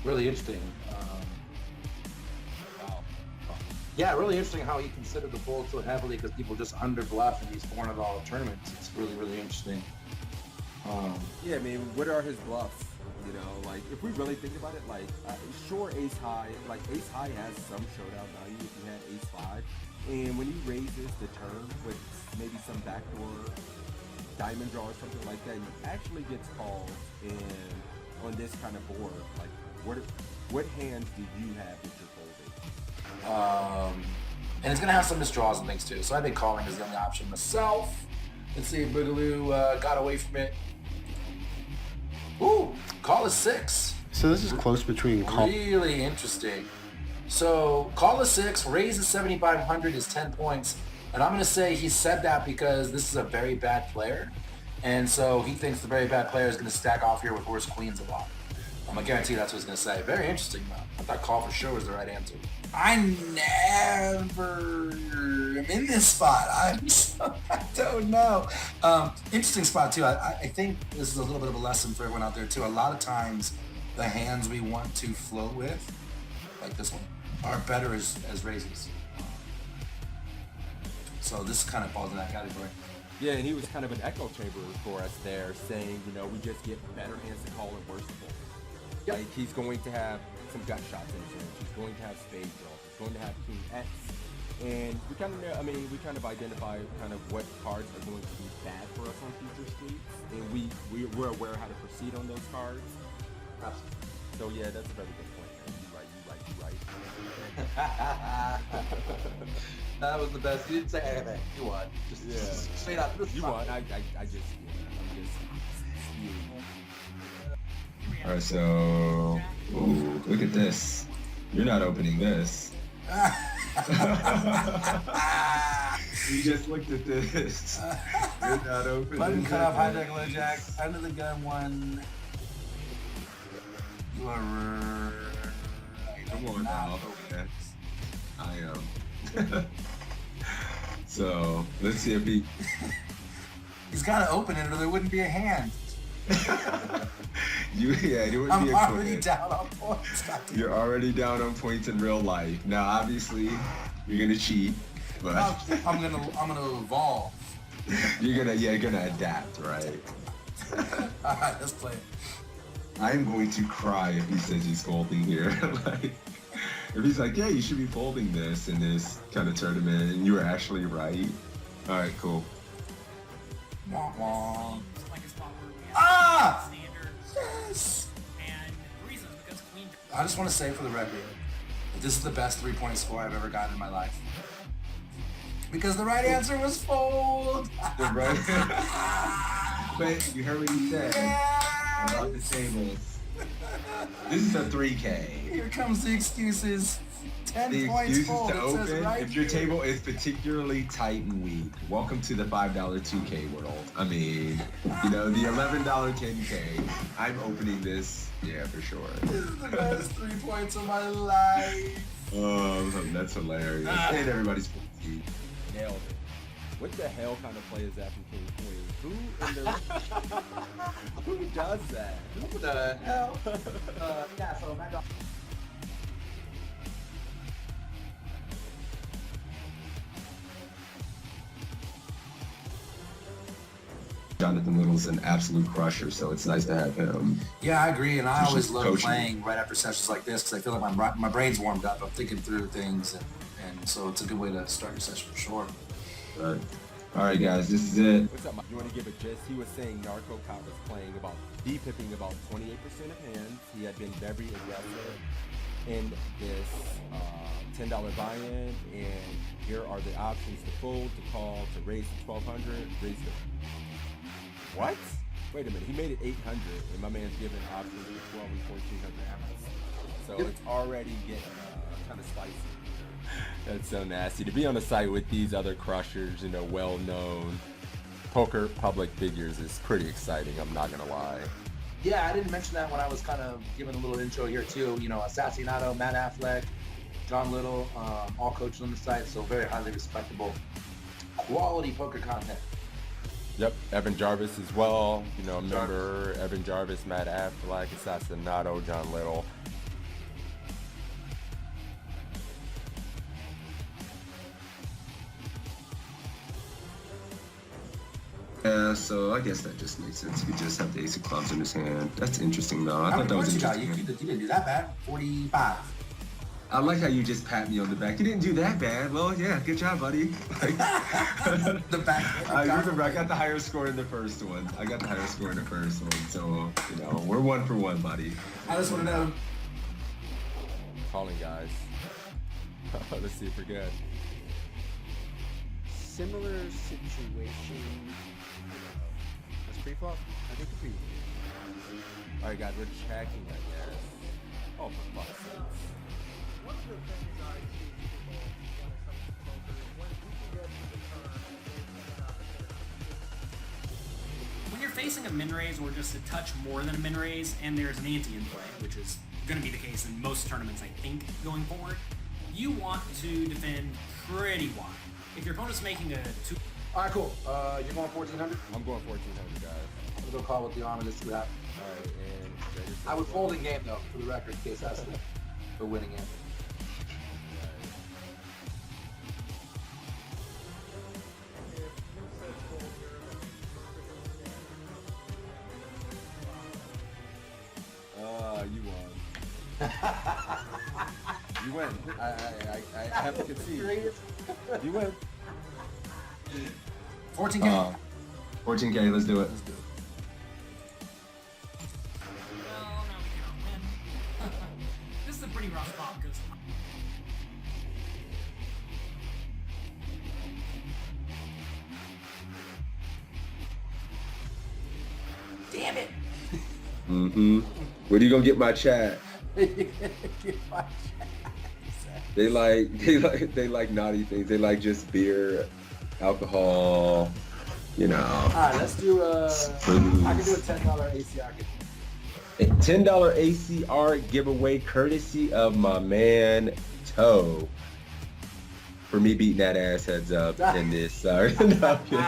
really interesting. Wow. Yeah, really interesting how he considered the fold so heavily because people just under bluff in these $400 tournaments. It's really interesting. Yeah, I mean, what are his bluffs? You know, like if we really think about it, like sure, ace high, like ace high has some showdown value if you had ace five, and when he raises the turn with maybe some backdoor diamond draw or something like that, he actually gets called. And on this kind of board, like what hands do you have that you're folding? And it's gonna have some misdraws and things too. So I think calling is the only option myself. Let's see if Boogaloo got away from it. Ooh, call is 6. So this is close between call. Really interesting. So call is 6, raise is 7,500 is 10 points. And I'm gonna say he said that because this is a very bad player. And so he thinks the very bad player is gonna stack off here with worse queens a lot. I'm gonna guarantee that's what he's gonna say. Very interesting though. I thought call for sure was the right answer. I never am in this spot. I don't know. Interesting spot too. I think this is a little bit of a lesson for everyone out there too. A lot of times the hands we want to float with, like this one, are better as raises. So this kind of falls in that category. Yeah, and he was kind of an echo chamber for us there, saying, you know, we just get better hands to call and worse to fold. Yep. Like he's going to have some gut shots in his range. He's going to have spade draws. He's going to have king X. And we kind of, I mean, we kind of identify kind of what cards are going to be bad for us on future streets, and we're aware how to proceed on those cards. Absolutely. So yeah, that's a very good point, man. You right. That was the best. You didn't say anything. You won. Just straight up. You won. I'm just spewing. All right, so ooh, look at this. You're not opening this. You just looked at this. You're not opening. Button cut off, hijack, low jack, under the gun one. You are. Come on now. Okay. I am. So let's see if he. He's got to open it, or there wouldn't be a hand. It wouldn't be I'm a already quick. down on points. You're already down on points in real life. Now, obviously, you're gonna cheat, but I'm gonna evolve. you're gonna adapt, right? All right, let's play it. I'm going to cry if he says he's folding here. Like, if he's like, yeah, you should be folding this in this kind of tournament, and you were actually right. All right, cool. Wah, wah. Like a spot where we have Ah! standard. Yes. And the reason is because queen. I just want to say for the record that this is the best 3-point score I've ever gotten in my life. Because the right answer was fold. Right? But you heard what he said about the tables. This is a 3K. Here comes the excuses. 10 The points excuses fold. to It says open, right if your here. table is particularly tight and weak, welcome to the $5 2K world. I mean, you know, the $11 10K, I'm opening this, yeah, for sure. This is the best 3 points of my life. Oh, that's hilarious. And everybody's 14. Nailed it. What the hell kind of play is that from King Queen? Who does that? What the hell? Yeah, so my Jonathan Little's an absolute crusher, so it's nice to have him. Yeah, I agree, and I He's always just love coaching. playing right after sessions like this because I feel like my brain's warmed up. I'm thinking through things, and so it's a good way to start your session for sure. All right, guys, this is it. What's up, Mike? You want to give a gist? He was saying Narco Cop was playing about D-pipping about 28% of hands. He had been very aggressive in this $10 buy-in, and here are the options to fold, to call, to raise to 1,200, raise to... What? Wait a minute, he made it 800, and my man's giving options for 12 and 1,400. So it's already getting kind of spicy. That's so nasty. To be on a site with these other crushers, you know, well-known poker public figures is pretty exciting, I'm not gonna lie. Yeah, I didn't mention that when I was kind of giving a little intro here too. You know, Assassinato, Matt Affleck, John Little, all coaches on the site, so very highly respectable, quality poker content. Yep, Evan Jarvis as well. You know, remember Evan Jarvis, Matt Affleck, Assassinato, John Little. Yeah, so I guess that just makes sense. He could just have the ace of clubs in his hand. That's interesting, though. I How thought many that was points you got? interesting. You didn't do that bad. 45. I like how you just pat me on the back. You didn't do that bad. Well, yeah, good job, buddy. Like, The back. I remember I got the higher score in the first one. So, you know, we're 1 for 1, buddy. I just want to know. Calling, guys. Let's see if we're good. Similar situation. That's pre-flop? I think pre. All right, guys, we're checking, I guess. Oh, for fuck's sake. One of the things I see people when it comes to poker is when we can get to the turn and there's an opportunity. When you're facing a min raise or just a touch more than a min raise, and there's an ante in play, which is going to be the case in most tournaments, I think, going forward, you want to defend pretty wide. If your opponent's making a 2. All right, cool. You're going 1,400. I'm going 1,400, guys. I'm gonna go call with the arm and just see what happens. All right, and I would fold in game though, for the record, in case that's for winning it. You won. You win. I have to concede. You win. 14K. 14K, let's do it. Let's do it. Well, no, we cannot win. This is a pretty rough spot because Damn it. Mm-hmm. Where you gonna get my chat? They like naughty things. They like just beer, alcohol, you know. All right, let's do I can do a $10 ACR. A $10 ACR giveaway courtesy of my man Toe. For me beating that ass heads up in this. Sorry. No, I'm kidding.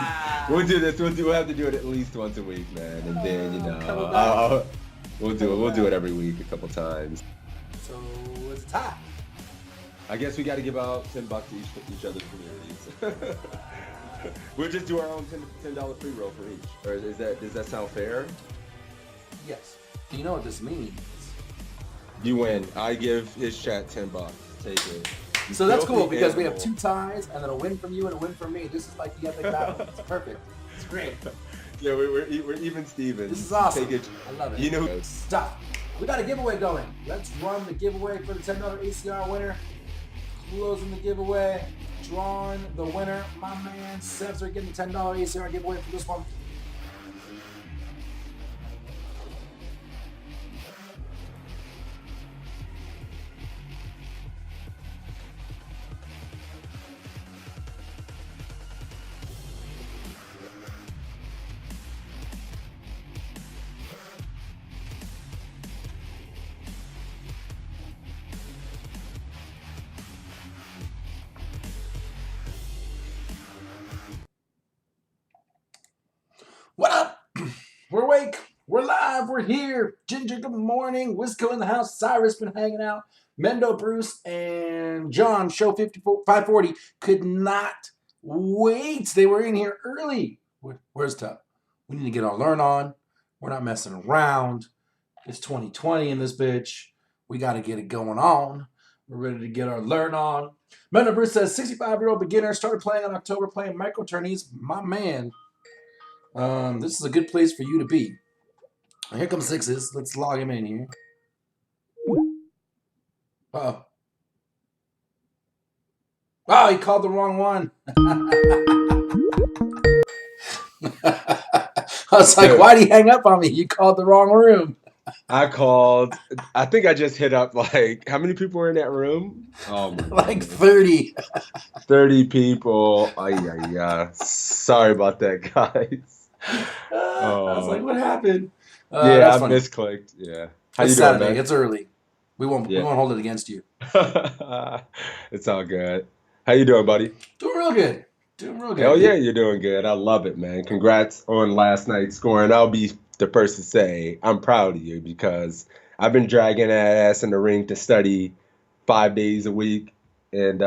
We'll do this. We'll have to do it at least once a week, man. And then, you know, we'll do it. We'll do it every week a couple times. So it's a tie. I guess we got to give out $10 to each other's communities. We'll just do our own $10 free roll for each. Or does that sound fair? Yes. Do you know what this means? You win. I give his chat $10. Take it. So that's cool Filthy because we have animal. 2 ties and then a win from you and a win from me. This is like the epic battle. It's perfect. It's great. Yeah, we're even Stevens. This is awesome. Take it. I love it. You know. Stop. We got a giveaway going. Let's run the giveaway for the $10 ACR winner. Closing the giveaway. Drawing the winner. My man Sebs are getting the $10 ACR giveaway for this one. What up? We're awake. We're live. We're here. Ginger, good morning. Wisco in the house. Cyrus been hanging out. Mendo, Bruce, and John, show 540, could not wait. They were in here early. Where's Tuck? We need to get our learn on. We're not messing around. It's 2020 in this bitch. We got to get it going on. We're ready to get our learn on. Mendo Bruce says, 65-year-old beginner, started playing in October, playing micro tourneys. My man. This is a good place for you to be. Here comes Sixes. Let's log him in here. Uh-oh. Oh, he called the wrong one. I was like, why'd he hang up on me? You called the wrong room. I think I just hit up like, how many people were in that room? Oh my Like 30. 30 people. Yeah. Sorry about that, guys. I was like, what happened? Yeah, that's I funny. misclicked. Yeah. How It's you doing, Saturday. man? It's early. We won't hold it against you. It's all good. How you doing, buddy? Doing real good. Doing real good. Hell yeah, you're doing good. I love it, man. Congrats on last night's score. And I'll be the first to say I'm proud of you because I've been dragging that ass in the ring to study 5 days a week. And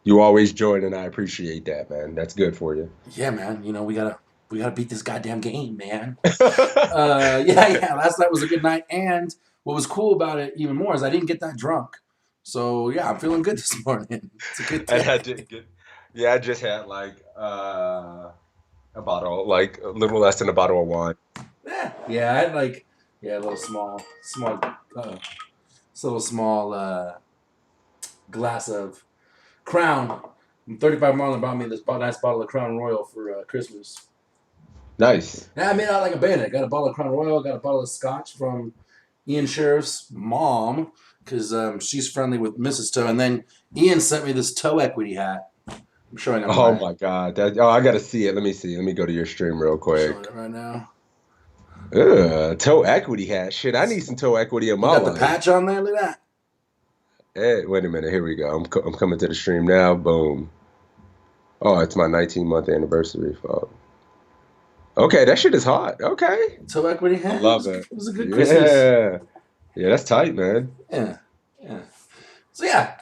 you always join, and I appreciate that, man. That's good for you. Yeah, man. You know, we gotta we got to beat this goddamn game, man. Last night was a good night. And what was cool about it even more is I didn't get that drunk. So, yeah, I'm feeling good this morning. It's a good And day. I didn't get. Yeah, I just had like a bottle, like a little less than a bottle of wine. Yeah, I had like, a little small, glass of Crown. 35 Marlin bought me this nice bottle of Crown Royal for Christmas. Nice. Yeah, I made out like a bandit. Got a bottle of Crown Royal, got a bottle of scotch from Ian Sheriff's mom, because she's friendly with Mrs. Toe. And then Ian sent me this toe equity hat. I'm showing it. Oh my God. I gotta see it. Let me see. Let me go to your stream real I'm quick. showing it right now. Toe equity hat. Shit, I need some toe equity in You my got the life. patch on there? Look at that. Hey, wait a minute. Here we go. I'm coming to the stream now. Boom. Oh, it's my 19-month anniversary. Fuck. Okay, that shit is hot. Okay. Toe equity hat. I love it. It was a good Christmas. Yeah, that's tight, man. Yeah. So yeah.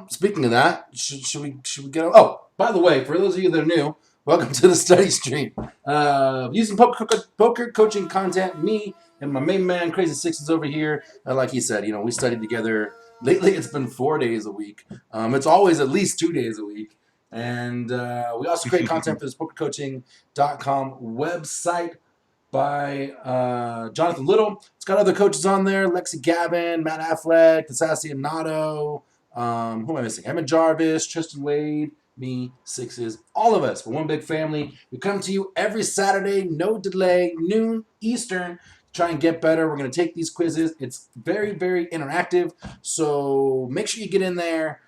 Speaking of that, should we get? Oh, by the way, for those of you that are new, welcome to the study stream. Using poker coaching content, me and my main man Crazysixes over here. Like he said, we studied together. Lately, it's been 4 days a week. It's always at least 2 days a week. And we also create content for this pokercoaching.com website by Jonathan Little. It's got other coaches on there: Lexi Gavin, Matt Affleck, Nato. Who am I missing? Emmett Jarvis, Tristan Wade, me, Sixes, all of us. We're one big family. We come to you every Saturday, no delay, noon Eastern, to try and get better. We're going to take these quizzes. It's very, very interactive. So make sure you get in there.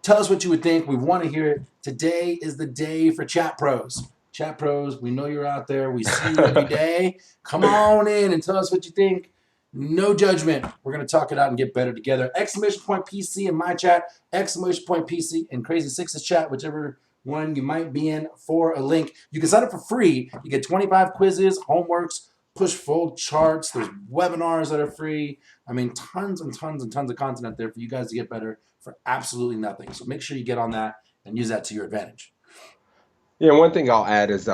Tell us what you would think. We want to hear it. Today is the day for Chat Pros. Chat Pros, we know you're out there. We see you every day. Come on in and tell us what you think. No judgment. We're going to talk it out and get better together. Exclamation point PC in my chat. Exclamation point PC in Crazysixes chat, whichever one you might be in, for a link. You can sign up for free. You get 25 quizzes, homeworks, push-fold charts. There's webinars that are free. I mean, tons and tons and tons of content out there for you guys to get better for absolutely nothing. So make sure you get on that and use that to your advantage. Yeah, one thing I'll add is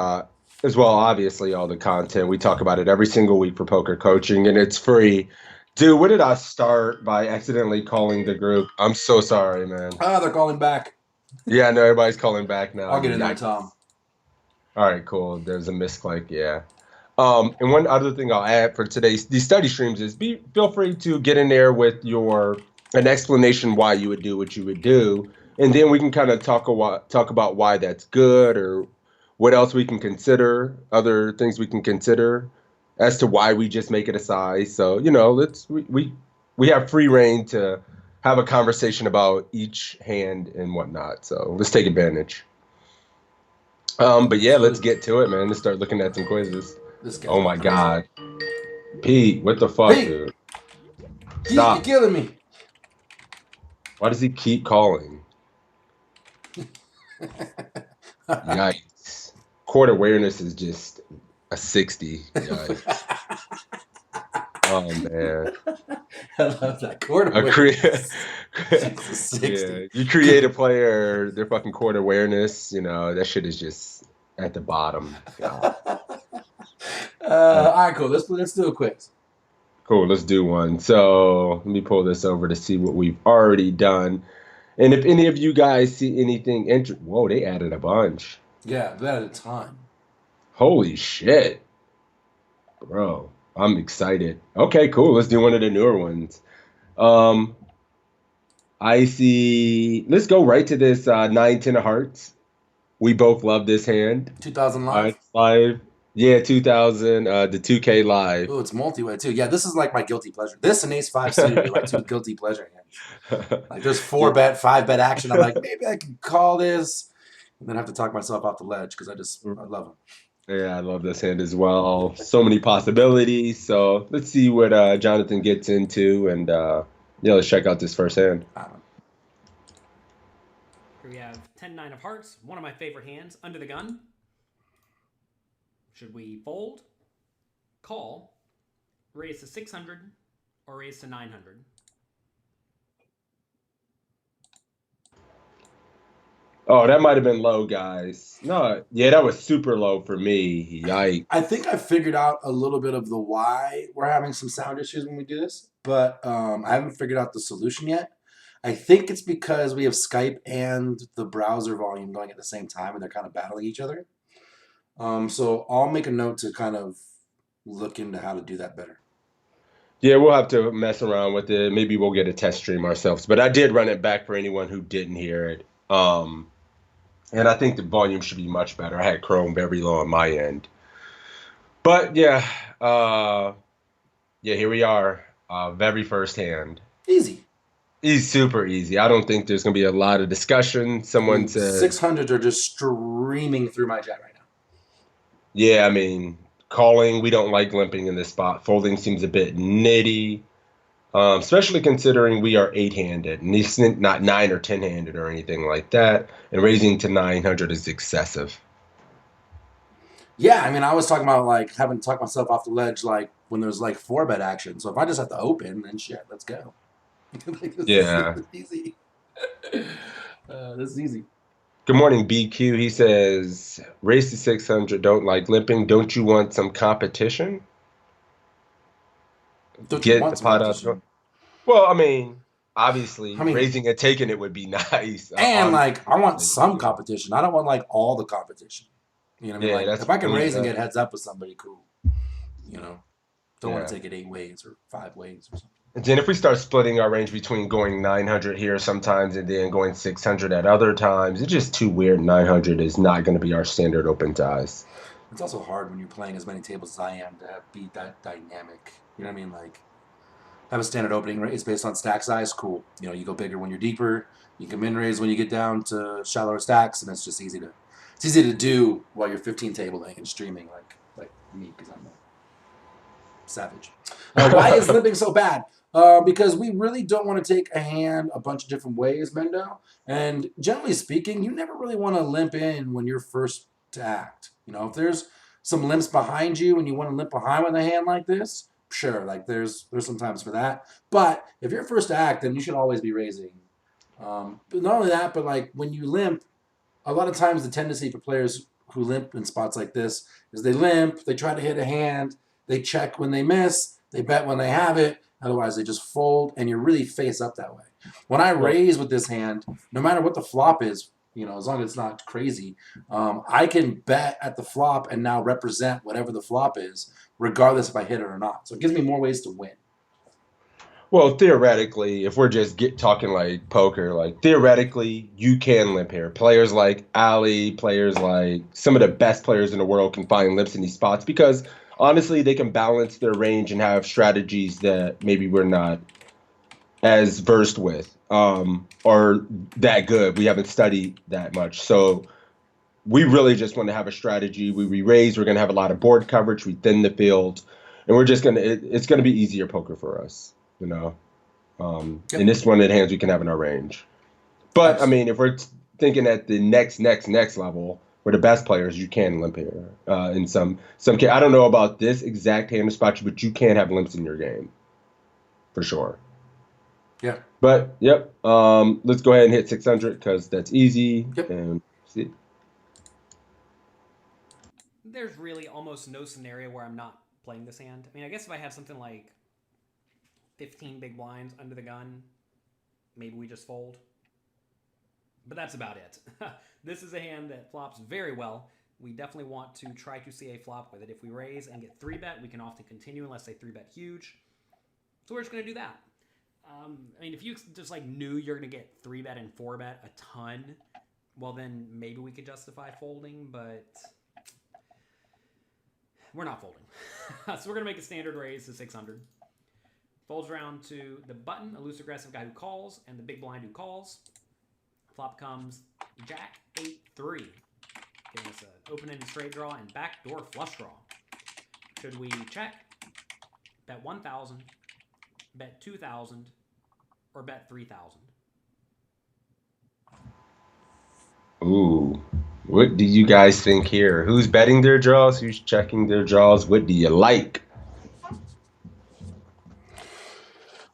as well, obviously, all the content. We talk about it every single week for poker coaching, and it's free. Dude, what did I start by accidentally calling the group? I'm so sorry, man. They're calling back. Yeah, I know everybody's calling back now. I'll get in there, Tom. All right, cool. There's a misclick, yeah. And one other thing I'll add for today's these study streams is feel free to get in there with an explanation why you would do what you would do, and then we can kind of talk about why that's good, or what else we can consider, other things we can consider as to why we just make it a size. So we have free reign to have a conversation about each hand and whatnot. So let's take advantage. But yeah, let's get to it, man. Let's start looking at some quizzes. Oh my God, Pete, what the fuck, Pete. dude? Pete, Stop. you're killing me. Why does he keep calling? Yikes. Court awareness is just a 60. Yikes. Oh, man. I love that. Court awareness. It's a 60. Yeah, you create a player, their fucking court awareness, that shit is just at the bottom. All right, cool. Let's do a quiz. Cool, let's do one. So let me pull this over to see what we've already done. And if any of you guys see anything interesting, whoa, they added a bunch. Yeah, they added a ton. Holy shit. Bro, I'm excited. Okay, cool. Let's do one of the newer ones. I see. Let's go right to this 9-10 of hearts. We both love this hand. 2000 live. Live. Yeah, 2000. The 2K live. Oh, it's multi-way too. Yeah, this is like my guilty pleasure. This and Ace 5 suited are like two guilty pleasure hands. Like there's 4-bet, 5-bet action. I'm like, maybe I can call this, and then have to talk myself off the ledge because I love them. Yeah, I love this hand as well. So many possibilities. So let's see what Jonathan gets into, and let's check out this first hand. Here we have 10-9 of hearts, one of my favorite hands, under the gun. Should we fold, call, raise to 600, or raise to 900? Oh, that might have been low, guys. No, yeah, that was super low for me. Yikes. I think I figured out a little bit of the why we're having some sound issues when we do this, but I haven't figured out the solution yet. I think it's because we have Skype and the browser volume going at the same time, and they're kind of battling each other. So I'll make a note to kind of look into how to do that better. Yeah, we'll have to mess around with it. Maybe we'll get a test stream ourselves. But I did run it back for anyone who didn't hear it. And I think the volume should be much better. I had Chrome very low on my end. But yeah, here we are. Very first hand. Easy. He's super easy. I don't think there's going to be a lot of discussion. Someone said 600s are just streaming through my chat right now. Yeah, I mean, calling, we don't like limping in this spot. Folding seems a bit nitty, especially considering we are 8-handed. And he's not 9 or 10-handed or anything like that. And raising to 900 is excessive. Yeah, I mean, I was talking about like having to talk myself off the ledge like when there's like 4-bet action. So if I just have to open, then shit, let's go. Yeah. This is easy. This is easy. Good morning, BQ. He says, raise to 600, don't like limping. Don't you want some competition? Don't Get you want the some pot out. competition? Well, I mean, obviously, I mean- raising and taking it would be nice. And like, I want some competition. I don't want like all the competition. You know what I mean? Yeah, Like, that's if I can what raise and we get heads up with somebody, cool. You know, don't want to take it 8 ways or 5 ways or something. And then if we start splitting our range between going 900 here sometimes and then going 600 at other times, it's just too weird. 900 is not going to be our standard open size. It's also hard when you're playing as many tables as I am to be that dynamic. You know what I mean? Like, have a standard opening raise based on stack size, cool. You know, you go bigger when you're deeper. You can min raise when you get down to shallower stacks, and it's just easy to do while you're 15 tabling and streaming like me because I'm a savage. Why is limping so bad? Because we really don't want to take a hand a bunch of different ways, Bendo. And generally speaking, you never really want to limp in when you're first to act. You know, if there's some limps behind you and you want to limp behind with a hand like this, sure, like there's some times for that. But if you're first to act, then you should always be raising. But not only that, but like when you limp, a lot of times the tendency for players who limp in spots like this is they limp, they try to hit a hand, they check when they miss, they bet when they have it, otherwise they just fold, and you're really face up that way. When I raise with this hand, no matter what the flop is, you know, as long as it's not crazy, I can bet at the flop and now represent whatever the flop is, regardless if I hit it or not. So it gives me more ways to win. Well, theoretically, if we're just talking like poker, like theoretically, you can limp here. Players like Ali, players like some of the best players in the world can find limps in these spots because honestly, they can balance their range and have strategies that maybe we're not as versed with or that good. We haven't studied that much. So we really just want to have a strategy. We raise, we're going to have a lot of board coverage. We thin the field, and we're just going to, it's going to be easier poker for us, you know. And this one of the hands we can have in our range. But, I mean, if we're thinking at the next level, we're the best players, you can limp here. In some case, I don't know about this exact hand spot, but you can have limps in your game, for sure. Yeah. But yep, let's go ahead and hit 600 because that's easy. Yep. And see. There's really almost no scenario where I'm not playing this hand. I mean, I guess if I have something like 15 big blinds under the gun, maybe we just fold. But that's about it. This is a hand that flops very well. We definitely want to try to see a flop with it. If we raise and get 3-bet, we can often continue unless they 3-bet huge. So we're just going to do that. I mean, if you just like knew you're going to get 3-bet and 4-bet a ton, well then maybe we could justify folding, but we're not folding. So we're going to make a standard raise to 600. Folds around to the button, a loose aggressive guy who calls, and the big blind who calls. Flop comes Jack 8-3, giving us an open-ended straight draw and backdoor flush draw. Should we check, bet 1,000, bet 2,000, or bet 3,000? Ooh, what do you guys think here? Who's betting their draws? Who's checking their draws? What do you like?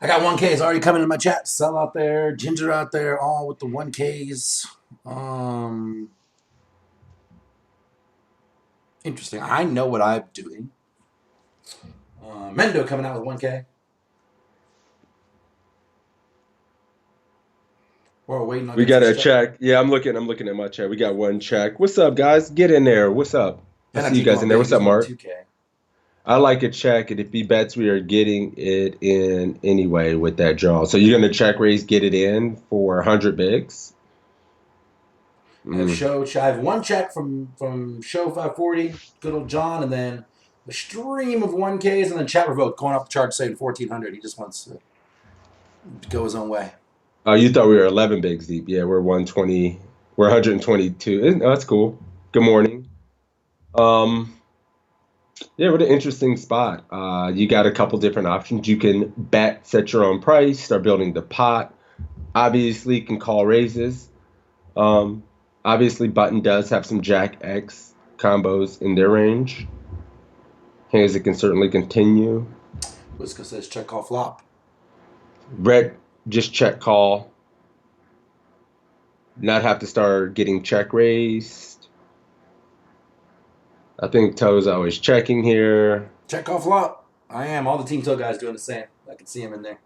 I got 1Ks already coming in my chat. Sell out there, Ginger out there, all with the 1Ks. Interesting. I know what I'm doing. Mendo coming out with 1K. We're waiting on We got a check. check. Yeah, I'm looking at my check. We got one check. What's up, guys? Get in there. What's up? I see you guys in there. What's up, Mark? 2K. I like a check, and if he bets, we are getting it in anyway with that draw. So you're gonna check raise, get it in for 100 bigs. I have one check from Show 540, good old John, and then a stream of 1Ks, and then chat revoked going off the chart saying 1400. He just wants to go his own way. Oh, you thought we were 11 bigs deep? Yeah, we're 120. We're 122. That's cool. Good morning. Yeah, what an interesting spot. You got a couple different options. You can bet, set your own price, start building the pot. Obviously, you can call raises. Obviously, button does have some Jack X combos in their range. Hands that can certainly continue. Whisker says check call flop. Red, just check call. Not have to start getting check raised. I think Toe's always checking here. Check call flop. I am. All the Team Toe guys doing the same. I can see him in there.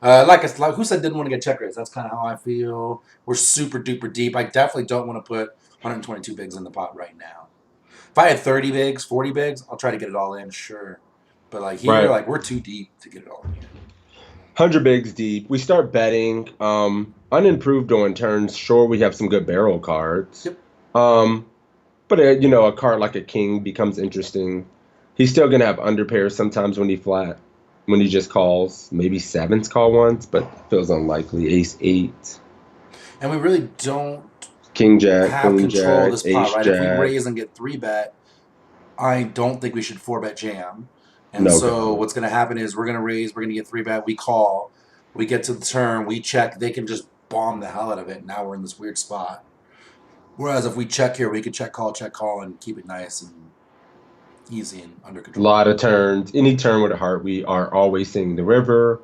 Like who said didn't want to get check raised? That's kind of how I feel. We're super duper deep. I definitely don't want to put 122 bigs in the pot right now. If I had 30 bigs, 40 bigs, I'll try to get it all in, sure. But like here, Right. like we're too deep to get it all in here. 100 bigs deep. We start betting. Unimproved on turns. Sure, we have some good barrel cards. Yep. But a card like a king becomes interesting. He's still gonna have underpairs sometimes when he just calls. Maybe sevens call once, but feels unlikely. Ace 8. And we really don't King Jack, have Queen control Jack, of this Ace pot, right? If we Jack. raise and get 3-bet, I don't think we should 4-bet jam. And No so go. what's going to happen is we're going to raise, we're going to get 3-bet, we call, we get to the turn, we check, they can just bomb the hell out of it. Now we're in this weird spot. Whereas if we check here, we could check, call, and keep it nice and easy and under A control. lot of turns. Any turn with a heart, we are always seeing the river.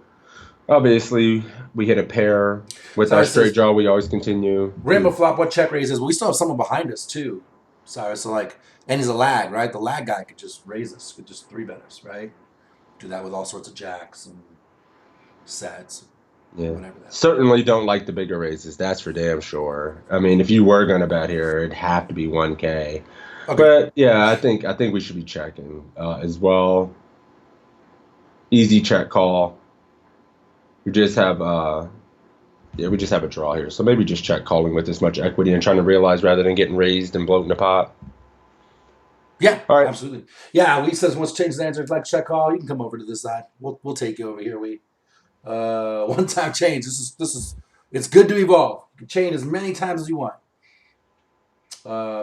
Obviously, we hit a pair. With our straight draw, we always continue. Rainbow flop, what check raises? We still have someone behind us too. Sorry, so like, and he's a lag, right? The lag guy could just raise us, could just 3-bet us, right? Do that with all sorts of jacks and sets. Yeah. Whatever that. Certainly don't like the bigger raises. That's for damn sure. I mean, if you were gonna bet here, it'd have to be 1K. Okay. But yeah, I think we should be checking as well. Easy check call. We just have a draw here, so maybe just check calling with this much equity and trying to realize rather than getting raised and bloating the pot. Yeah, all right, absolutely. Yeah, Lee says wants to change his answer. If like check call, you can come over to this side. We'll take you over here. We one time change. This is it's good to evolve. You can chain as many times as you want.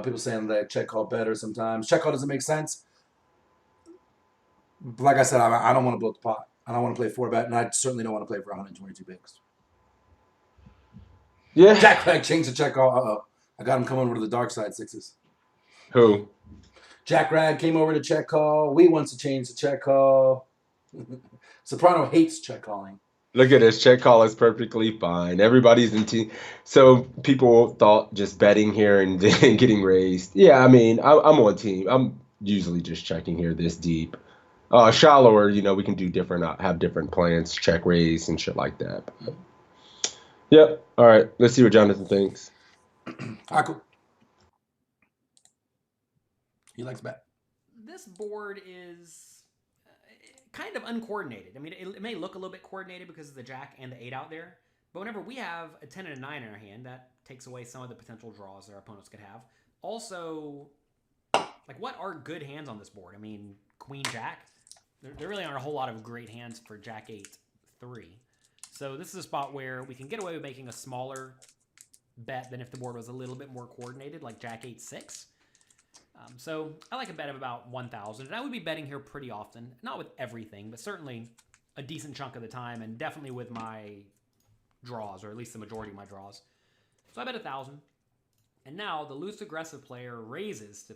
People saying that check call better sometimes. Check call doesn't make sense. Like I said, I don't want to blow the pot. I don't want to play 4-bet, and I certainly don't want to play for 122 bigs. Yeah. Jack Craig changed the check call. Uh-oh. I got him coming over to the dark side, sixes. Who? Jack Rag came over to check call. We wants to change the check call. Soprano hates check calling. Look at this. Check call is perfectly fine. Everybody's in team. So people thought just betting here and getting raised. Yeah, I mean, I'm on team. I'm usually just checking here this deep. Shallower, we can do have different plans, check raise and shit like that. But, yep. All right. Let's see what Jonathan thinks. Cool. He likes bet. This board is kind of uncoordinated. I mean, it may look a little bit coordinated because of the jack and the 8 out there, but whenever we have a 10 and a 9 in our hand, that takes away some of the potential draws that our opponents could have. Also, like, what are good hands on this board? I mean, Queen Jack. There really aren't a whole lot of great hands for Jack 8, 3. So this is a spot where we can get away with making a smaller bet than if the board was a little bit more coordinated, like Jack 8, 6. So I like a bet of about 1,000, and I would be betting here pretty often. Not with everything, but certainly a decent chunk of the time, and definitely with my draws, or at least the majority of my draws. So I bet 1,000. And now the loose aggressive player raises to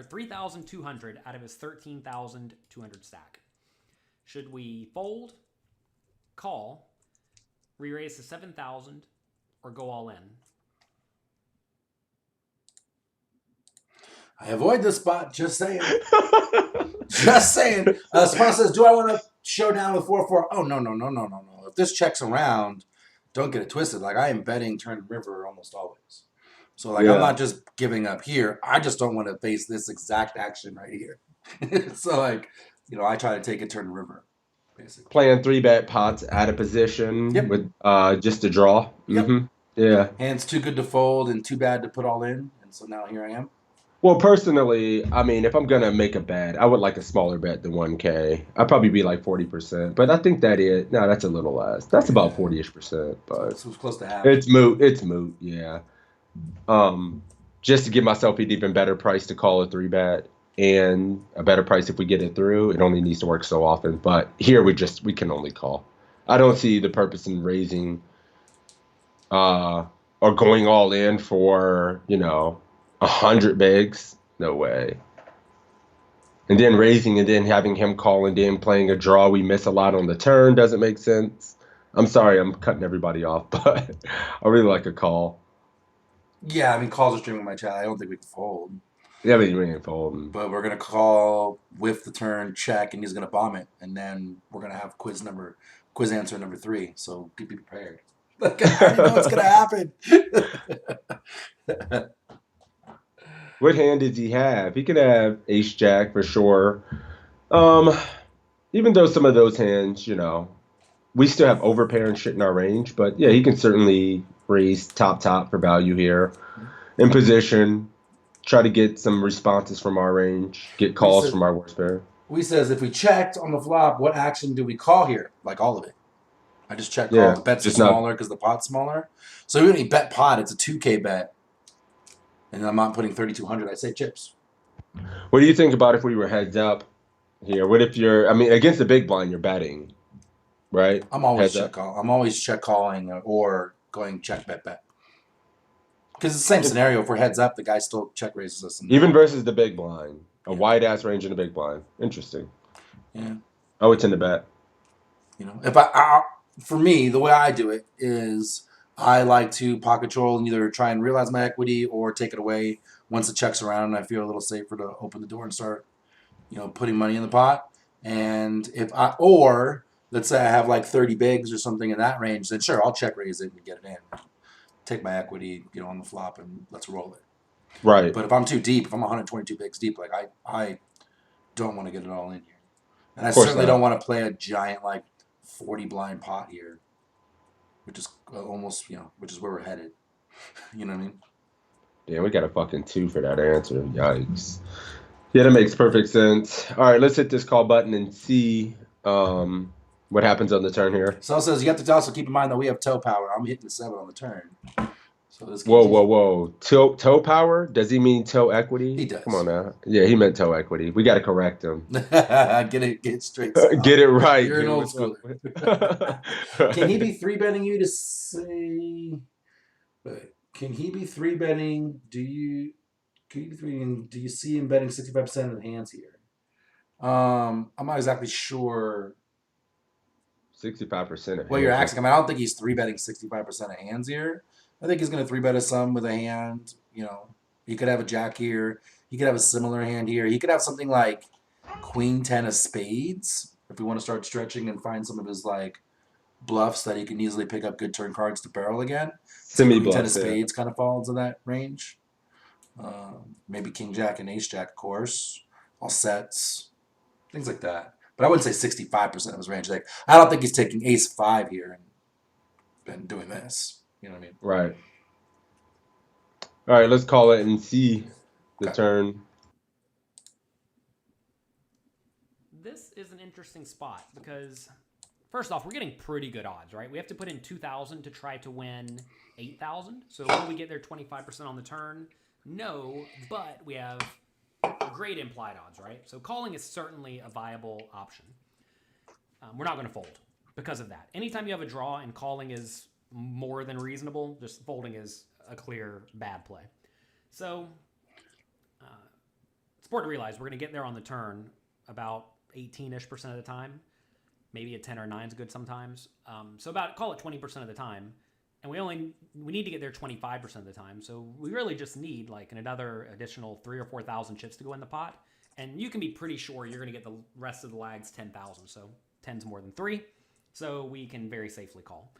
3,200 out of his 13,200 stack. Should we fold? call, re-raise to 7,000, or go all in. I avoid this spot. Just saying. Just saying. Spot says, do I want to show down with 4-4? Oh, no. If this checks around, don't get it twisted. Like, I am betting turn river almost always. So, like, I'm not just giving up here. I just don't want to face this exact action right here. So, like, you know, I try to take a turn river, basically. Playing 3-bet pots out of position with just a draw. Yep. Mm-hmm. Yeah. Hand's too good to fold and too bad to put all in. And so now here I am. Well, personally, I mean, if I'm going to make a bet, I would like a smaller bet than 1K. I'd probably be like 40%. But I think that's a little less. That's about 40-ish%. But So it's close to half. it's moot, yeah. Just to give myself an even better price to call a 3-bet and a better price if we get it through. It only needs to work so often. But here we can only call. I don't see the purpose in raising or going all in for, 100 bigs. No way. And then raising and then having him call and then playing a draw we miss a lot on the turn doesn't make sense. I'm sorry, I'm cutting everybody off, but I really like a call. Yeah, I mean, calls are streaming my chat. I don't think we can fold. Yeah, but you ain't folding. But we're going to call with the turn, check, and he's going to bomb it. And then we're going to have quiz answer number 3. So be prepared. Like, I already know what's going to happen. What hand does he have? He could have ace-jack for sure. Even though some of those hands, we still have overpair and shit in our range. But, yeah, he can certainly raise top for value here. In position, try to get some responses from our range, get calls from our worst pair. We says if we checked on the flop, what action do we call here? Like all of it. I just check call. The bet's smaller because the pot's smaller. So even if you bet pot, it's a 2K bet. And I'm not putting 3,200. I say chips. What do you think about if we were heads up here? What if against the big blind, you're betting, right? I'm always check calling or going check bet. Because it's the same scenario. If we're heads up, the guy still check raises us. Even versus the big blind. A wide-ass range in the big blind. Interesting. Yeah. I would tend to bet. If for me, the way I do it is I like to pot control and either try and realize my equity or take it away once the check's around and I feel a little safer to open the door and start, putting money in the pot. And let's say I have like 30 bigs or something in that range, then sure, I'll check raise it and get it in. Take my equity, on the flop and let's roll it. Right. But if I'm too deep, if I'm 122 bigs deep, like I don't want to get it all in here. And I certainly don't want to play a giant like 40 blind pot here, which is almost, which is where we're headed. You know what I mean? Yeah, we got a fucking 2 for that answer. Yikes. Yeah, that makes perfect sense. All right, let's hit this call button and see what happens on the turn here. So it says you have to also keep in mind that we have toe power. I'm hitting the 7 on the turn. So this Whoa. Toe power? Does he mean toe equity? He does. Come on now. Yeah, he meant toe equity. We got to correct him. Get it straight. Get it right. You're an old schooler. Can he be 3-betting you to say? Can he be 3-betting? Do you see him betting 65% of the hands here? I'm not exactly sure. 65% of what you're asking. I don't think he's 3-betting 65% of hands here. I think he's going to 3-bet us some with a hand. He could have a jack here. He could have a similar hand here. He could have something like queen 10 of spades if we want to start stretching and find some of his like bluffs that he can easily pick up good turn cards to barrel again. Semi-bluff. 10 of spades kind of falls in that range. Maybe king jack and ace jack, of course. All sets. Things like that. But I wouldn't say 65% of his range. Like, I don't think he's taking ace 5 here and doing this. You know what I mean? Right. All right, let's call it and see the turn. This is an interesting spot because, first off, we're getting pretty good odds, right? We have to put in 2,000 to try to win 8,000. So will we get there 25% on the turn? No, but we have great implied odds, right? So calling is certainly a viable option. We're not going to fold because of that. Anytime you have a draw and calling is more than reasonable, just folding is a clear bad play. So it's important to realize we're going to get there on the turn about 18-ish% of the time. Maybe a 10 or 9 is good sometimes. So call it 20% of the time. And we need to get there 25% of the time. So we really just need like another additional 3,000 or 4,000 chips to go in the pot. And you can be pretty sure you're going to get the rest of the lags 10,000. So 10's more than 3. So we can very safely call.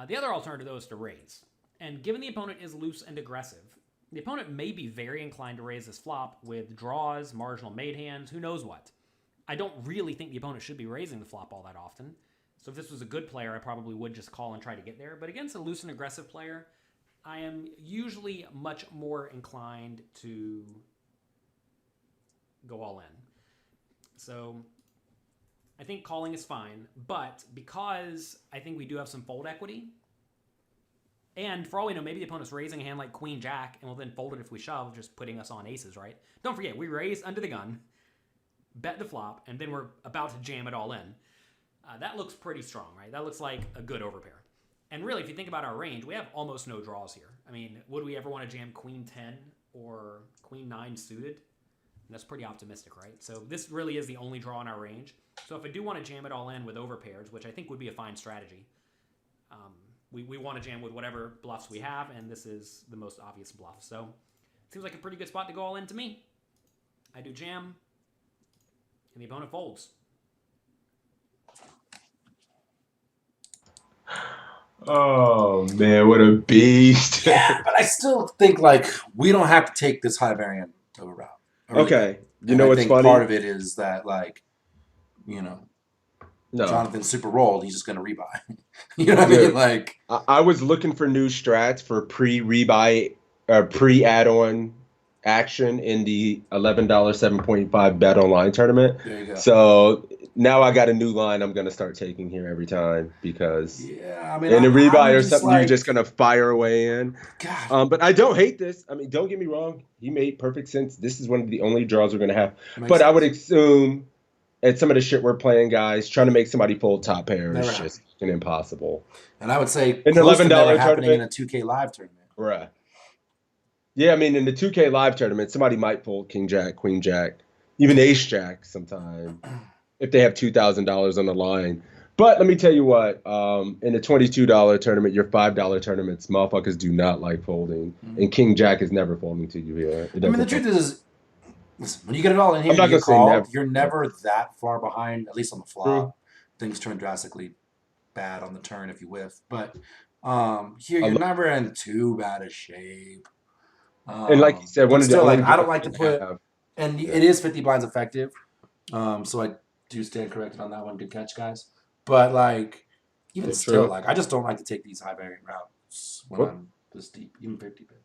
The other alternative, though, is to raise. And given the opponent is loose and aggressive, the opponent may be very inclined to raise this flop with draws, marginal made hands, who knows what. I don't really think the opponent should be raising the flop all that often. So if this was a good player, I probably would just call and try to get there. But against a loose and aggressive player, I am usually much more inclined to go all in. So I think calling is fine, but because I think we do have some fold equity, and for all we know, maybe the opponent's raising a hand like Queen Jack, and will then fold it if we shove, just putting us on aces, right? Don't forget, we raise under the gun, bet the flop, and then we're about to jam it all in. That looks pretty strong, right? That looks like a good overpair. And really, if you think about our range, we have almost no draws here. I mean, would we ever want to jam Queen 10 or Queen 9 suited? And that's pretty optimistic, right? So this really is the only draw in our range. So if I do want to jam it all in with overpairs, which I think would be a fine strategy, we want to jam with whatever bluffs we have, and this is the most obvious bluff. So it seems like a pretty good spot to go all in to me. I do jam, and the opponent folds. Oh man, what a beast! Yeah, but I still think like we don't have to take this high variant over route. Okay, you know I what's think funny? part of it is that like, you know, No, Jonathan's super rolled. He's just gonna rebuy. You know what I mean? Like, I was looking for new strats for pre-rebuy, pre-add-on action in the $11 7.5 bet online tournament. there you go. So now I got a new line I'm gonna start taking here every time because Yeah, I mean, in a rebuy I'm or just something, you're like, just gonna fire away in. God, But I don't hate this. I mean, don't get me wrong. He made perfect sense. This is one of the only draws we're gonna have. makes But I would sense. assume at some of the shit we're playing, guys, trying to make somebody fold top pair Never is happened. just an impossible. And I would say In the close to never $11 happening in a tournament, 2K live tournament. bruh. Yeah, I mean, in the 2K live tournament, somebody might fold King Jack, Queen Jack, even Ace Jack sometime if they have $2,000 on the line. But let me tell you what, in the $22 tournament, your $5 tournaments, motherfuckers do not like folding. And King Jack is never folding to you here. I mean, the truth is, listen, when you get it all in here, I'm not you gonna say call, never. you're never that far behind, at least on the flop. True. Things turn drastically bad on the turn if you whiff. But here, I you're love- never in too bad a shape. And like you said, but one of the still, only like, I don't draws like to we put, have. and it is 50 blinds effective. So I do stand corrected on that one. Good catch, guys. But like, even Yeah, still, true. like, I just don't like to take these high variant routes when What? I'm this deep, even 50 pips.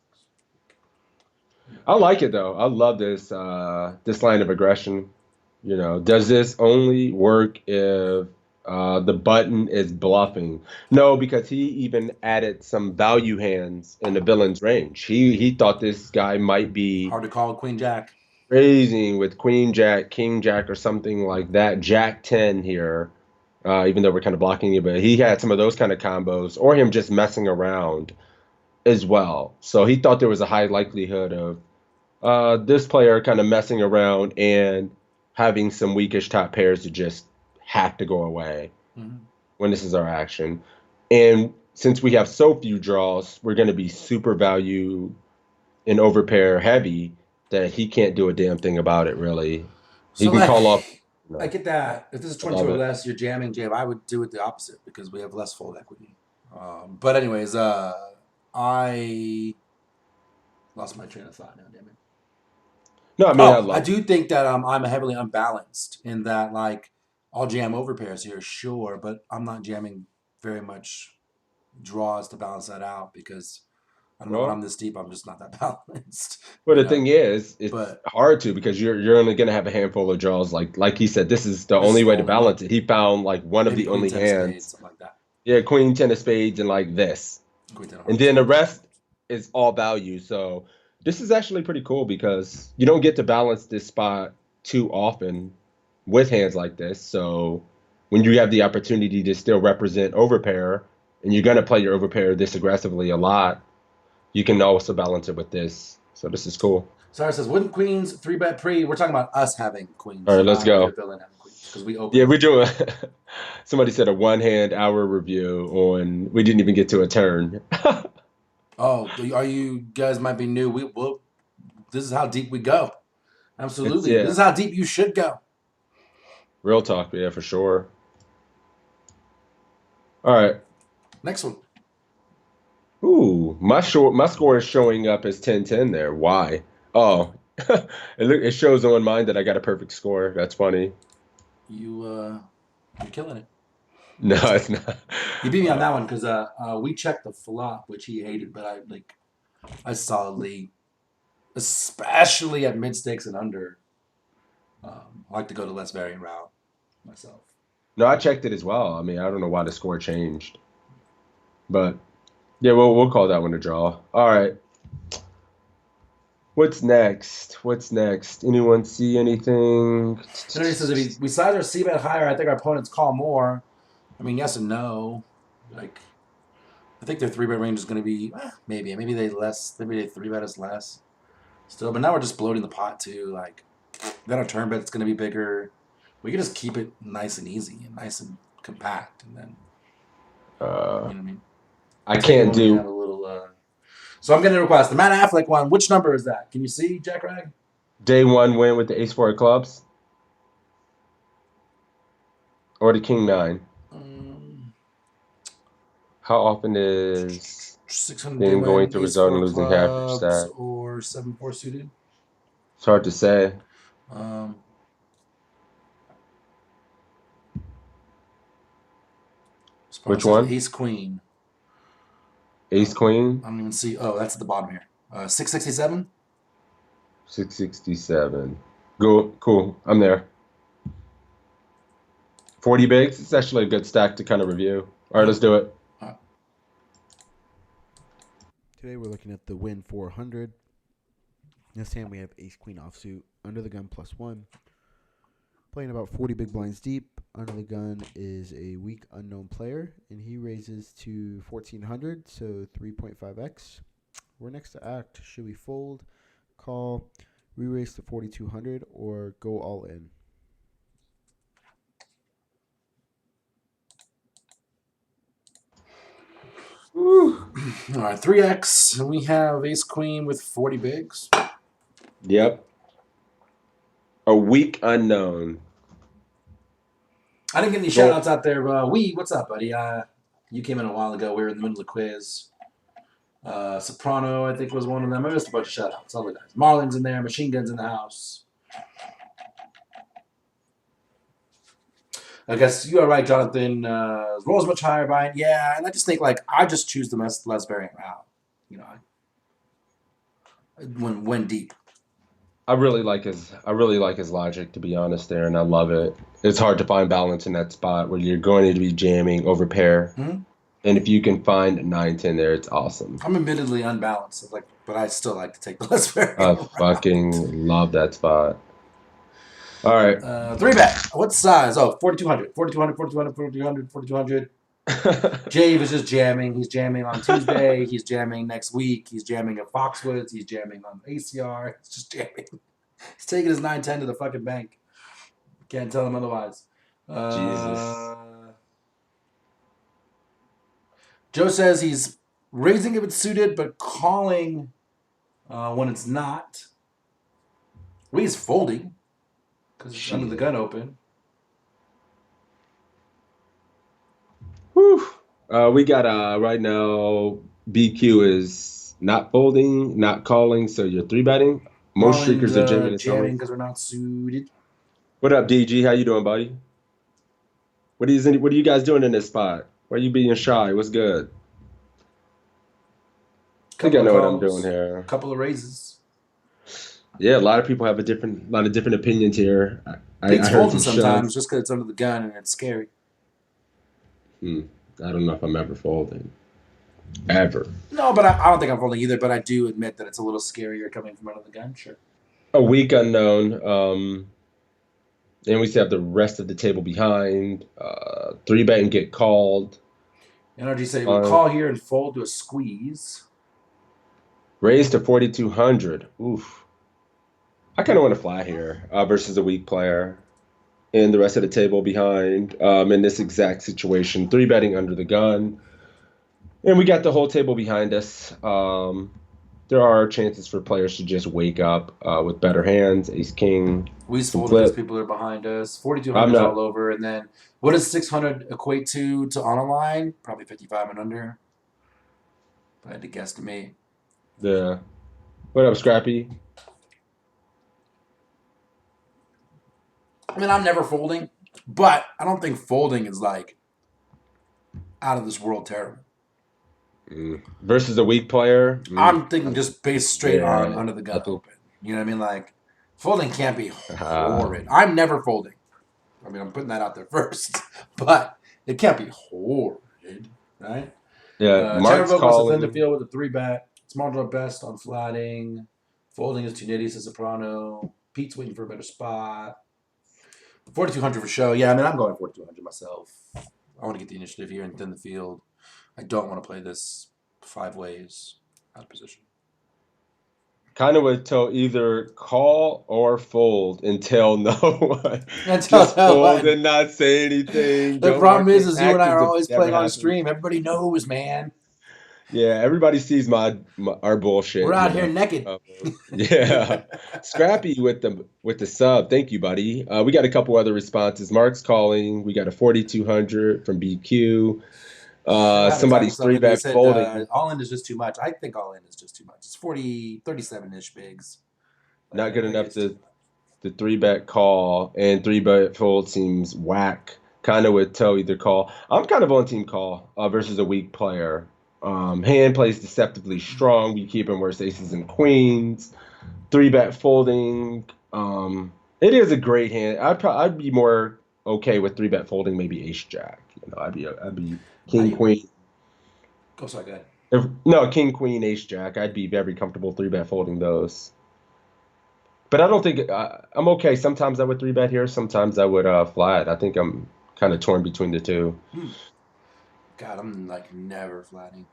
I like it though. I love this this line of aggression. You know, does this only work if the button is bluffing? No, because he even added some value hands in the villain's range. He thought this guy might be Hard to call Queen Jack. raising with Queen Jack, King Jack, or something like that. Jack 10 here, even though we're kind of blocking it, but he had some of those kind of combos, or him just messing around as well. So he thought there was a high likelihood of this player kind of messing around and having some weakish top pairs to just have to go away when this is our action. And since we have so few draws, we're going to be super value and overpair heavy that he can't do a damn thing about it, really. He So, can like, call off. I get that. If this is I 22 or love it. less, you're jamming jam. I would do it the opposite because we have less fold equity. But anyways, I lost my train of thought now, damn it. No, I mean, I I love do think that I'm heavily unbalanced in that, like, I'll jam overpairs here, sure, but I'm not jamming very much draws to balance that out because I don't know when Well- I'm this deep, I'm just not that balanced. Well, you the know? thing is, it's But- hard to because you're only going to have a handful of draws. Like he said, this is the This only is way the to only balance it. He found like one of Maybe the Queen only 10 spades, hands. something like that. Yeah, Queen 10 of spades and like this. Queen 10 of And hearts. then the rest is all value. So this is actually pretty cool because you don't get to balance this spot too often with hands like this. So when you have the opportunity to still represent overpair and you're going to play your overpair this aggressively a lot, you can also balance it with this. So this is cool. Sarah says, wouldn't queens 3-bet pre? We're talking about us having queens. All right, let's not go. your villain having queens. because we opened. Yeah, we're doing. Somebody said a 1-hand hour review on. We didn't even get to a turn. Oh, are you guys might be new? Will. This is how deep we go. Absolutely. Yeah. This is how deep you should go. Real talk, yeah, for sure. All right. Next one. Ooh, my score is showing up as 10-10 there. Why? Oh, it shows on mine that I got a perfect score. That's funny. You're killing it. No, it's not. You beat me on that one because we checked the flop, which he hated, but I solidly, especially at mid stakes and under, I like to go the less variant route myself. No, I checked it as well. I mean, I don't know why the score changed, but yeah, we'll call that one a draw. All right. What's next? Anyone see anything? He says if we size our C bet higher, I think our opponents call more. I mean, yes and no. Like, I think their 3-bet range is going to be maybe they 3-bet us less still. But now we're just bloating the pot too. Like, then our turn bet it's going to be bigger. We can just keep it nice and easy and nice and compact, and then you know what I mean. I can't do. Have a little, so I'm going to request the Matt Affleck one. Which number is that? Can you see, Jack Rag? Day 1 win with the Ace-4 of clubs, or the King 9. How often is 600 game going to result in Ace-4 losing half your clubs stack? or 7-4 suited? It's hard to say. Which one? Ace Queen. Ace Queen? I don't even see. Oh, that's at the bottom here. 667? 667. Go, cool. I'm there. 40 bigs. It's actually a good stack to kind of review. All right, let's do it. Today we're looking at the win 400. This hand we have Ace Queen offsuit, under the gun +1. Playing about 40 big blinds deep. Under the gun is a weak unknown player, and he raises to 1400, so 3.5x. We're next to act. Should we fold, call, re-raise to 4200, or go all in? All right, 3x. And we have Ace Queen with 40 bigs. Yep. A weak unknown. I didn't get any shout outs out there. What's up, buddy? You came in a while ago. We were in the middle of the quiz. Soprano, I think, was one of them. I missed a bunch of shout outs. All the guys. Marlon's in there. Machine Gun's in the house. I guess you are right, Jonathan. Rolls much higher, Brian. Yeah, and I just think, like, I just choose the less variant route. You know, when deep. I really like his logic, to be honest, there, and I love it. It's hard to find balance in that spot where you're going to be jamming over pair. Mm-hmm. And if you can find 9-10 there, it's awesome. I'm admittedly unbalanced, but I still like to take the less variant I route. fucking love that spot. All right. 3-bet. What size? Oh, 4,200. 4,200, 4,200, 4,200, 4,200. Jave is just jamming. He's jamming on Tuesday. He's jamming next week. He's jamming at Foxwoods. He's jamming on ACR. He's just jamming. He's taking his 9-10 to the fucking bank. Can't tell him otherwise. Jesus. Joe says he's raising if it's suited, but calling when it's not. Well, he's folding because it's under the gun open. Whew. We got right now BQ is not folding, not calling, so you're 3-betting. Most streakers are jamming because we're not suited. What up, DG? How you doing, buddy? What are you guys doing in this spot? Why are you being shy? What's good? I think I know what I'm doing here. A couple of raises. Yeah, a lot of people have a lot of different opinions here. It's folding sometimes just because it's under the gun and it's scary. I don't know if I'm ever folding. Ever. No, but I don't think I'm folding either, but I do admit that it's a little scarier coming from under the gun, sure. A weak unknown. And we still have the rest of the table behind. 3-bet and get called. NRG said we'll call here and fold to a squeeze. Raise to 4,200. Oof. I kind of want to fly here versus a weak player. and the rest of the table behind in this exact situation. 3-betting under the gun. And we got the whole table behind us. There are chances for players to just wake up with better hands, ace king. We some folded because flip. people are behind us. 4,200 I'm is not. all over. And then what does 600 equate to on a line? Probably 55 and under. If I had to guesstimate. Yeah. What up, Scrappy? I mean, I'm never folding, but I don't think folding is like out of this world terrible. Versus a weak player. I'm thinking just based straight on Yeah, under the gun I think- open. You know what I mean? Like folding can't be horrid. I'm never folding. I mean, I'm putting that out there first, but it can't be horrid, right? Yeah, Mark's Cheddar wants to thin the calling. field with a 3-bet. Small draw best on flatting. Folding is too nitty, says Soprano. Pete's waiting for a better spot. 4,200 for show. Yeah, I mean, I'm going 4,200 myself. I want to get the initiative here and thin the field. I don't want to play this 5 ways out of position. Kind of would tell either call or fold until no one. Until Just no fold one. and not say anything. The Don't problem mark is any you and I are actions if always it never playing on happens. stream. Everybody knows, man. Yeah, everybody sees our bullshit. We're out you here know. naked. Yeah, Scrappy with the sub. Thank you, buddy. We got a couple other responses. Mark's calling. We got a 4,200 from BQ. Somebody's 3-bet folding. All in is just too much. I think all in is just too much. It's 37-ish bigs. Not good enough to the 3-bet call, and 3-bet fold seems whack. Kind of with toe either call. I'm kind of on team call versus a weak player. Hand plays deceptively strong. We keep him worse aces and queens. 3-bet folding. It is a great hand. I'd be more okay with 3-bet folding, maybe ace jack. You know, I'd be king queen. Go sorry, go ahead. No, king queen ace jack. I'd be very comfortable 3-bet folding those. But I don't think I'm okay. Sometimes I would 3-bet here. Sometimes I would flat. I think I'm kind of torn between the two. God, I'm like never flatting.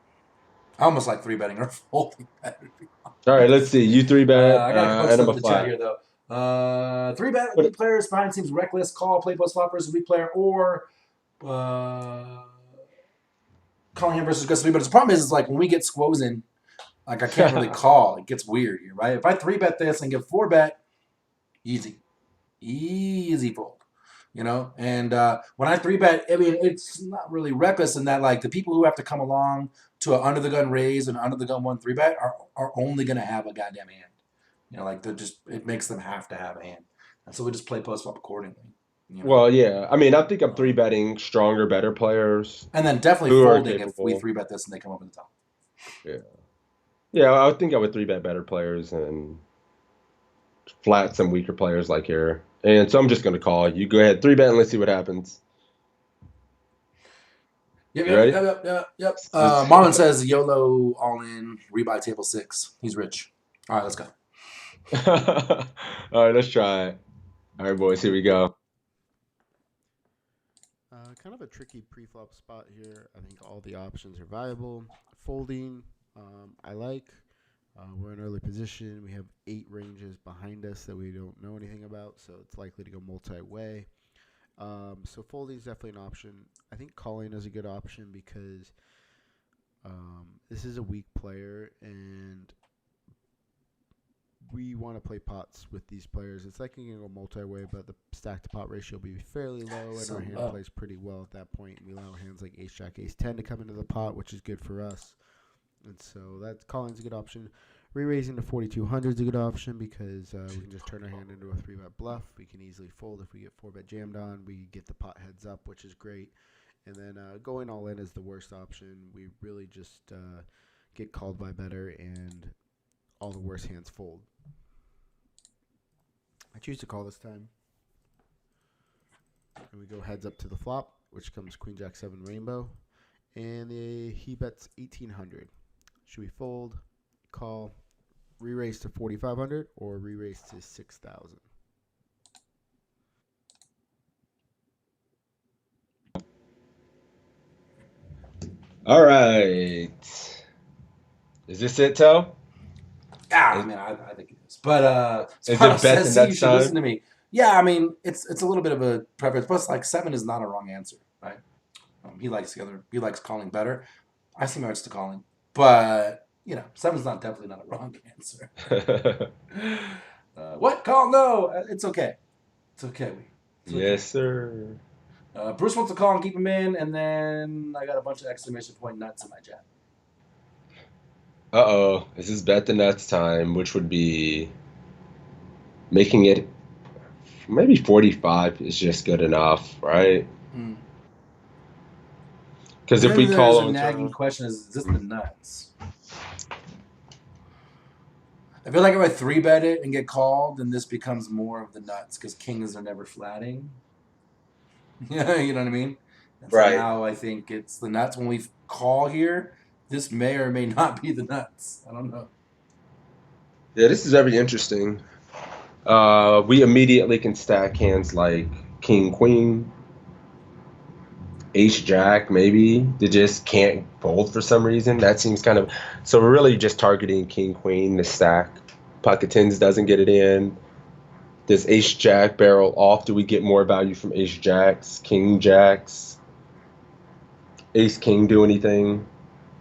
I almost like 3-betting or folding better. All right, let's see. You 3-bet. I got a and I'm in a the chat flat. here though. 3-bet weak players behind seems reckless. Call play post flop versus weak player or calling him versus aggressive. But the problem is like when we get squoze in, like I can't really call. It gets weird here, right? If I 3-bet this and get 4-bet, easy fold. You know, and when I 3-bet, I mean it's not really reckless in that like the people who have to come along to an under the gun raise and under the gun 1 3-bet are only gonna have a goddamn hand. You know, like it makes them have to have a hand, and so we just play post flop accordingly. You know? Well, yeah. I mean, I think I'm 3-betting stronger, better players. And then definitely who are folding if we capable. 3-bet this and they come over the top. Yeah, I think I would 3-bet better players and flat some weaker players like here. And so I'm just going to call. You go ahead, 3-bet, and let's see what happens. Yep. You ready? Yep. Marlon says YOLO all in, rebuy table 6. He's rich. All right, let's go. All right, let's try it. All right, boys, here we go. Kind of a tricky pre-flop spot here. I think all the options are viable. Folding, I like. We're in early position. We have 8 ranges behind us that we don't know anything about, so it's likely to go multi-way. So folding is definitely an option. I think calling is a good option because this is a weak player, and we want to play pots with these players. It's likely going to go multi-way, but the stack to pot ratio will be fairly low, and our hand plays pretty well at that point. We allow hands like ace jack, ace 10 to come into the pot, which is good for us. And so that calling's a good option. Re-raising to 4,200 is a good option because we can just turn our hand into a 3-bet bluff. We can easily fold if we get 4-bet jammed on. We get the pot heads up, which is great. And then going all in is the worst option. We really just get called by better, and all the worst hands fold. I choose to call this time. And we go heads up to the flop, which comes Queen Jack 7 Rainbow. And he bets 1,800. Should we fold, call, re-raise to 4,500, or re-raise to 6,000? All right. Is this it, Toe? I mean, I think it is. But Is it Sparrow bet the says, next you should time? listen to me. Yeah, I mean, it's a little bit of a preference. Plus, like 7 is not a wrong answer, right? He likes calling better. I see merits to calling, but 7's not definitely not a wrong answer. What call? No, it's okay. It's okay. It's okay. Yes, sir. Bruce wants to call and keep him in, and then I got a bunch of exclamation point nuts in my chat. Uh-oh. This is bet the nuts time, which would be making it maybe 45 is just good enough, right? Because if we call there's a on nagging turn, question: is this the nuts? I feel like if I 3-bet it and get called, then this becomes more of the nuts because kings are never flatting. Yeah, you know what I mean? And so Right. now I think it's the nuts. When we call here, this may or may not be the nuts. I don't know. yeah, this is very interesting. We immediately can stack hands like king, queen, ace, jack, maybe. They just can't fold for some reason. That seems kind of so. We're really just targeting king, queen, the stack. Pocket tens doesn't get it in. Does ace, jack barrel off? Do we get more value from ace, jacks, king, jacks? Ace, king do anything?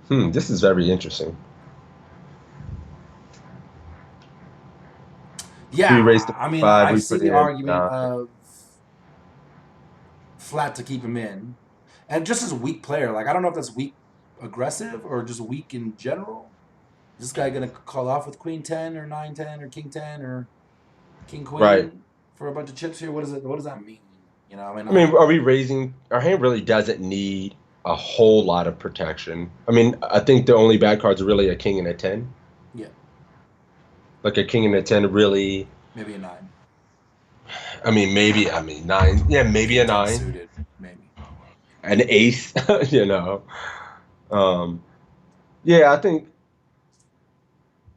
This is very interesting. Yeah, We raised to I mean, 5. I We see put the in argument 9. of flat to keep him in, and just as a weak player, like I don't know if that's weak aggressive or just weak in general. Is this guy gonna call off with queen 10 or 9-10 or king 10 or king Right. queen for a bunch of chips here? What does that mean? I mean, are we raising? Our hand really doesn't need a whole lot of protection. I mean, I think the only bad cards are really a king and a 10. Yeah, Like a king and a 10 really. maybe a 9. I mean, maybe. I mean, 9. Yeah, maybe King a 10 9. suited, maybe. An ace. you know. Yeah, I think.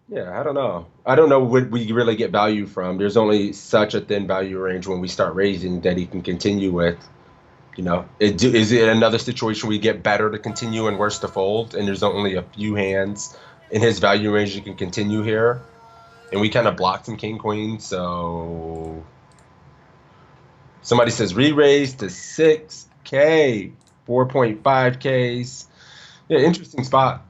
Yeah, I don't know. I don't know what we really get value from. There's only such a thin value range when we start raising that he can continue with. Is it another situation we get better to continue and worse to fold? And there's only a few hands in his value range you can continue here. And we kind of blocked him king queen. So somebody says re-raise to 6K, 4.5Ks. Yeah, interesting spot.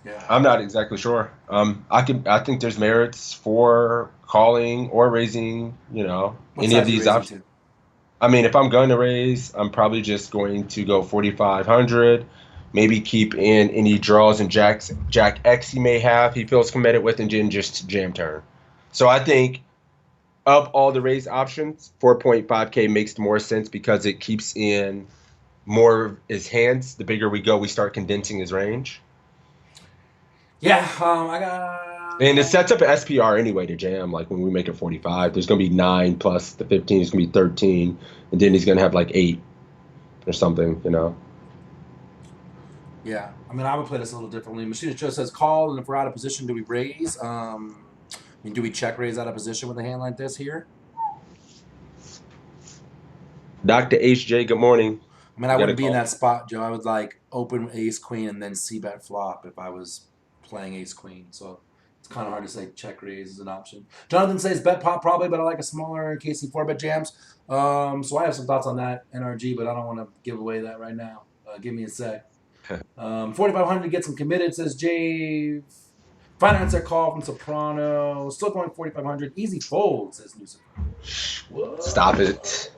Yeah. I'm not exactly sure. I think there's merits for calling or raising, What any of size you these raising options. to? I mean, if I'm going to raise, I'm probably just going to go 4,500. Maybe keep in any draws and Jack X he may have. He feels committed with, and then just jam turn. So I think of all the raise options, 4.5K makes more sense because it keeps in more of his hands. The bigger we go, we start condensing his range. Yeah, I got. And it sets up an SPR anyway to jam. Like when we make it 45, there's going to be 9 plus the 15 is going to be 13. And then he's going to have like 8 or something, Yeah, I mean, I would play this a little differently. Machine Joe says call, and if we're out of position, do we raise? I mean, do we check raise out of position with a hand like this here? Dr. HJ, good morning. I mean, I wouldn't be in that spot, Joe. I would like open ace queen and then c-bet flop if I was playing ace queen. So it's kind of hard to say check raise is an option. Jonathan says bet pop probably, but I like a smaller KC 4-bet jams. So I have some thoughts on that NRG, but I don't want to give away that right now. Give me a sec. 4,500 gets him committed, says Jave. Finance that call from Soprano. Still going 4,500. Easy fold, says Newsom. Stop it.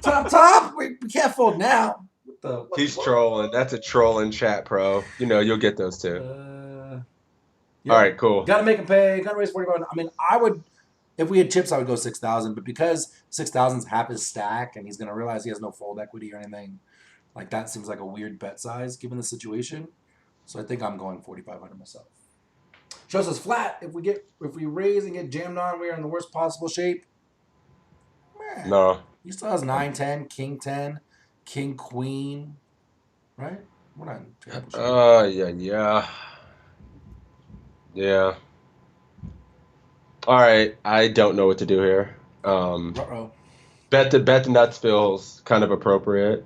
Top. We can't fold now. He's trolling. That's a trolling chat, pro. You'll get those too. Yeah. All right, cool. Got to make him pay. Got to raise 4,500. I mean, I would, if we had chips, I would go 6,000. But because 6,000 is half his stack, and he's going to realize he has no fold equity or anything, like that seems like a weird bet size given the situation. So I think I'm going 4,500 myself. Shows us flat. If we raise and get jammed on, we are in the worst possible shape. Man, No. he still has 9-10, king 10, king queen, right? We're not in terrible shape. Yeah. All right, I don't know what to do here. Bet the nuts feels kind of appropriate,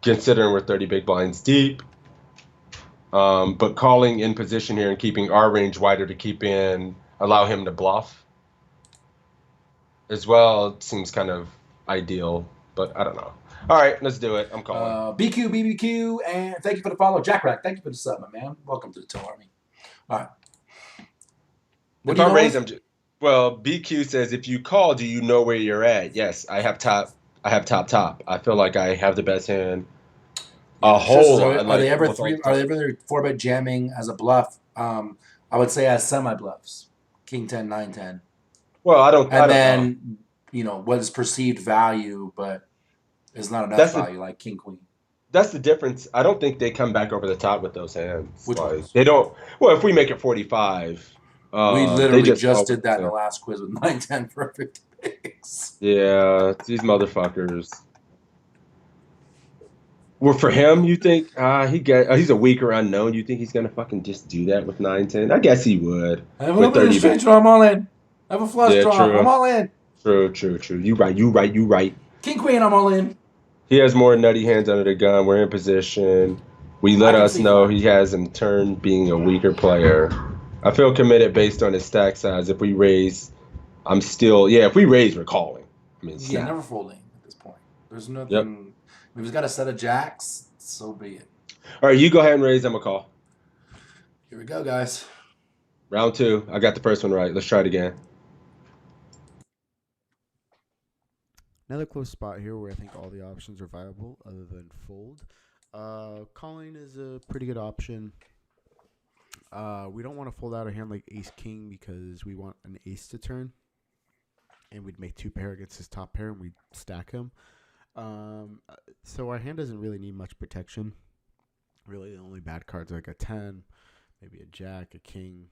considering we're 30 big blinds deep. But calling in position here and keeping our range wider to allow him to bluff. as well seems kind of ideal, but I don't know. All right, let's do it. I'm calling. BQ, BBQ, and thank you for the follow. Jack Rack, thank you for the sub, my man. Welcome to the Toe Army. All right. What If do you I'm know raised, with? well, BQ says, if you call, do you know where you're at? Yes, I have top. I have top. I feel like I have the best hand. Yeah, A the stresses whole lot, are like they ever almost all three? the Are they time. ever 4-bet jamming as a bluff? I would say as semi bluffs, King 10, 9, 10, Well, I don't know. and then what is perceived value, but is not enough That's the value like King Queen. that's the difference. I don't think they come back over the top with those hands. Which Like ones? they don't. Well, if we make it 45, We they literally just just call with did that in the those hands. last quiz with 9, 10 perfect picks. Yeah, these motherfuckers. Well, for him, you think he's a weaker unknown. You think he's gonna fucking just do that with 9-10? I guess he would I have a with little bit of a 30 big. straight draw. I'm all in. I have a flush Yeah, draw. I'm true, all in. true. You right. King Queen. I'm all in. He has more nutty hands under the gun. We're in position. We I let can us see know flat. he has in turn being a weaker player. I feel committed based on his stack size. If we raise, I'm still If we raise, we're calling. I mean, Yeah, snap. never folding at this point. There's Yep. nothing. If he's got a set of jacks, so be it. All right, you go ahead and raise. I'm a call. Here we go, guys. Round 2. I got the first one right. Let's try it again. Another close spot here where I think all the options are viable other than fold. Calling is a pretty good option. We don't want to fold out a hand like ace king because we want an ace to turn, and we'd make 2 pair against his top pair and we'd stack him. So our hand doesn't really need much protection. Really, the only bad cards are like a 10, maybe a jack, a king.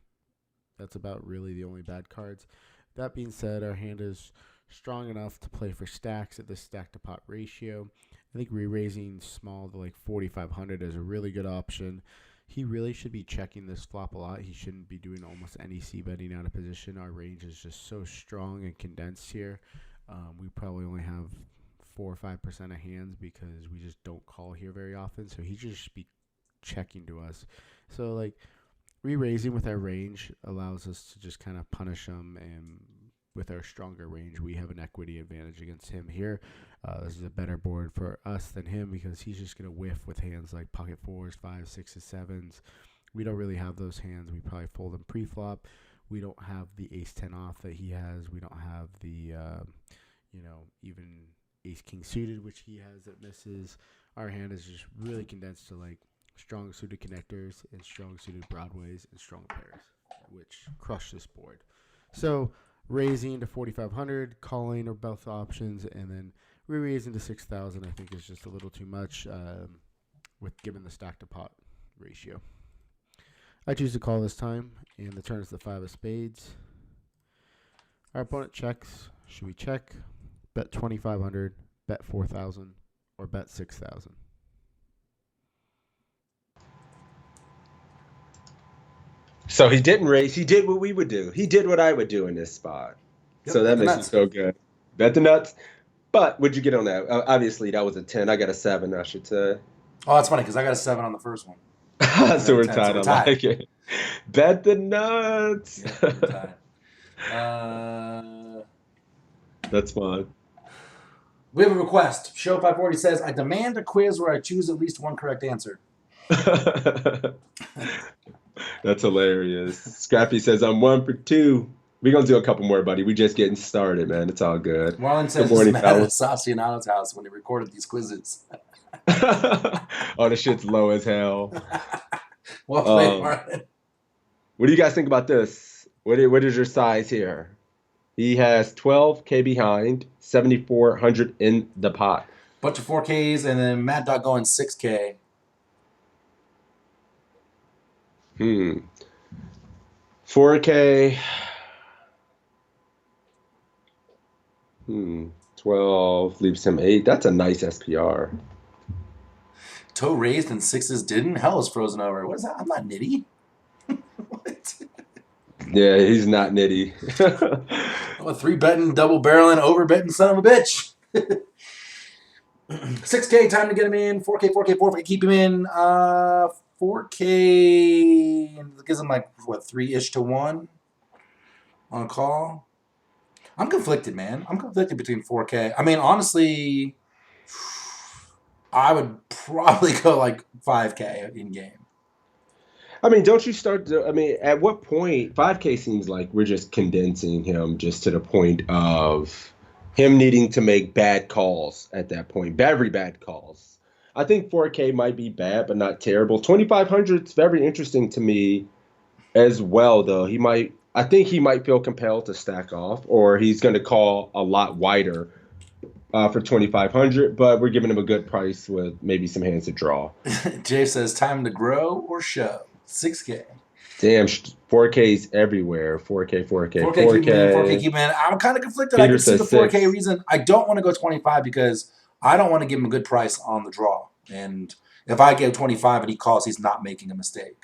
That's about really the only bad cards. That being said, our hand is strong enough to play for stacks at this stack to pot ratio. I think re-raising small to like 4,500 is a really good option. He really should be checking this flop a lot. He shouldn't be doing almost any c-betting out of position. Our range is just so strong and condensed here. We probably only have 4 or 5% of hands because we just don't call here very often. So he just be checking to us. So like re-raising with our range allows us to just kind of punish him, and with our stronger range, we have an equity advantage against him here. This is a better board for us than him because he's just going to whiff with hands like pocket 4s, 5s, 6s, 7s. We don't really have those hands. We probably fold him pre-flop. We don't have the ace-10 off that he has. We don't have the, even ace-king suited, which he has that misses. Our hand is just really condensed to like strong suited connectors and strong suited broadways and strong pairs, which crush this board. So raising to 4,500, calling are both options, and then re-raising to 6,000 I think is just a little too much with given the stack to pot ratio. I choose to call this time, and the turn is the 5 of spades. Our opponent checks. Should we check, bet 2,500, bet 4,000, or bet 6,000? So he didn't raise. He did what we would do. He did what I would do in this spot. Yep, So that bet the makes me nuts. feel good. Bet the nuts. But what'd you get on that? Obviously, that was a 10. I got a 7, I should say. Oh, that's funny because I got a 7 on the first one. So we're 10, tied. so we're I tied. like it. Bet the nuts. Yep, we're tied. That's fun. We have a request. Show 540 says, I demand a quiz where I choose at least one correct answer. That's hilarious. Scrappy says, I'm 1 for 2. We're going to do a couple more, buddy. We just getting started, man. It's all good. Marlon says Good morning, he's mad at fellas. Sassionato's house when he recorded these quizzes. Oh, the shit's low as hell. Well played, Marlon. What do you guys think about this? What is your size here? He has 12K behind, 7,400 in the pot. Bunch of 4Ks, and then Mad Dog going 6K. 4K. 12 leaves him 8. That's a nice SPR. Toe raised and 6s didn't? Hell is frozen over. What is that? I'm not nitty. What? Yeah, he's not nitty. I'm a 3-betting, double barreling, over betting son of a bitch. 6K, time to get him in. 4K, 4K, 4K, keep him in. 4K gives him like, what, 3-ish to 1 on a call? I'm conflicted, man. I'm conflicted between 4K. I mean, honestly, I would probably go like 5K in game. I mean, don't you start to, I mean, at what point 5K seems like we're just condensing him just to the point of him needing to make bad calls at that point, very bad calls. I think 4K might be bad, but not terrible. 2,500 is very interesting to me as well, though. I think he might feel compelled to stack off, or he's going to call a lot wider for 2,500, but we're giving him a good price with maybe some hands to draw. Jay says, time to grow or show. 6K. Damn, 4K's everywhere. 4K, 4K, 4K. 4K keep in. I'm kind of conflicted. I Peter can see the says 4K 6. reason. I don't want to go 25 because I don't want to give him a good price on the draw. And if I give 25 and he calls, he's not making a mistake.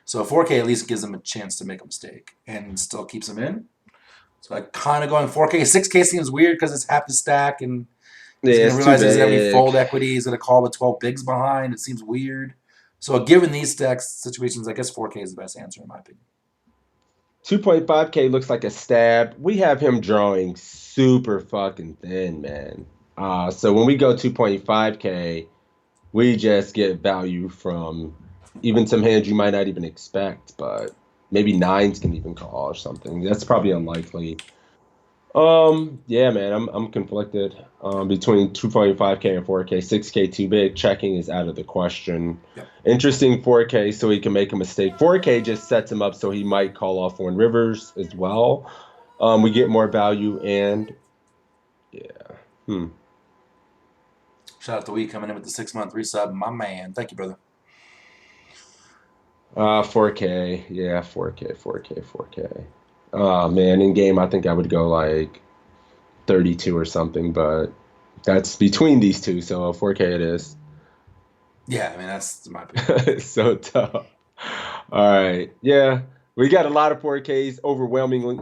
So 4K at least gives him a chance to make a mistake and still keeps him in. So I kind of going 4K. 6K seems weird because it's half the stack and he's going to realize he's going to be fold equity. He's going to call with 12 bigs behind. It seems weird. So given these stacks situations, I guess 4K is the best answer in my opinion. 2.5K looks like a stab. We have him drawing super fucking thin, man. So when we go 2.5K, we just get value from even some hands you might not even expect, but maybe 9s can even call or something. That's probably unlikely. Yeah, man, I'm conflicted between 2.5K and 4K. 6K too big. Checking is out of the question. Yep. Interesting 4K so he can make a mistake. 4K just sets him up so he might call off on rivers as well. We get more value and yeah. Shout out to Wee coming in with the 6-month resub. My man. Thank you, brother. 4K. Yeah, 4K. Oh, man, in game, I think I would go like 32 or something, but that's between these two, so 4K it is. Yeah, I mean, that's my opinion. It's so tough. All right. Yeah, we got a lot of 4Ks, overwhelmingly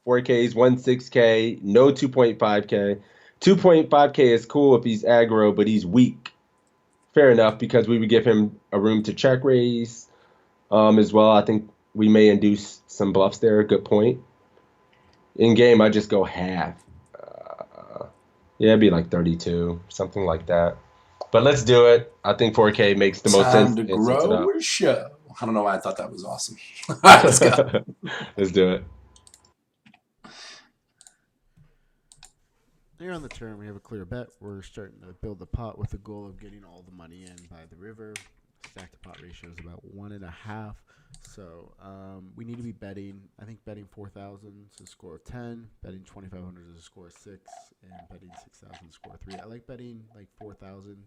4Ks, 1.6K, no 2.5K. 2.5K is cool if he's aggro, but he's weak. Fair enough, because we would give him a room to check raise as well. I think we may induce some bluffs there. Good point. In game, I just go half. Yeah, it'd be like 32, something like that. But let's do it. I think 4K makes the most sense. Time to grow or show. I don't know why I thought that was awesome. All right, let's go. Let's do it. Here on the turn, we have a clear bet. We're starting to build the pot with the goal of getting all the money in by the river. Stack to pot ratio is about 1.5. So we need to be betting. I think betting 4,000 is a score of 10. Betting 2,500 is a score of 6. And betting 6,000 is a score of 3. I like betting like 4,000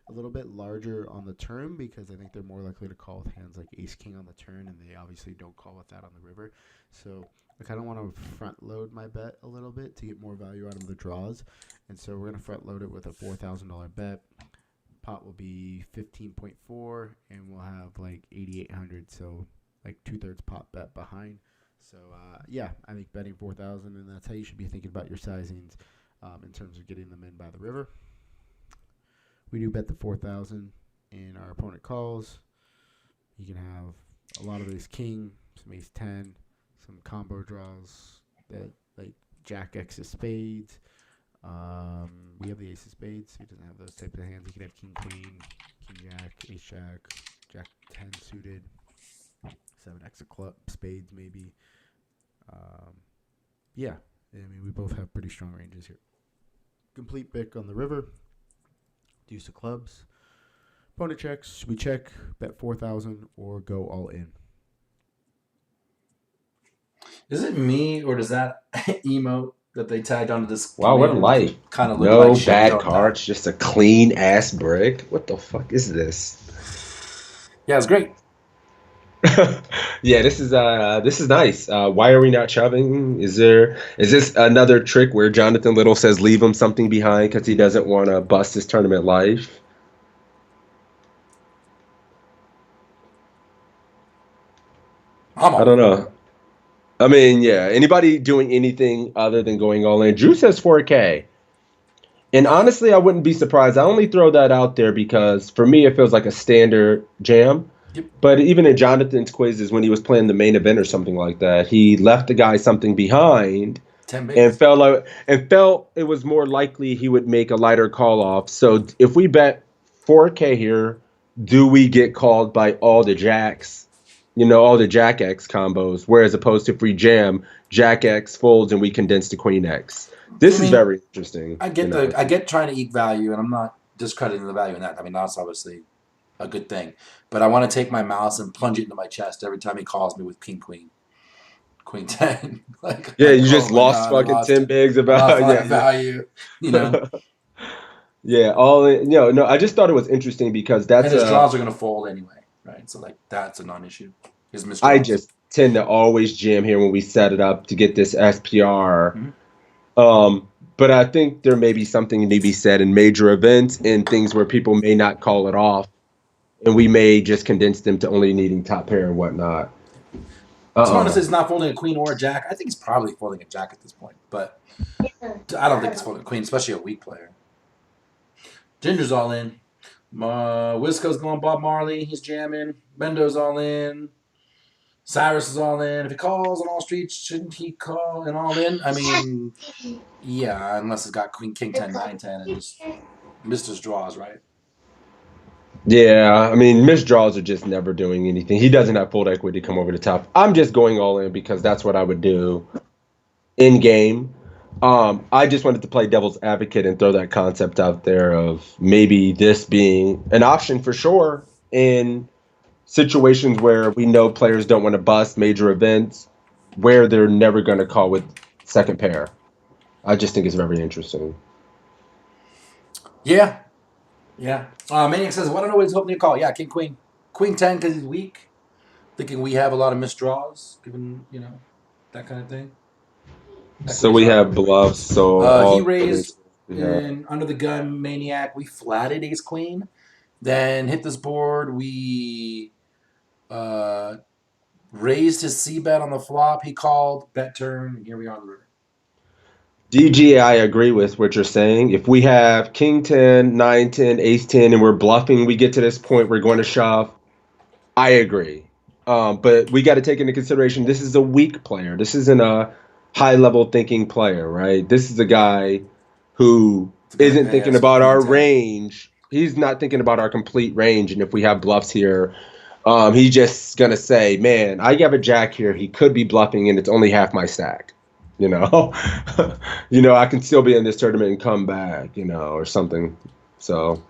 a little bit larger on the turn because I think they're more likely to call with hands like ace-king on the turn, and they obviously don't call with that on the river. So I kind of want to front load my bet a little bit to get more value out of the draws. And so we're going to front load it with a $4,000 bet. Pot will be 15.4, and we'll have like 8,800, so like 2/3 pot bet behind. So yeah, I think betting 4,000, and that's how you should be thinking about your sizings in terms of getting them in by the river. We do bet the 4,000, and our opponent calls. You can have a lot of ace king, some ace 10, some combo draws that like jack X of spades. We have the ace of spades, so he doesn't have those types of hands. He can have king queen, king jack, ace jack, jack 10 suited, 7x of club spades maybe. Yeah, I mean we both have pretty strong ranges here. Complete pick on the river. Deuce of clubs. Opponent checks. We check, bet 4,000, or go all in. Is it me or does that emote that they tagged onto this? Wow, what life? Kind of look no like bad cards, just a clean ass brick. What the fuck is this? Yeah, it's great. Yeah, this is nice. Why are we not shoving? Is this another trick where Jonathan Little says leave him something behind because he doesn't want to bust his tournament life? I don't know. I mean, yeah, anybody doing anything other than going all in? Drew says 4K. And honestly, I wouldn't be surprised. I only throw that out there because for me, it feels like a standard jam. Yep. But even in Jonathan's quizzes, when he was playing the main event or something like that, he left the guy something behind 10 and bigs. felt it was more likely he would make a lighter call off. So if we bet 4K here, do we get called by all the jacks? All the Jack X combos, whereas opposed to if we jam, Jack X folds and we condense to Queen X. This I is mean, very interesting. I get trying to eke value, and I'm not discrediting the value in that. I mean, that's obviously a good thing. But I want to take my mouse and plunge it into my chest every time he calls me with King Queen. Queen 10. Yeah, you oh just my lost God, fucking 10 bigs I lost about a lot yeah, of yeah. value, you know. Yeah, all in, no, I just thought it was interesting because And that's his draws are going to fold anyway, right? So, that's a non-issue. His I misdraws. just tend to always jam here when we set it up to get this SPR. Mhm. But I think there may be something to be said in major events and things where people may not call it off, and we may just condense them to only needing top pair and whatnot. Someone says not folding a queen or a jack. I think he's probably folding a jack at this point, but I don't think he's folding a queen, especially a weak player. Ginger's all in. Wisco's going Bob Marley. He's jamming. Bendo's all in. Cyrus is all in. If he calls on all streets, shouldn't he call and all in? I mean, yeah, unless he's got Queen, King 10, 9, 10, and just missed his draws, right? Yeah, I mean, misdraws are just never doing anything. He doesn't have full equity to come over the top. I'm just going all in because that's what I would do in game. I just wanted to play devil's advocate and throw that concept out there of maybe this being an option for sure in situations where we know players don't want to bust major events where they're never going to call with second pair. I just think it's very interesting. Yeah. Yeah. Maniac says, well, I don't know what he's hoping to call. Yeah, King, Queen. Queen 10 because he's weak. Thinking we have a lot of misdraws, given, that kind of thing. So we have bluffs. So he raised in under the gun Maniac. We flatted ace queen, then hit this board. We raised his C bet on the flop. He called bet turn. And here we are on the river. DG, I agree with what you're saying. If we have King 10, 9, 10, Ace 10, and we're bluffing, we get to this point, we're going to shove. I agree. But we got to take into consideration this is a weak player. This isn't a high-level thinking player, right? This is a guy who isn't thinking about our range. He's not thinking about our complete range. And if we have bluffs here, he's just going to say, man, I have a jack here. He could be bluffing, and it's only half my stack. I can still be in this tournament and come back, or something. So,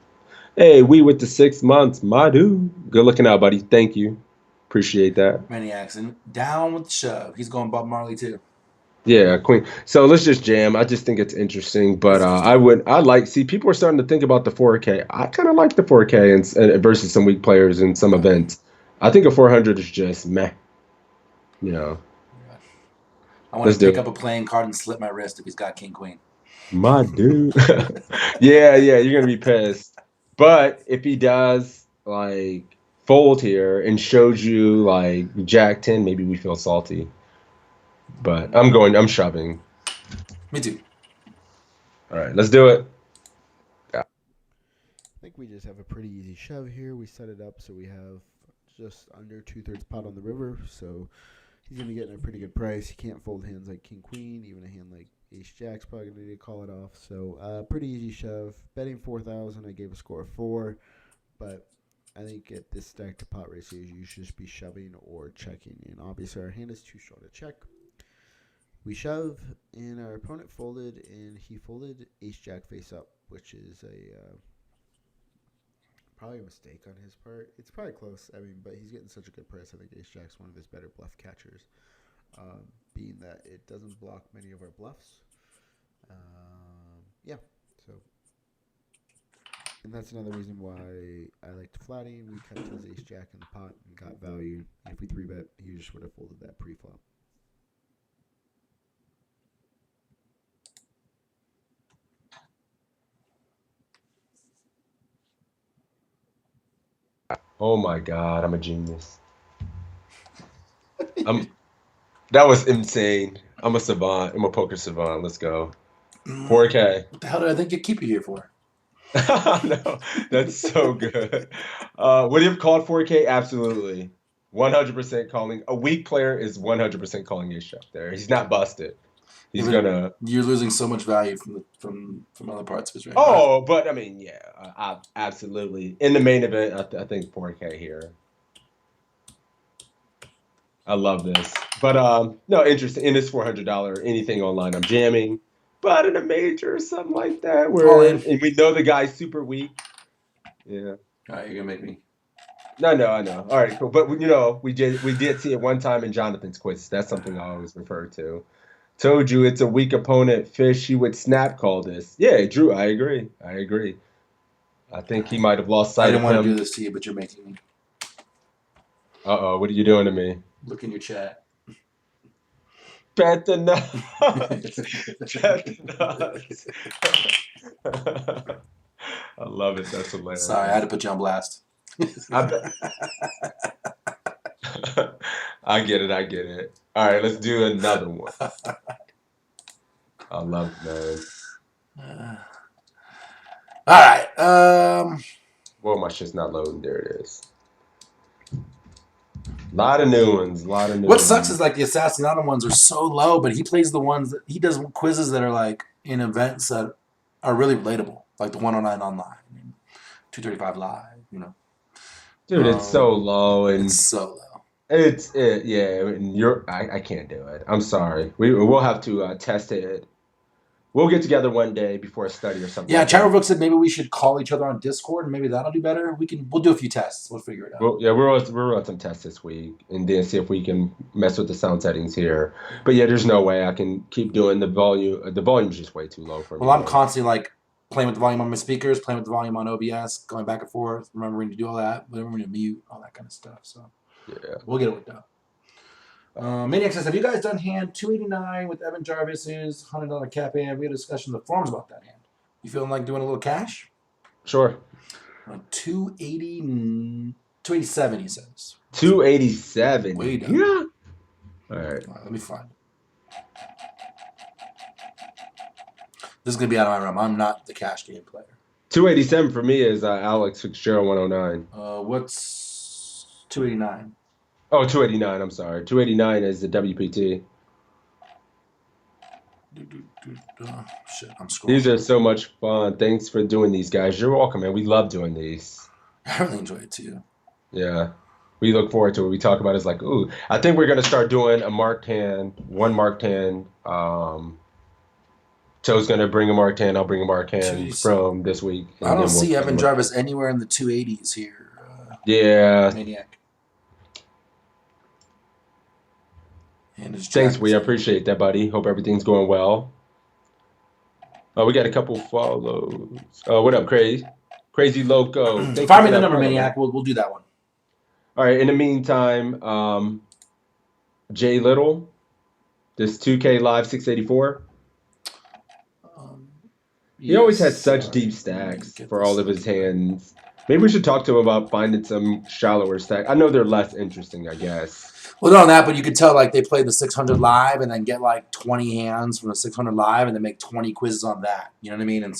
hey, we with the 6 months, my dude. Good looking out, buddy. Thank you. Appreciate that. Maniacs and down with the shove. He's going Bob Marley too. Yeah, Queen. So let's just jam. I just think it's interesting, but people are starting to think about the 4K. I kind of like the 4K and versus some weak players in some events. I think a 400 is just meh. I want to pick up a playing card and slip my wrist if he's got King Queen. My dude. yeah, you're gonna be pissed. But if he does fold here and shows you Jack 10, maybe we feel salty. But I'm shoving. Me too. All right, let's do it. I think we just have a pretty easy shove here. We set it up so we have just under 2/3 pot on the river. So he's going to get a pretty good price. He can't fold hands like King Queen. Even a hand like Ace Jack's probably going to need to call it off. So pretty easy shove. Betting 4,000. I gave a score of 4. But I think at this stack to pot ratio, you should just be shoving or checking. And obviously our hand is too short to check. We shove, and our opponent folded, and he folded Ace Jack face up, which is probably a mistake on his part. It's probably close, but he's getting such a good price. I think Ace Jack's one of his better bluff catchers, being that it doesn't block many of our bluffs. And that's another reason why I like to flatting. We kept his Ace Jack in the pot and got value. If we 3-bet, he just would have folded that pre-flop. Oh my God, I'm a genius. That was insane. I'm a savant. I'm a poker savant. Let's go. 4K. What the hell did I think you'd keep you here for? No, that's so good. Would you have called 4K? Absolutely. 100% calling. A weak player is 100% calling Ace Jack there. He's not busted. He's Yeah, but gonna. you're losing so much value from other parts of his range. Oh, but I mean, yeah, absolutely. In the main event, I think 4K here. I love this, but no, interesting. In this $400 anything online, I'm jamming. But in a major or something like that, All where in. and we know the guy's super weak. Yeah. All right, you're gonna make me. No, I know. All right, cool. But you know, we did see it one time in Jonathan's quiz. That's something I always refer to. Told you it's a weak opponent. Fish, he would snap call this. Yeah, Drew, I agree. I think he might have lost I sight didn't of want to do him. this to you, but you're making me. Uh-oh, what are you doing to me? Look in your chat. Bet the nuts. Bet the nuts. I love it. That's hilarious. Sorry, I had to put you on blast. I bet. I get it. All right, let's do another one. I love it, man. All right. Well, my shit's not loading. There it is. A lot of new ones. What sucks is like the Assassinado ones are so low, but he plays the ones that he does quizzes that are like in events that are really relatable, like the 109 online, 235 live. You know, Dude, it's so low and it's so low. Yeah. And I can't do it. I'm sorry. We'll have to test it. We'll get together one day before a study or something. Yeah, like that. Charbook said maybe we should call each other on Discord and maybe that'll do better. We'll do a few tests. We'll figure it out. Well, yeah, we're on some tests this week and then see if we can mess with the sound settings here. But yeah, there's no way I can keep doing the volume. The volume's just way too low for me. Well, I'm constantly like playing with the volume on my speakers, playing with the volume on OBS, going back and forth, remembering to do all that, remembering to mute, all that kind of stuff. So yeah, we'll get it worked out. Maniac says, have you guys done hand 289 with Evan Jarvis's $100 cap hand? We had a discussion in the forums about that hand. You feeling like doing a little cash? sure. 287, he says. 287. Way down. Yeah. All right. Let me find it. This is going to be out of my realm. I'm not the cash game player. 287 for me is Alex Fitzgerald 109. What's 289? Oh, 289. I'm sorry. 289 is the WPT. Shit, I'm scrolling. These are so much fun. Thanks for doing these, guys. You're welcome, man. We love doing these. I really enjoy it too. Yeah. We look forward to it. We talk about it. It's like, ooh, I think we're going to start doing a marked hand, one marked hand. Joe's going to bring a marked hand. I'll bring a marked hand Jeez. from this week. I don't see Evan Jarvis anywhere in the 280s here. Yeah. Maniac. Thanks, we appreciate that, buddy. Hope everything's going well. We got a couple follows. What up, Crazy Loco? Find me the number, Maniac. We'll do that one. All right. In the meantime, Jay Little, this 2K Live 684. He always has such deep stacks for all of his hands. Maybe we should talk to him about finding some shallower stack. I know they're less interesting, I guess. Well, not on that, but you could tell like they play the 600 live and then get like 20 hands from the 600 live and then make 20 quizzes on that. You know what I mean? And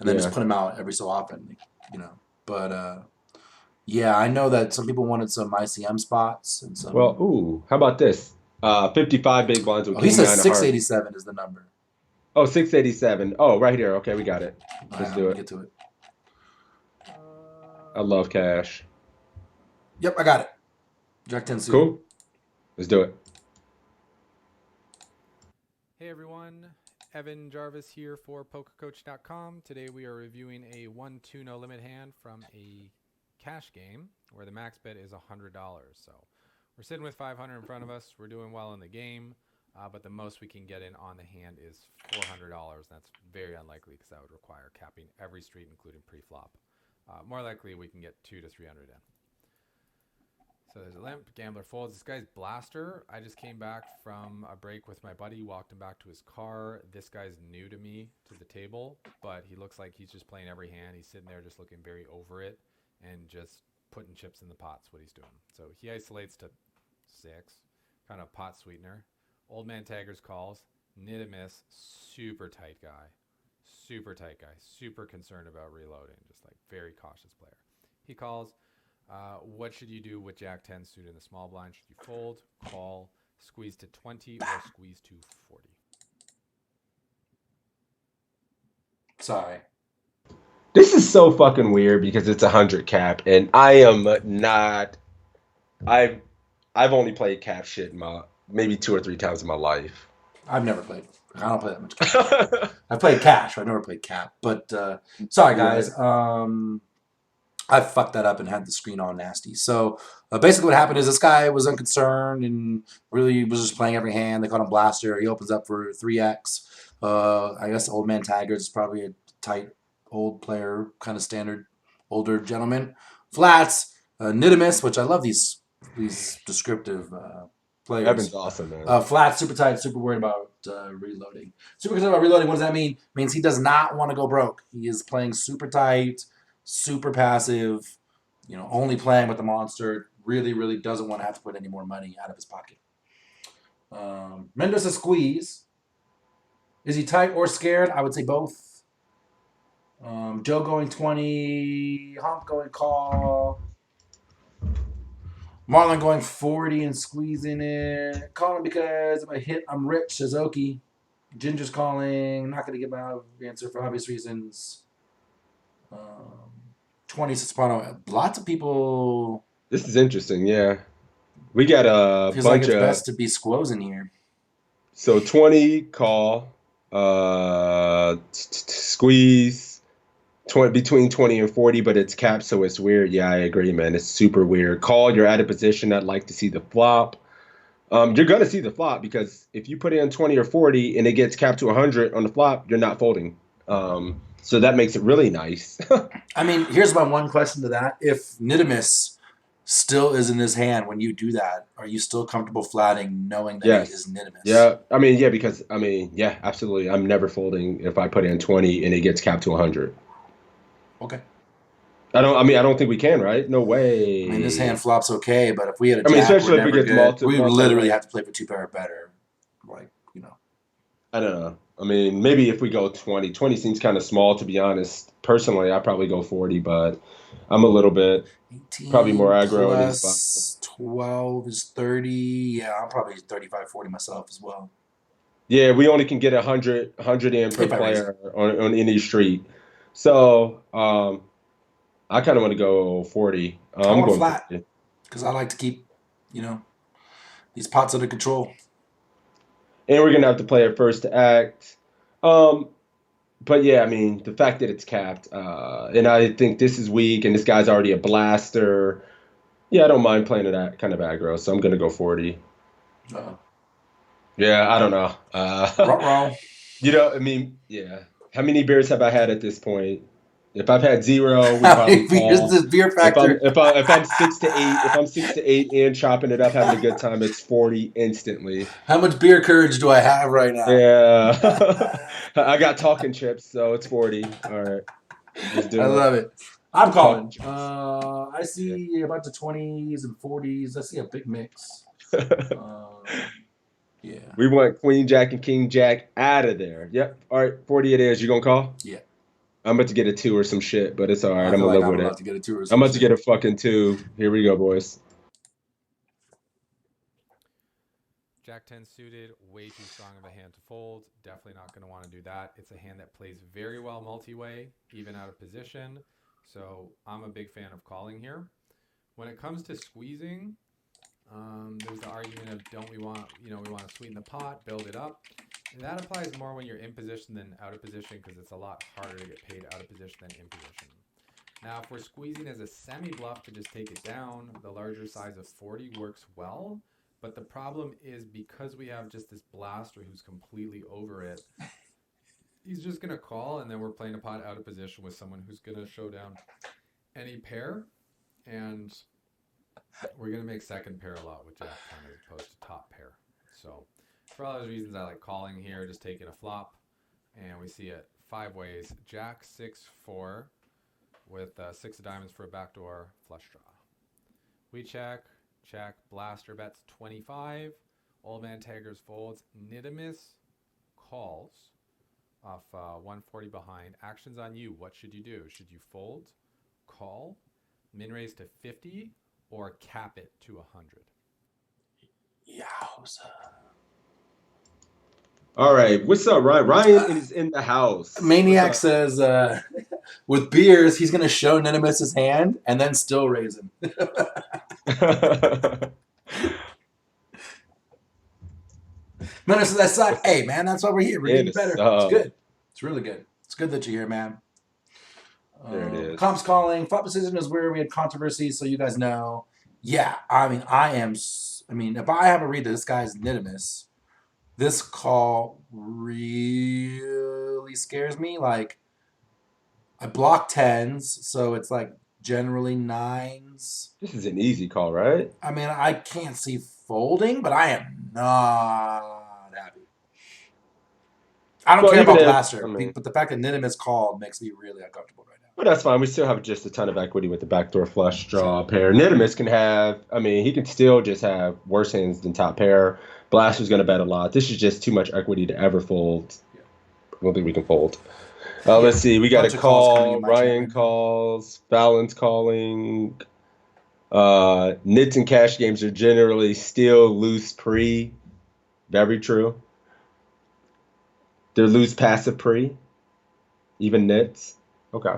then just put them out every so often, you know. But yeah, I know that some people wanted some ICM spots and some. Well, ooh, how about this? 55 big blinds with he says 687 is the number. Oh, 687. Oh, right here. Okay, we got it. Let's do it. Get to it. I love cash. Yep, I got it. Jack 10 suit. Cool. Let's do it. Hey everyone, Evan Jarvis here for Pokercoach.com. Today we are reviewing a 1-2 no limit hand from a cash game where the max bet is $100. So we're sitting with 500 in front of us. We're doing well in the game, but the most we can get in on the hand is $400. That's very unlikely because that would require capping every street, including pre-flop. More likely we can get 200 to 300 in. So there's a limp, gambler folds. This guy's Blaster. I just came back from a break with my buddy, walked him back to his car. This guy's new to me, to the table, but he looks like he's just playing every hand. He's sitting there just looking very over it and just putting chips in the pots, what he's doing. So he isolates to 6, kind of pot sweetener. Old man Taggers calls, nit a miss, super tight guy. Super tight guy, super concerned about reloading, just like very cautious player. He calls. What should you do with Jack 10 suited in the small blind? Should you fold, call, squeeze to 20, or squeeze to 40? Sorry. This is so fucking weird because it's 100 cap, and I am not. I've only played cap shit in maybe 2 or 3 times in my life. I've never played. I don't play that much cap. I played cash. I've never played cap. But sorry, guys. I fucked that up and had the screen all nasty. So basically what happened is this guy was unconcerned and really was just playing every hand. They called him Blaster. He opens up for 3x. I guess Old Man Taggart is probably a tight old player, kind of standard older gentleman. Flats, Nidamus, which I love these descriptive players. Evan's awesome, man. Flat, super tight, super worried about reloading. Super concerned about reloading. What does that mean? It means he does not want to go broke. He is playing super tight, super passive, only playing with the monster. Really, really doesn't want to have to put any more money out of his pocket. Mendoza squeeze. Is he tight or scared? I would say both. Joe going 20. Hump going call. Marlon going 40 and squeezing it. Calling because if I hit, I'm rich, says Oki. Ginger's calling. Not going to give my answer for obvious reasons. 20 Soprano. Lots of people. This is interesting, yeah. We got a feels bunch like it's of. best to be squoze in here. So 20 call, squeeze. Between 20 and 40, but it's capped, so it's weird. Yeah, I agree, man. It's super weird. Call, you're out of position. I'd like to see the flop. You're going to see the flop because if you put in 20 or 40 and it gets capped to 100 on the flop, you're not folding. So that makes it really nice. I mean, here's my one question to that. If Nidamus still is in his hand when you do that, are you still comfortable flatting knowing that Yes. he is Nidamus? Yeah, yeah, absolutely. I'm never folding if I put in 20 and it gets capped to 100. Okay. I don't think we can, right? No way. I mean, this hand flops okay, but if we had a jack, especially if we get we would literally have to play for 2 pair or better. I don't know. I mean, maybe if we go 20. 20 seems kind of small, to be honest. Personally, I'd probably go 40, but I'm a little bit probably more aggro in these spots. 12 is 30. Yeah, I'm probably 35, 40 myself as well. Yeah, we only can get 100 in per player on any street. So I kind of want to go 40. I'm going flat because I like to keep, these pots under control. And we're going to have to play it first to act. But yeah, I mean, the fact that it's capped, and I think this is weak, and this guy's already a blaster. Yeah, I don't mind playing that kind of aggro, so I'm going to go 40. Yeah, I don't know. I mean, yeah. How many beers have I had at this point? If I've had 0, we probably call. This beer factor. If I'm 6 to 8 in chopping it up, having a good time, it's 40 instantly. How much beer courage do I have right now? Yeah, I got talking chips, so it's 40. All right, I love it. I'm calling. I see a bunch of 20s and 40s. I see a big mix. Yeah. We want Queen Jack and King Jack out of there. Yep. All right, 40 it is. You gonna call? Yeah. I'm about to get a 2 or some shit, but it's all right. I'm gonna live with it. To get a 2 or I'm about to get a fucking 2. Here we go, boys. Jack 10 suited, way too strong of a hand to fold. Definitely not going to want to do that. It's a hand that plays very well multi-way, even out of position. So I'm a big fan of calling here. When it comes to squeezing, there's the argument of we want to sweeten the pot, build it up. And that applies more when you're in position than out of position because it's a lot harder to get paid out of position than in position. Now, if we're squeezing as a semi-bluff to just take it down, the larger size of 40 works well. But the problem is because we have just this blaster who's completely over it, he's just going to call, and then we're playing a pot out of position with someone who's going to show down any pair. And we're going to make second pair a lot with Jack 10 as opposed to top pair. So for all those reasons, I like calling here, just taking a flop. And we see it 5 ways. Jack 6-4 with 6 of diamonds for a backdoor flush draw. We check, blaster bets 25. Old Man Taggers folds. Nidamus calls off 140 behind. Actions on you. What should you do? Should you fold, call, min raise to 50, or cap it to 100? Yowza. All right, what's up, Ryan? Ryan is in the house. Maniac What's says, with beers, he's going to show Nidimus his hand and then still raise him. up? Menace says, I suck. Hey, man, that's why we're here. We're getting better. It's good. It's really good. It's good that you're here, man. There it is. Comp's calling. Flop decision is where we had controversy, so you guys know. Yeah, I mean, if I have a read that this guy's Nidimus, this call really scares me. Like, I block 10s, so it's like generally 9s. This is an easy call, right? I mean, I can't see folding, but I am not happy. I don't care about Blaster, but the fact that Nidimus called makes me really uncomfortable right now. But that's fine. We still have just a ton of equity with the backdoor flush draw pair. Nidimus can have, he can still just have worse hands than top pair. Blaster's going to bet a lot. This is just too much equity to ever fold. I don't think we can fold. Let's see. We got a call. Ryan calls. Fallon's calling. Nits and cash games are generally still loose pre. Very true. They're loose passive pre. Even nits. Okay.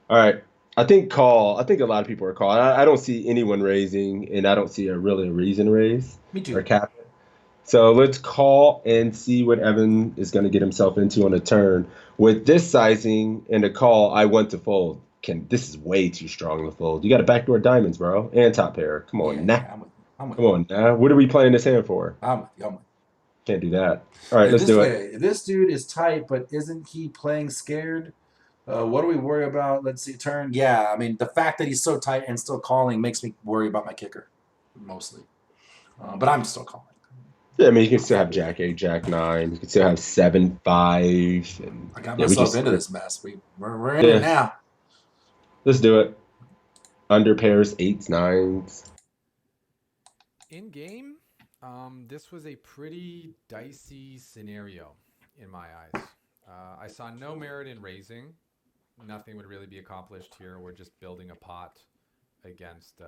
All right. I think call. I think a lot of people are calling. I don't see anyone raising, and I don't see a reason to raise. Me too. Or cap it. So let's call and see what Evan is going to get himself into on a turn. With this sizing and a call, I want to fold. This is way too strong to fold. You got a backdoor diamonds, bro, and top pair. Come on, now. Come on, now. What are we playing this hand for? Can't do that. All right, let's do it. If this dude is tight, but isn't he playing scared? What do we worry about? Let's see, turn. Yeah, I mean, the fact that he's so tight and still calling makes me worry about my kicker, mostly. But I'm still calling. Yeah, I mean, you can still have Jack 8, Jack 9. You can still have 7, 5. And, I got myself into this mess. We're in it now. Let's do it. Under pairs, 8s, 9s. In game, this was a pretty dicey scenario in my eyes. I saw no merit in raising. Nothing would really be accomplished here. We're just building a pot against...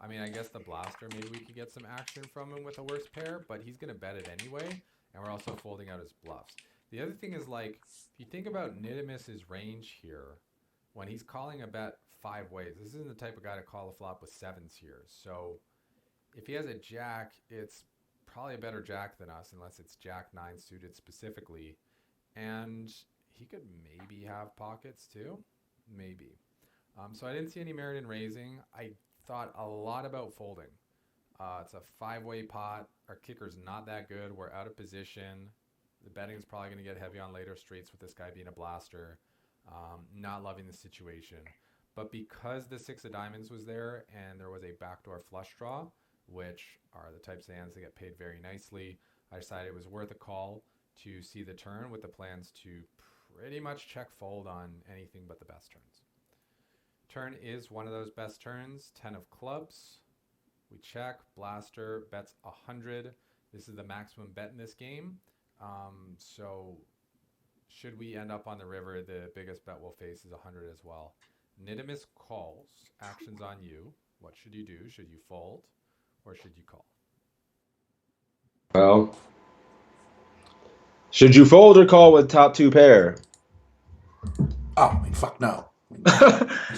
I guess the Blaster, maybe we could get some action from him with a worse pair, but he's going to bet it anyway, and we're also folding out his bluffs. The other thing is, like, if you think about Nidimus's range here, when he's calling a bet 5 ways, this isn't the type of guy to call a flop with 7s here. So if he has a jack, it's probably a better jack than us, unless it's jack 9 suited specifically. And he could maybe have pockets too, maybe. So I didn't see any merit in raising. I thought a lot about folding. It's a 5-way pot. Our kicker's not that good. We're out of position. The betting's probably going to get heavy on later streets with this guy being a blaster. Not loving the situation. But because the 6 of diamonds was there and there was a backdoor flush draw, which are the types of hands that get paid very nicely, I decided it was worth a call to see the turn with the plans to pretty much check fold on anything but the best turns. Turn is one of those best turns, 10 of clubs. We check, Blaster bets 100. This is the maximum bet in this game. So should we end up on the river, the biggest bet we'll face is 100 as well. Nidimus calls, actions on you. What should you do? Should you fold or should you call? Well, should you fold or call with top 2 pair? Oh, fuck no.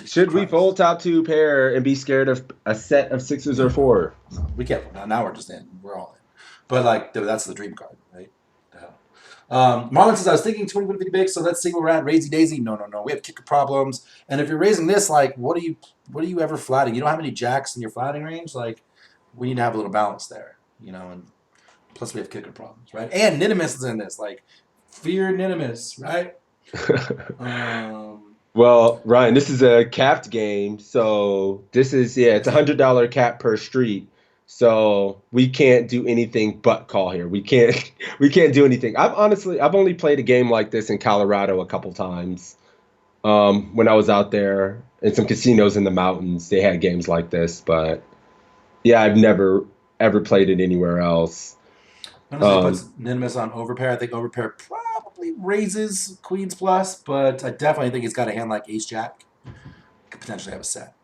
Should we fold top 2 pair and be scared of a set of 6s or 4? We can't. Now we're just in. We're all in. But like that's the dream card, right? Marlon says I was thinking 20 big, so let's see where we're at. Raisy daisy. No. We have kicker problems. And if you're raising this, like, what are you ever flatting? You don't have any jacks in your flatting range. Like, we need to have a little balance there, And plus we have kicker problems, right? And Nidimus is in this. Like, fear Nidimus, right? Well, Ryan, this is a capped game, so this is it's $100 cap per street, so we can't do anything but call here. We can't do anything. I've only played a game like this in Colorado a couple times. When I was out there in some casinos in the mountains, they had games like this, but yeah, I've never ever played it anywhere else. Puts Nidimus on overpair. I think overpair probably raises queens plus, but I definitely think he's got a hand like ace jack. Could potentially have a set.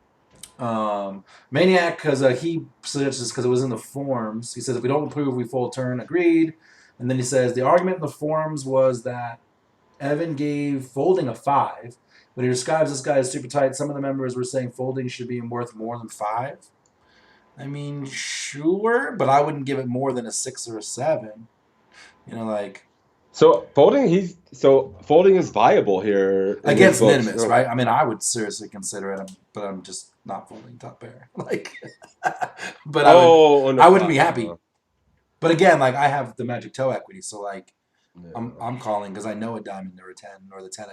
Maniac, because he suggests this because it was in the forms. He says if we don't approve, we fold turn. Agreed. And then he says the argument in the forums was that Evan gave folding a 5, but he describes this guy as super tight. Some of the members were saying folding should be worth more than 5. I mean, sure, but I wouldn't give it more than a 6 or a 7. You know, like So folding is viable here in against his books. Minimus, right? I mean, I would seriously consider it, but I'm just not folding top pair. Like, but I wouldn't be happy. But again, like I have the Magic Toe equity, so like I'm calling because I know a diamond or a 10 or the 10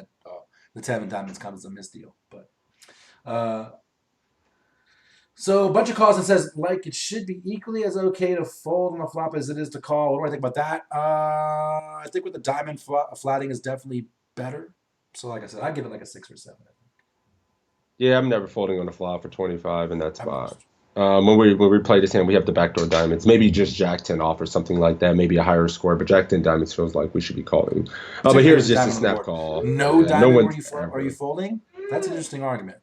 the 10 of diamonds comes a misdeal. But so a bunch of calls that says like it should be equally as okay to fold on the flop as it is to call. What do I think about that? I think with the diamond flatting is definitely better. So like I said, I'd give it like a 6 or 7. I think. Yeah, I'm never folding on the flop for 25 in that spot. When we play this hand, we have the backdoor diamonds. Maybe just Jack 10 off or something like that. Maybe a higher score, but Jack 10 diamonds feels like we should be calling. But here's just a snap call. No diamond. Are you folding? That's an interesting argument.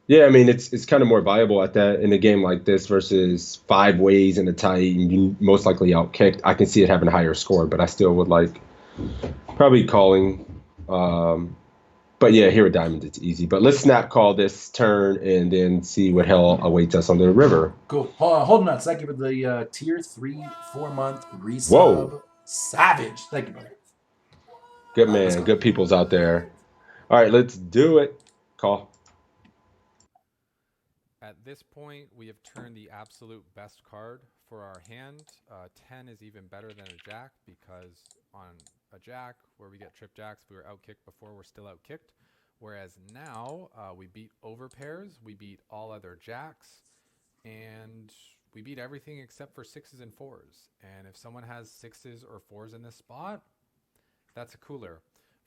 Yeah, I mean it's kind of more viable at that in a game like this versus 5 ways in a tight and you most likely outkicked. I can see it having a higher score, but I still would like probably calling. But yeah, here at Diamond, it's easy. But let's snap call this turn and then see what hell awaits us on the river. Cool. Hold on. Thank you for the tier 3 4-month resub. Whoa. Savage. Thank you, brother. Good man. Good people's out there. All right, let's do it. Call. At this point, we have turned the absolute best card for our hand. 10 is even better than a jack because on a jack where we get trip jacks, we were outkicked before, we're still outkicked. Whereas now we beat over pairs, we beat all other jacks, and we beat everything except for 6s and 4s. And if someone has 6s or 4s in this spot, that's a cooler.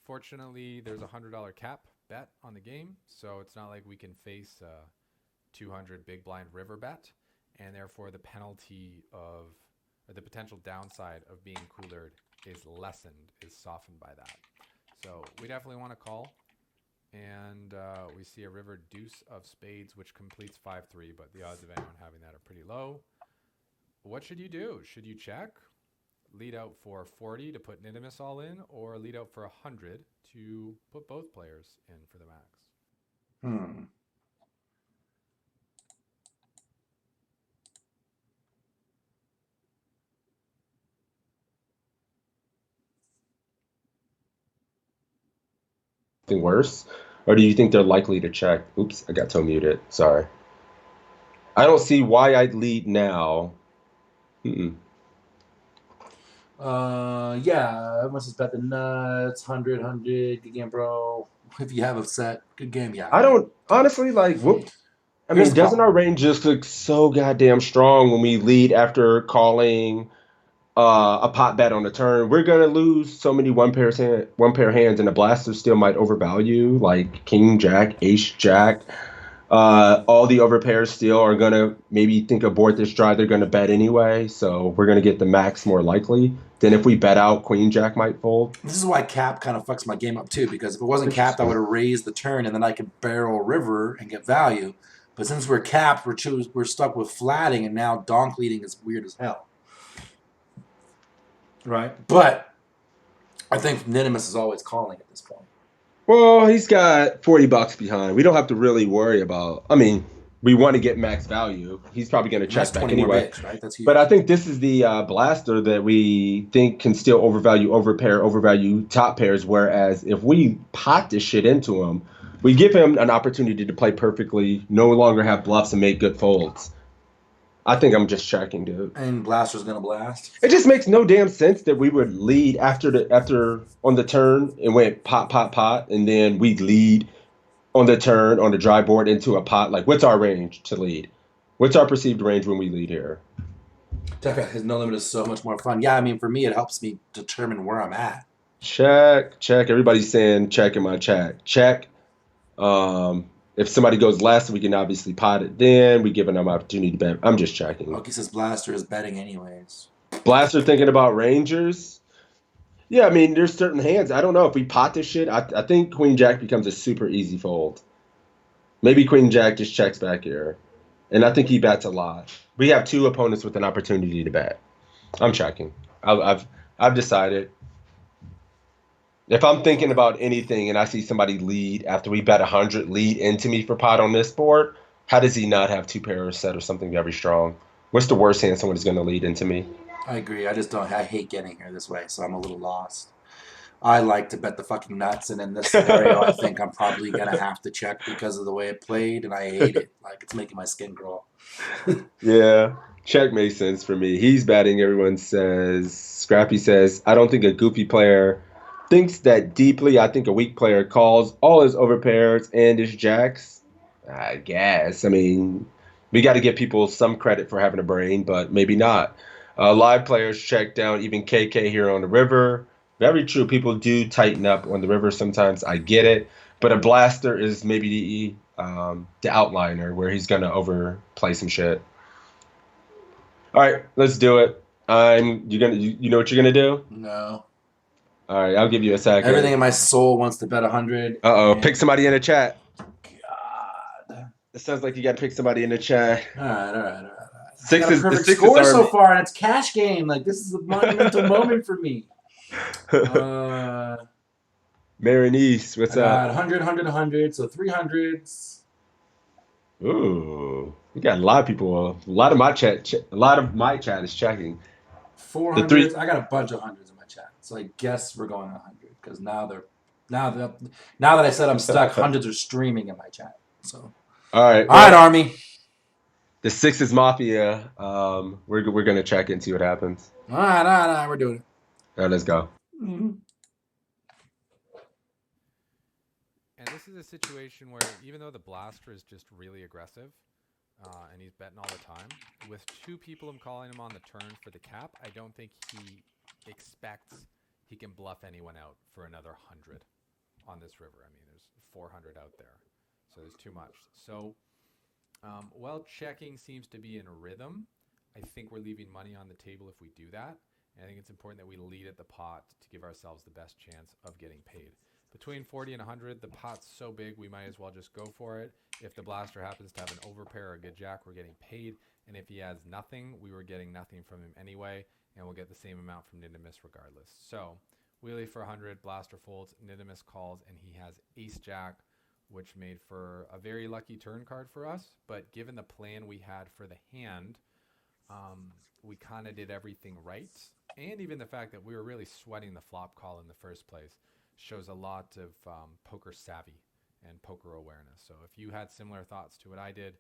Fortunately, there's a $100 cap bet on the game, so it's not like we can face 200 big blind river bet, and therefore the penalty of, or the potential downside of being coolered is lessened, is softened by that. So we definitely want to call, and we see a river deuce of spades, which completes 5-3, but the odds of anyone having that are pretty low. What should you do? Should you check, lead out for 40 to put Minimus all in, or lead out for 100 to put both players in for the max? Worse, or do you think they're likely to check? Oops, I got toe muted. Sorry. I don't see why I'd lead now. Yeah, everyone says bet the nuts, 100, good game, bro. If you have a set, good game, yeah. I don't honestly like. I mean, doesn't our range just look so goddamn strong when we lead after calling a pot bet on the turn? We're gonna lose so many one pair hands, and the blaster still might overvalue, like king jack, ace jack. All the overpairs still are gonna maybe think aboard this drive. They're gonna bet anyway, so we're gonna get the max more likely. Then if we bet out, queen jack might fold. This is why cap kind of fucks my game up too, because if it wasn't capped, I would have raised the turn, and then I could barrel river and get value. But since we're capped, we're stuck with flatting, and now donk leading is weird as hell. Right, but I think Minimus is always calling at this point. Well, he's got $40 behind. We don't have to really worry about. I mean, we want to get max value. He's probably going to check back anyway. Bigs, right? That's huge. But I think this is the blaster that we think can still overvalue overvalue top pairs. Whereas if we pot this shit into him, we give him an opportunity to play perfectly, no longer have bluffs and make good folds. I think I'm just checking, dude. And blaster's gonna blast. It just makes no damn sense that we would lead after on the turn and went pot, and then we'd lead on the turn on the dry board into a pot. Like, what's our range to lead? What's our perceived range when we lead here? His no limit is so much more fun. Yeah, I mean, for me, it helps me determine where I'm at. Check. Everybody's saying check in my chat. Check. If somebody goes last, we can obviously pot it. Then we give them an opportunity to bet. I'm just checking. Loki says Blaster is betting anyways. Blaster thinking about Rangers. Yeah, I mean, there's certain hands. I don't know if we pot this shit. I think Queen Jack becomes a super easy fold. Maybe Queen Jack just checks back here, and I think he bets a lot. We have two opponents with an opportunity to bet. I'm checking. I've decided. If I'm thinking about anything and I see somebody lead after we bet 100 lead into me for pot on this board, how does he not have two pairs set or something very strong? What's the worst hand someone is going to lead into me? I agree. I just don't. I hate getting here this way, so I'm a little lost. I like to bet the fucking nuts, and in this scenario, I think I'm probably gonna have to check because of the way it played, and I hate it. Like it's making my skin crawl. Yeah, check makes sense for me. He's batting. Everyone says, Scrappy says, I don't think a goofy player thinks that deeply. I think a weak player calls all his overpairs and his jacks. I guess. I mean, we got to give people some credit for having a brain, but maybe not. Live players check down, even KK here on the river. Very true. People do tighten up on the river sometimes. I get it. But a blaster is maybe the outliner where he's going to overplay some shit. All right, let's do it. You know what you're gonna do? No. All right, I'll give you a second. Everything in my soul wants to bet 100. Pick somebody in the chat. God. It sounds like you got to pick somebody in the chat. All right. Six I got a is the perfect six score is so Army. far, and it's cash game. Like this is a monumental moment for me. Marinice, what's I got up? 100, 100, 100, so 300s. Ooh, you got a lot of people. A lot of my chat is checking. 400s. I got a bunch of hundreds in my chat, so I guess we're going 100 because now that I said I'm stuck, hundreds are streaming in my chat. So All right, Army. The Sixes Mafia. We're gonna check and see what happens. All right, we're doing it. All right, let's go. Mm-hmm. And this is a situation where even though the blaster is just really aggressive, and he's betting all the time, with two people I'm calling him on the turn for the cap, I don't think he expects he can bluff anyone out for another 100 on this river. I mean, there's 400 out there, so there's too much. So while checking seems to be in a rhythm, I think we're leaving money on the table if we do that. And I think it's important that we lead at the pot to give ourselves the best chance of getting paid. Between 40 and 100, the pot's so big we might as well just go for it. If the blaster happens to have an overpair or a good jack, we're getting paid. And if he has nothing, we were getting nothing from him anyway, and we'll get the same amount from Nidamus regardless. So wheelie for 100, blaster folds, Nidamus calls, and he has ace jack, which made for a very lucky turn card for us. But given the plan we had for the hand, we kind of did everything right. And even the fact that we were really sweating the flop call in the first place shows a lot of poker savvy and poker awareness. So if you had similar thoughts to what I did,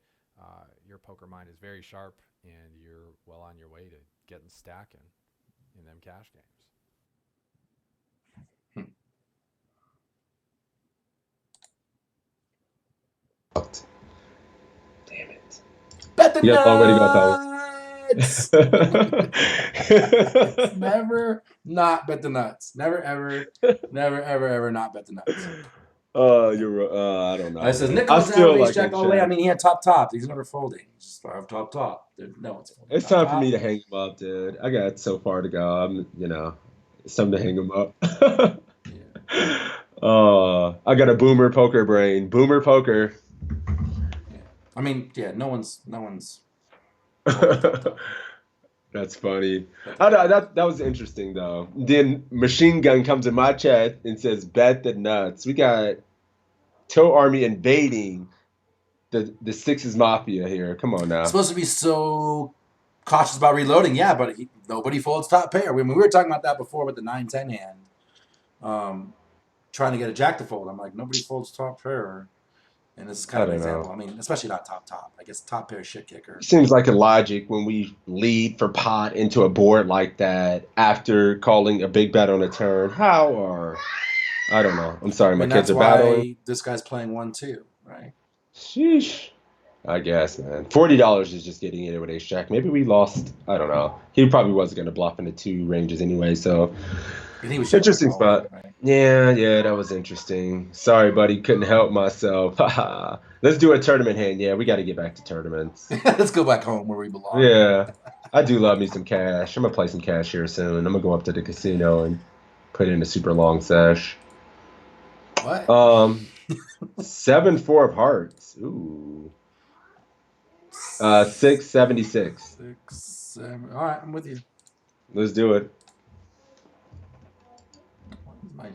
your poker mind is very sharp and you're well on your way to getting stacking in them cash games. Damn it. Bet the Yep, already got nuts. Never not bet the nuts. Never ever not bet the nuts. You're. I don't know. I says I Nicholas still average like check all the way. I mean, he had top. He's never folding. He's just top. No, it's folding. It's time for me to hang him up, dude. I got so far to go. It's time to hang him up. I got a boomer poker brain. Boomer poker. Yeah. I mean, yeah, no one's. That's funny. That was interesting though. Then Machine Gun comes in my chat and says, "Bet the nuts." We got Toe Army invading the Sixes Mafia here. Come on now. Supposed to be so cautious about reloading, yeah, but nobody folds top pair. We were talking about that before with the 9-10 hand. Trying to get a jack to fold. I'm like, nobody folds top pair. And this is kind of an example. I mean, especially not top. I guess top pair shit kicker. Seems like a logic when we lead for pot into a board like that after calling a big bet on a turn. How or I don't know. I'm sorry, my kids are battling. This guy's playing 1-2, right? Sheesh. I guess, man. $40 is just getting in with ace jack. Maybe we lost. I don't know. He probably wasn't going to bluff into two ranges anyway, so interesting spot. Right? Yeah, that was interesting. Sorry, buddy, couldn't help myself. Let's do a tournament hand. Yeah, we got to get back to tournaments. Let's go back home where we belong. Yeah, I do love me some cash. I'm gonna play some cash here soon. I'm gonna go up to the casino and put in a super long sesh. What? 7-4 of hearts. Ooh. 676. 6, 7. All right, I'm with you. Let's do it.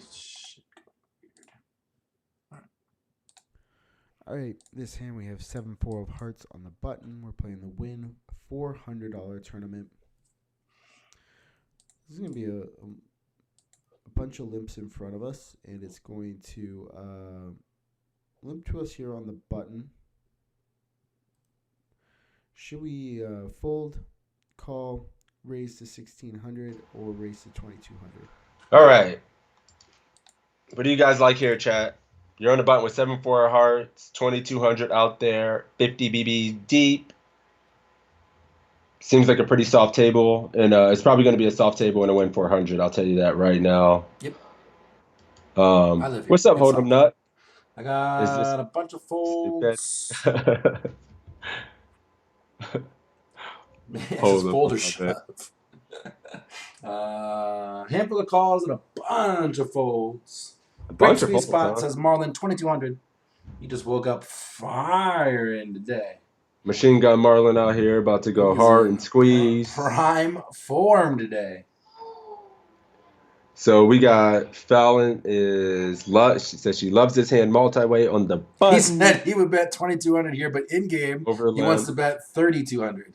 should go weird. All right, this hand we have 7-4 of hearts on the button. We're playing the win $400 tournament. This is going to be a bunch of limps in front of us, and it's going to limp to us here on the button. Should we fold, call, raise to 1,600, or raise to 2,200? All right. What do you guys like here, chat? You're on the button with 7-4 hearts, 2,200 out there, 50 BB deep. Seems like a pretty soft table, and it's probably going to be a soft table and a win 400. I'll tell you that right now. Yep. I live here. What's up, It's Hold'em Nut? I got a bunch of folds. Just folder shove. Handful of calls and a bunch of folds. Break three spot says Marlon 2,200. He just woke up firing today. Machine Gun Marlin out here about to go hard and squeeze. Prime form today. So we got Fallon she says she loves this hand multi-way on the button. He said he would bet 2,200 here, but in game he wants to bet 3,200.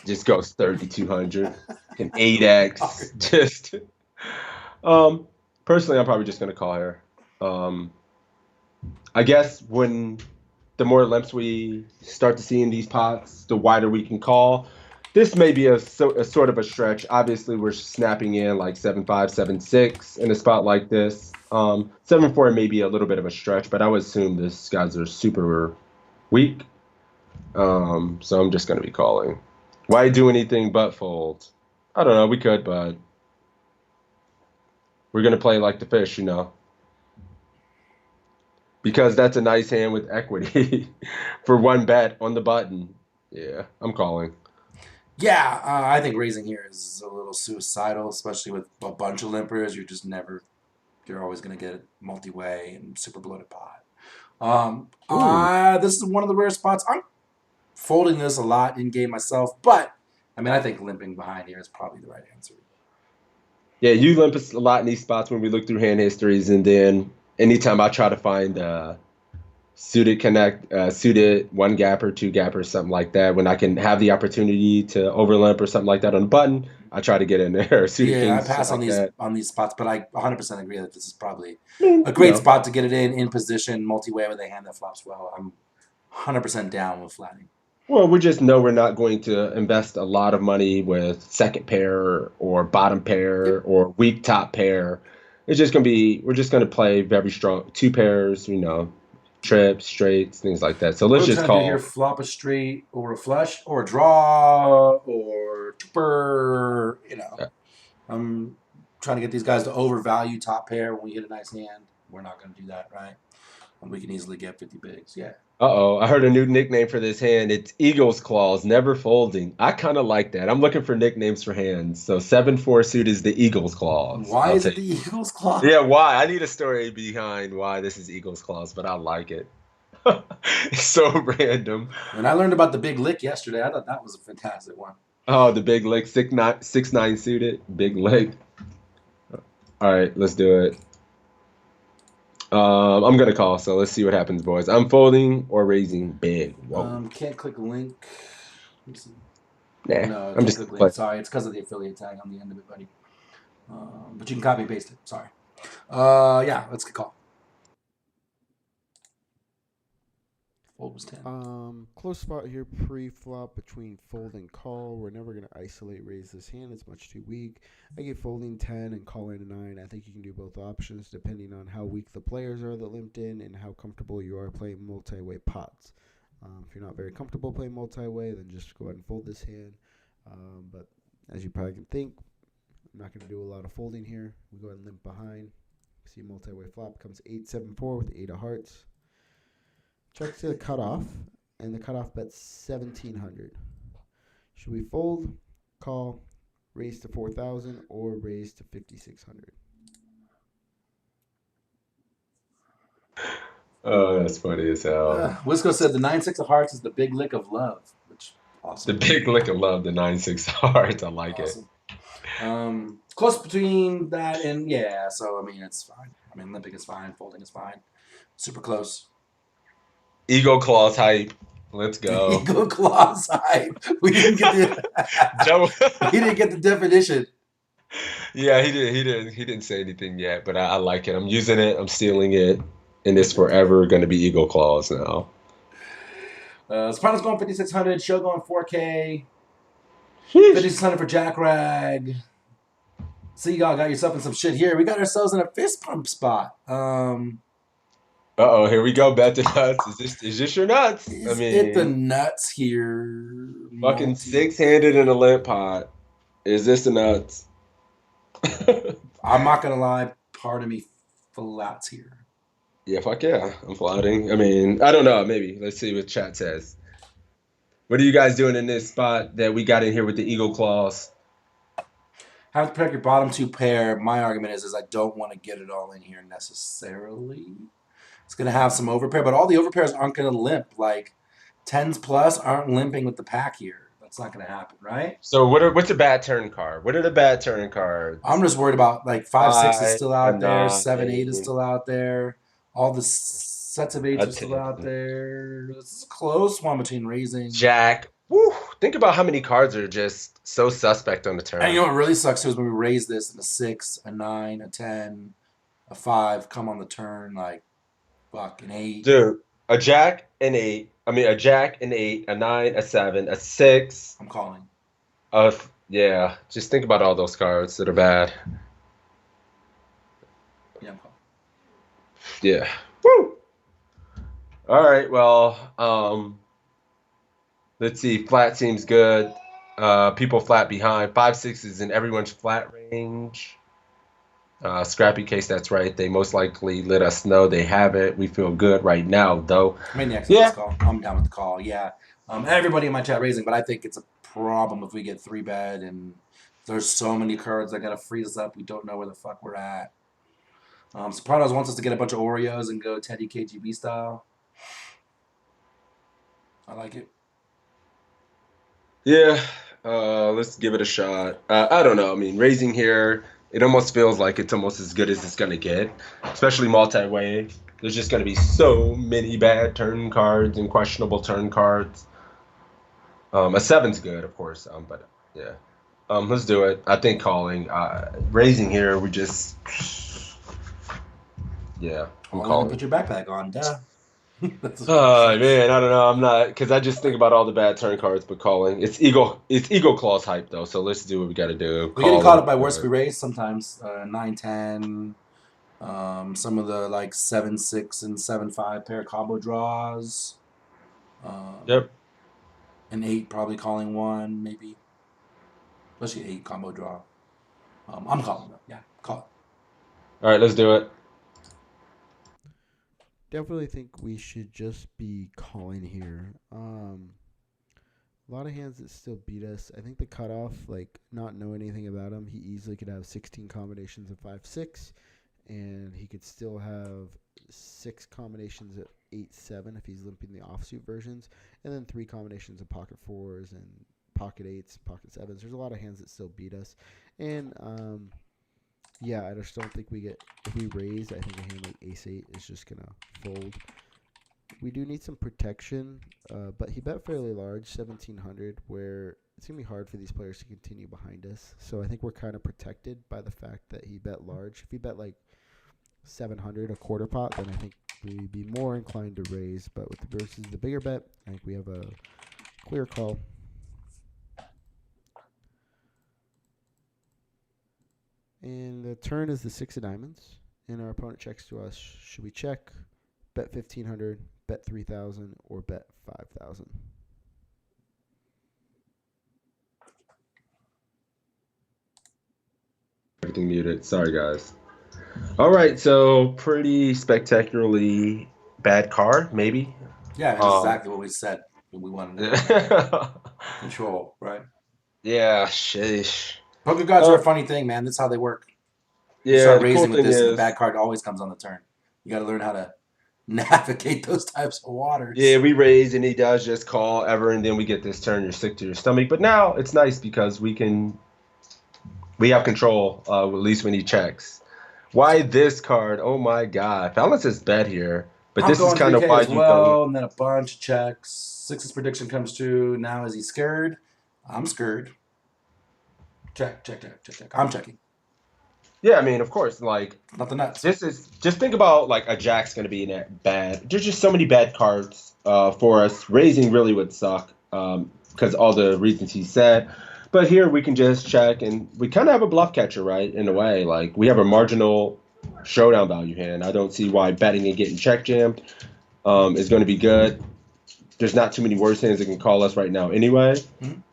Just goes 3,200 and 8x. Just personally, I'm probably just gonna call her. I guess when the more limps we start to see in these pots, the wider we can call. This may be a sort of a stretch. Obviously, we're snapping in like 7-5, 7-6 in a spot like this. 7-4 may be a little bit of a stretch, but I would assume these guys are super weak. So I'm just going to be calling. Why do anything but fold? I don't know. We could, but we're going to play like the fish, you know. Because that's a nice hand with equity for one bet on the button. Yeah, I'm calling. Yeah, I think raising here is a little suicidal, especially with a bunch of limpers. You're always going to get multi-way and super bloated pot. This is one of the rare spots. I'm folding this a lot in game myself, but I mean, I think limping behind here is probably the right answer. Yeah, you limp us a lot in these spots when we look through hand histories, and then anytime I try to find suited one gapper, two gapper, something like that, when I can have the opportunity to overlimp or something like that on the button, I try to get in there. I pass on these spots, but I 100% agree that this is probably a great spot to get it in position, multi-way with a hand that flops well. I'm 100% down with flatting. Well, we just know we're not going to invest a lot of money with second pair or bottom pair or weak top pair. It's just going to be, we're just going to play very strong two pairs, you know, trips, straights, things like that. So let's just call. Here, flop a straight or a flush or a draw or chipper, you know. Yeah. I'm trying to get these guys to overvalue top pair when we hit a nice hand. We're not going to do that, right? And we can easily get 50 bigs, yeah. Uh-oh, I heard a new nickname for this hand. It's Eagle's Claws, never folding. I kind of like that. I'm looking for nicknames for hands. So 7-4 suit is the Eagle's Claws. Why is it the Eagle's Claws? Yeah, why? I need a story behind why this is Eagle's Claws, but I like it. It's so random. When I learned about the big lick yesterday, I thought that was a fantastic one. Oh, the big lick, 6'9" suited, big lick. All right, let's do it. I'm going to call, so let's see what happens, boys. I'm folding or raising big. Whoa. Can't click a link. Nah, no, I'm just click link. Sorry, it's because of the affiliate tag on the end of it, buddy. But you can copy and paste it. Sorry. Yeah, let's get call. Fold was 10. Close spot here pre-flop between fold and call. We're never going to isolate raise this hand. It's much too weak. I get folding 10 and calling a 9. I think you can do both options depending on how weak the players are that limped in and how comfortable you are playing multi-way pots. If you're not very comfortable playing multi-way, then just go ahead and fold this hand. But as you probably can think, I'm not going to do a lot of folding here. We go ahead and limp behind. See multi-way flop comes 8-7-4 with 8 of hearts. Check to the cutoff, and the cutoff bet's 1,700. Should we fold, call, raise to 4,000, or raise to 5,600? Oh, that's funny as hell. Wisco said the 9-6 of hearts is the big lick of love, which awesome. The big lick of love, the 9-6 of hearts. I like it. Close between that and yeah. So I mean, it's fine. I mean, limping is fine. Folding is fine. Super close. Eagle Claws hype. Let's go. Eagle claws hype. We didn't get the. Joe. He didn't get the definition. Yeah, he didn't say anything yet, but I like it. I'm using it. I'm stealing it, and it's forever going to be Eagle Claws now. Soprano's going 5,600. Show going 4K. 5,600 for Jack Rag. See, y'all got yourself in some shit here. We got ourselves in a fist pump spot. Uh-oh, here we go. Bet the nuts. Is this your nuts? Is it the nuts here? Fucking 6-handed in a limp pot. Is this the nuts? I'm not gonna lie. Part of me flats here. Yeah, fuck yeah. I'm flouting. I mean, I don't know. Maybe. Let's see what chat says. What are you guys doing in this spot that we got in here with the Eagle Claws? Have to protect your bottom two pair. My argument is I don't want to get it all in here necessarily. It's going to have some overpair, but all the overpairs aren't going to limp. Like 10s plus aren't limping with the pack here. That's not going to happen, right? So what's a bad turn card? What are the bad turn cards? I'm just worried about like 5-6 is still out there. 9, 7-8 is still out there. All the sets of 8s are still out there. It's a close one between raising. Jack. Woo. Think about how many cards are just so suspect on the turn. And you know what really sucks too is when we raise this and a 6, a 9, a 10, a 5 come on the turn like fucking 8. Dude, a jack, an 8. I mean, a jack, an 8, a 9, a 7, a 6. I'm calling. Yeah. Just think about all those cards that are bad. Yeah, I'm calling. Yeah. Woo. All right. Well, let's see. Flat seems good. People flat behind. 5-6 is in everyone's flat range. Scrappy case, that's right. They most likely let us know they have it. We feel good right now, though. I mean, the call. I'm down with the call. Yeah. Everybody in my chat raising, but I think it's a problem if we get 3-bet and there's so many cards that gotta freeze us up. We don't know where the fuck we're at. Sopranos wants us to get a bunch of Oreos and go Teddy KGB style. I like it. Yeah, let's give it a shot. I don't know. I mean, raising here, it almost feels like it's almost as good as it's going to get, especially multi-way. There's just going to be so many bad turn cards and questionable turn cards. A 7's good, of course, but yeah. Let's do it. I think calling. Raising here, we just... Yeah, I'm calling. Put your backpack on, duh. Man, I don't know. I'm not, because I just think about all the bad turn cards, but calling. It's Eagle Claws hype, though, so let's do what we got to do. We're getting caught up by worse we raise sometimes. 9-10. Some of the, like, 7-6 and 7-5 pair combo draws. Yep. An 8 probably calling one, maybe. Especially 8 combo draw. I'm calling, though. Yeah, call it. All right, let's do it. Definitely think we should just be calling here. A lot of hands that still beat us. I think the cutoff, like not know anything about him, he easily could have 16 combinations of 5-6, and he could still have 6 combinations of 8-7 if he's limping the offsuit versions, and then 3 combinations of pocket 4s and pocket 8s, pocket 7s. There's a lot of hands that still beat us, and yeah, I just don't think we get, if we raise, I think a hand like Ace-8 is just going to fold. We do need some protection, but he bet fairly large, 1,700, where it's going to be hard for these players to continue behind us. So I think we're kind of protected by the fact that he bet large. If he bet like 700, a quarter pot, then I think we'd be more inclined to raise. But with the versus the bigger bet, I think we have a clear call. And the turn is the 6 of diamonds. And our opponent checks to us. Should we check, bet 1,500, bet 3,000, or bet 5,000? Everything muted. Sorry, guys. All right, so pretty spectacularly bad card, maybe. Yeah, that's exactly what we said. We wanted to control, right? Yeah, sheesh. Poker gods are a funny thing, man. That's how they work. You Yeah, start the raising cool with thing this, and is, the bad card always comes on the turn. You got to learn how to navigate those types of waters. yeah, we raise and he does just call ever, and then we get this turn. You're sick to your stomach. But now it's nice because we can we have control, at least when he checks. Why this card? Oh my God. Balance is bet here. But I'm this is going kind of 3K why as you well, and then a bunch of checks. Six's prediction comes true. Now is he scared? I'm scared. Check. I'm checking. Yeah, I mean, of course, like Nothing nuts. this is just think about like a jack's gonna be in that bad. There's just so many bad cards for us. Raising really would suck because all the reasons he said. But here we can just check, and we kind of have a bluff catcher, right? In a way, like we have a marginal showdown value hand. I don't see why betting and getting check jammed is going to be good. There's not too many worse hands that can call us right now anyway.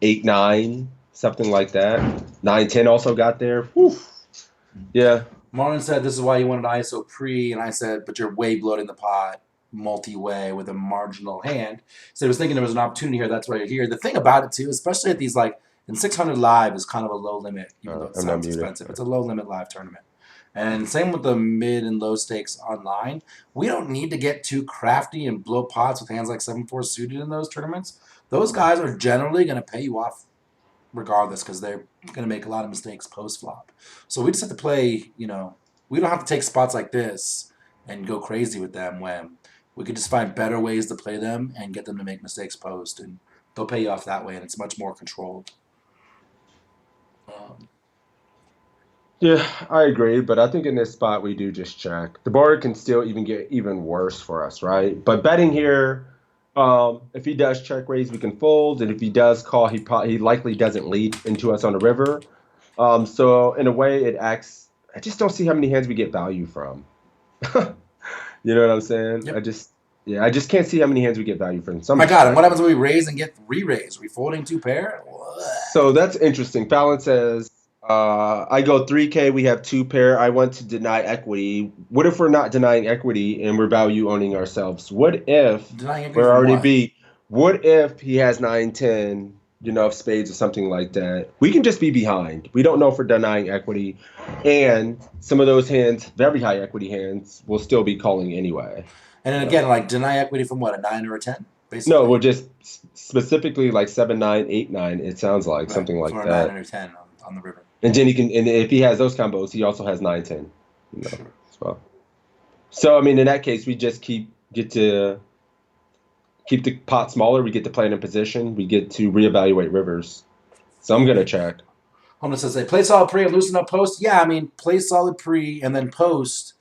8-9, something like that. 9-10 also got there. Whew. Yeah. Marlon said this is why you wanted ISO pre, and I said, but you're way bloating the pot multi-way with a marginal hand. So I was thinking there was an opportunity here. That's why you're here. The thing about it too, especially at these like, and 600 live is kind of a low limit, even though it sounds expensive. It's a low limit live tournament. And same with the mid and low stakes online. We don't need to get too crafty and blow pots with hands like 7-4 suited in those tournaments. Those guys are generally going to pay you off regardless because they're going to make a lot of mistakes post-flop. So we just have to play, we don't have to take spots like this and go crazy with them when we could just find better ways to play them and get them to make mistakes post. And they'll pay you off that way, and it's much more controlled. Yeah, I agree, but I think in this spot we do just check. The board can still even get even worse for us, right? But betting here, if he does check raise, we can fold, and if he does call, he likely doesn't lead into us on the river. So in a way, it acts. I just don't see how many hands we get value from. You know what I'm saying? Yep. I just can't see how many hands we get value from. Oh my God! And what happens when we raise and get re-raise? Are we folding 2 pair? What? So that's interesting. Fallon says, I go 3K, we have 2 pair. I want to deny equity. What if we're not denying equity and we're value owning ourselves? What if we're already beat? What if he has 9-10, of spades or something like that? We can just be behind. We don't know if we're denying equity. And some of those hands, very high equity hands, will still be calling anyway. And then again, like deny equity from what, a 9 or a 10? Basically? No, we're just specifically like 7-9, 8-9. It sounds like something like or that. 9 or 10 on the river. And then and if he has those combos, he also has 9-10. Sure. As well. So I mean, in that case, we just get to keep the pot smaller. We get to play it in position. We get to reevaluate rivers. So I'm gonna check. I'm gonna say play solid pre and loosen up post. Yeah, I mean play solid pre and then post.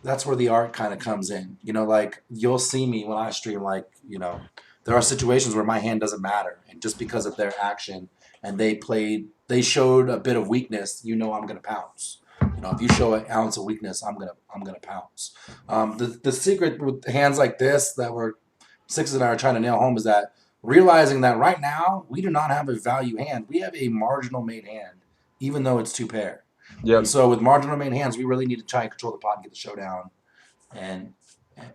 That's where the art kind of comes in. Like you'll see me when I stream. Like there are situations where my hand doesn't matter, and just because of their action and they showed a bit of weakness. I'm gonna pounce. If you show an ounce of weakness, I'm gonna pounce. The secret with hands like this that we're Sixes and I are trying to nail home is that realizing that right now we do not have a value hand. We have a marginal made hand, even though it's 2 pair. Yeah. So with marginal made hands, we really need to try and control the pot and get the showdown, and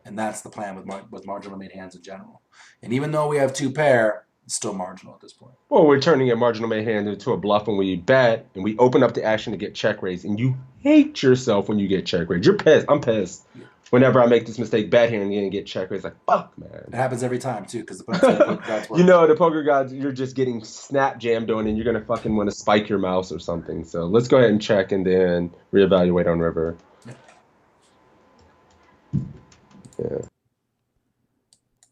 that's the plan with marginal made hands in general. And even though we have 2 pair, it's still marginal at this point. Well, we're turning a marginal made hand into a bluff when we bet, and we open up the action to get check raised, and you hate yourself when you get check raised. You're pissed. I'm pissed. Yeah. Whenever I make this mistake, bet here and get check raised, like fuck, man. It happens every time too, because the poker gods work. The poker gods, you're just getting snap jammed on, and you're gonna fucking want to spike your mouse or something. So let's go ahead and check, and then reevaluate on river. Yeah.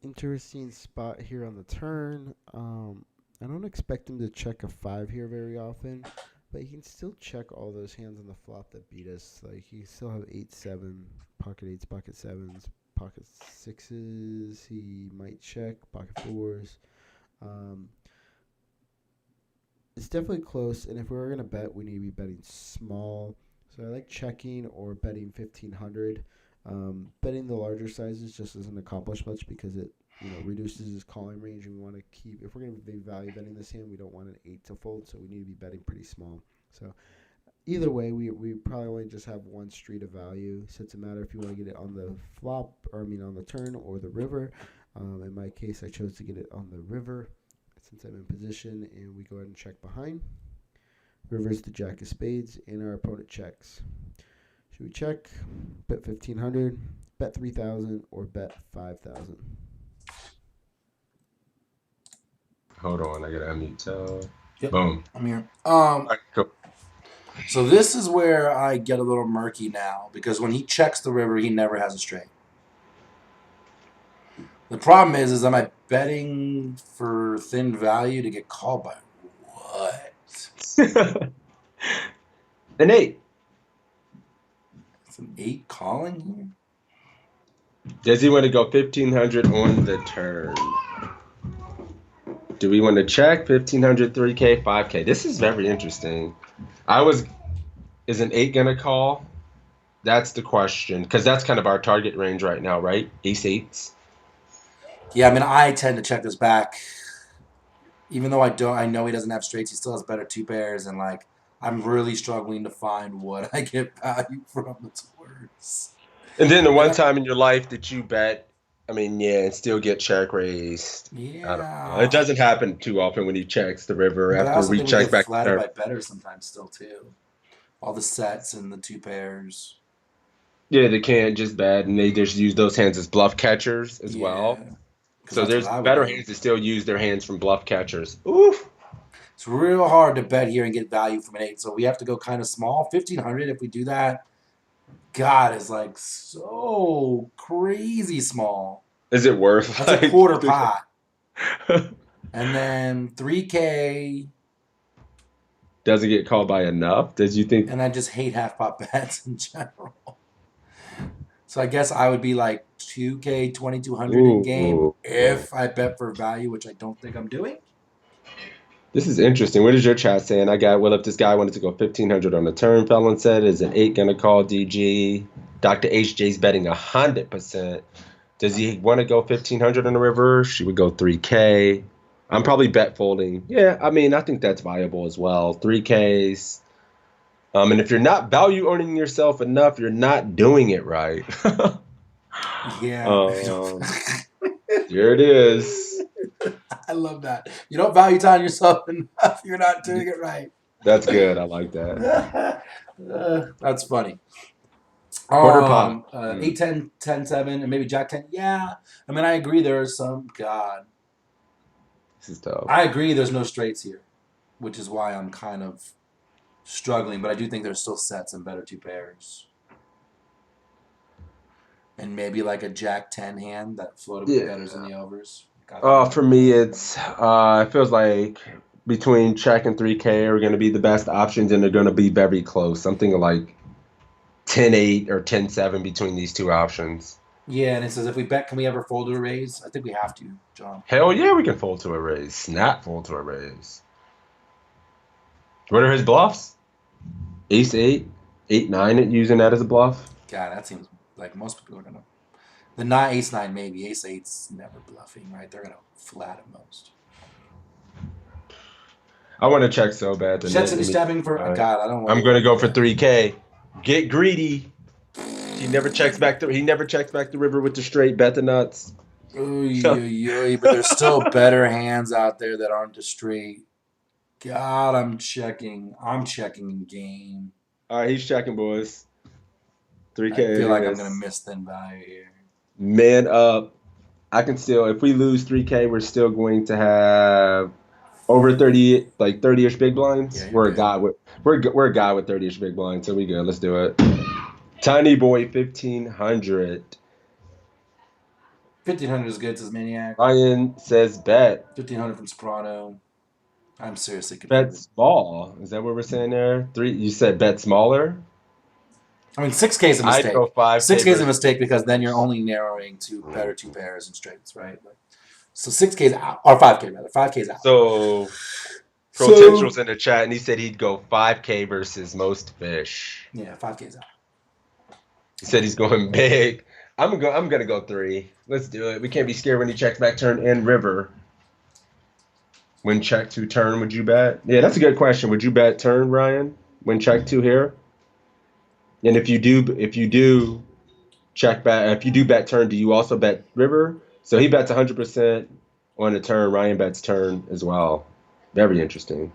Interesting spot here on the turn. I don't expect him to check a 5 here very often, but he can still check all those hands on the flop that beat us. Like he still have 8-7, pocket 8s, pocket 7s, pocket 6s. He might check pocket 4s. It's definitely close, and if we were gonna bet, we need to be betting small. So I like checking or betting 1500. Betting the larger sizes just doesn't accomplish much because it reduces his calling range, and we want to keep, if we're going to be value betting this hand, we don't want an 8 to fold, so we need to be betting pretty small. So either way, we probably only just have one street of value, so it's a matter if you want to get it on the flop, on the turn or the river. In my case, I chose to get it on the river since I'm in position, and we go ahead and check behind. River's the jack of spades, and our opponent checks. Should we check, bet 1500, bet 3000, or bet 5000? Hold on, I gotta unmute. Yep. Boom. I'm here. All right, cool. So this is where I get a little murky now, because when he checks the river, he never has a straight. The problem is am I betting for thin value to get called by what? An 8. It's an 8 calling here? Does he want to go 1,500 on the turn? Do we want to check 1,500, 3K, 5K? This is very interesting. Is an 8 gonna call? That's the question, because that's kind of our target range right now, right? Ace 8s. Yeah, I mean, I tend to check this back. Even though I know he doesn't have straights, he still has better 2 pairs, and like I'm really struggling to find what I get value from that's worse. And then the one time in your life that you bet, I mean, yeah, and still get check raised. I don't know. Yeah. It doesn't happen too often when he checks the river But I after also we think we check get back flattered there. by betters sometimes still too. All the sets and the 2 pairs. Yeah, they can't just bet, and they just use those hands as bluff catchers as well. 'Cause So that's there's what I would better do. hands that still use their hands from bluff catchers. Oof. It's real hard to bet here and get value from an 8, so we have to go kind of small. 1,500 if we do that. God, is like so crazy small. Is it worth? That's a quarter pot. And then 3K. Doesn't get called by enough? Does you think? And I just hate half pot bets in general. So I guess I would be like 2K, 2,200 in game if I bet for value, which I don't think I'm doing. This is interesting. What is your chat saying? Well, if this guy wanted to go 1,500 on the turn, Felon said, is an 8 going to call DG? Dr. HJ's betting 100%. Does he want to go 1,500 on the river? She would go 3K. I'm probably bet folding. Yeah, I mean, I think that's viable as well. 3Ks. And if you're not value earning yourself enough, you're not doing it right. Yeah. Here it is. I love that. You don't value time yourself enough. You're not doing it right. That's good. I like that. That's funny. Quarter pot. 8, 10, 10, 7, and maybe Jack 10. Yeah. I mean, I agree there are some. God. This is tough. I agree there's no straights here, which is why I'm kind of struggling. But I do think there's still sets and better 2 pairs. And maybe like a Jack 10 hand that floated with betters in the overs. For me, it feels like between check and 3K are going to be the best options, and they're going to be very close. Something like 10-8 or 10-7 between these two options. Yeah, and it says if we bet, can we ever fold to a raise? I think we have to, John. Hell yeah, we can fold to a raise. Snap fold to a raise. What are his bluffs? Ace 8, 8, 9, using that as a bluff. God, that seems like most people are gonna. The 9, Ace 9 maybe. Ace 8's never bluffing, right? They're gonna flat at most. I want to check so bad. Jetson stepping for God. I don't. I'm gonna go for 3K. Get greedy. He never checks back the river with the straight. Bet the nuts. But there's still better hands out there that aren't the straight. God, I'm checking in game. All right, he's checking, boys. 3K. I feel like I'm gonna miss thin value here. Man up. I can still, if we lose 3K, we're still going to have over 30, like 30-ish big blinds. Yeah, we're a guy with 30-ish big blinds, so we good. Let's do it. Tiny boy 1,500. 1,500 is good, says Maniac. Ryan says bet. 1,500 from Sperano. I'm seriously Bet confused. small. Is that what we're saying there? 3. You said bet smaller. I mean, 6K is a mistake. I'd go 5K. 6K is a mistake because then you're only narrowing to better 2 pairs and straights, right? So 6K is out, or 5K rather. 5K is out. So Potential's in the chat, and he said he'd go 5K versus most fish. Yeah, 5K is out. He said he's going big. I'm gonna go 3. Let's do it. We can't be scared when he checks back turn and river. When check 2 turn, would you bet? Yeah, that's a good question. Would you bet turn, Ryan? When check 2 here? And if you do check back, if you do bet turn, do you also bet river? So he bets 100% on the turn. Ryan bets turn as well. Very interesting.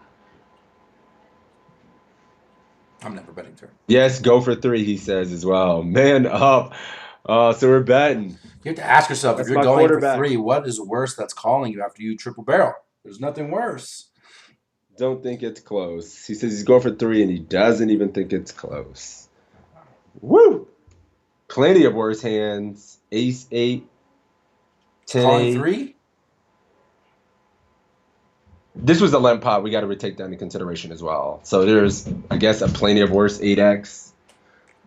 I'm never betting turn. Yes, go for 3, he says as well. Man up. So we're betting. You have to ask yourself, That's if you're my going for 3, what is worse that's calling you after you triple barrel? There's nothing worse. Don't think it's close. He says he's going for 3, and he doesn't even think it's close. Woo! Plenty of worse hands. Ace 8, 10 Calling 8. 3? This was a limp pot. We got to take that into consideration as well. So there's, I guess, a plenty of worse 8x.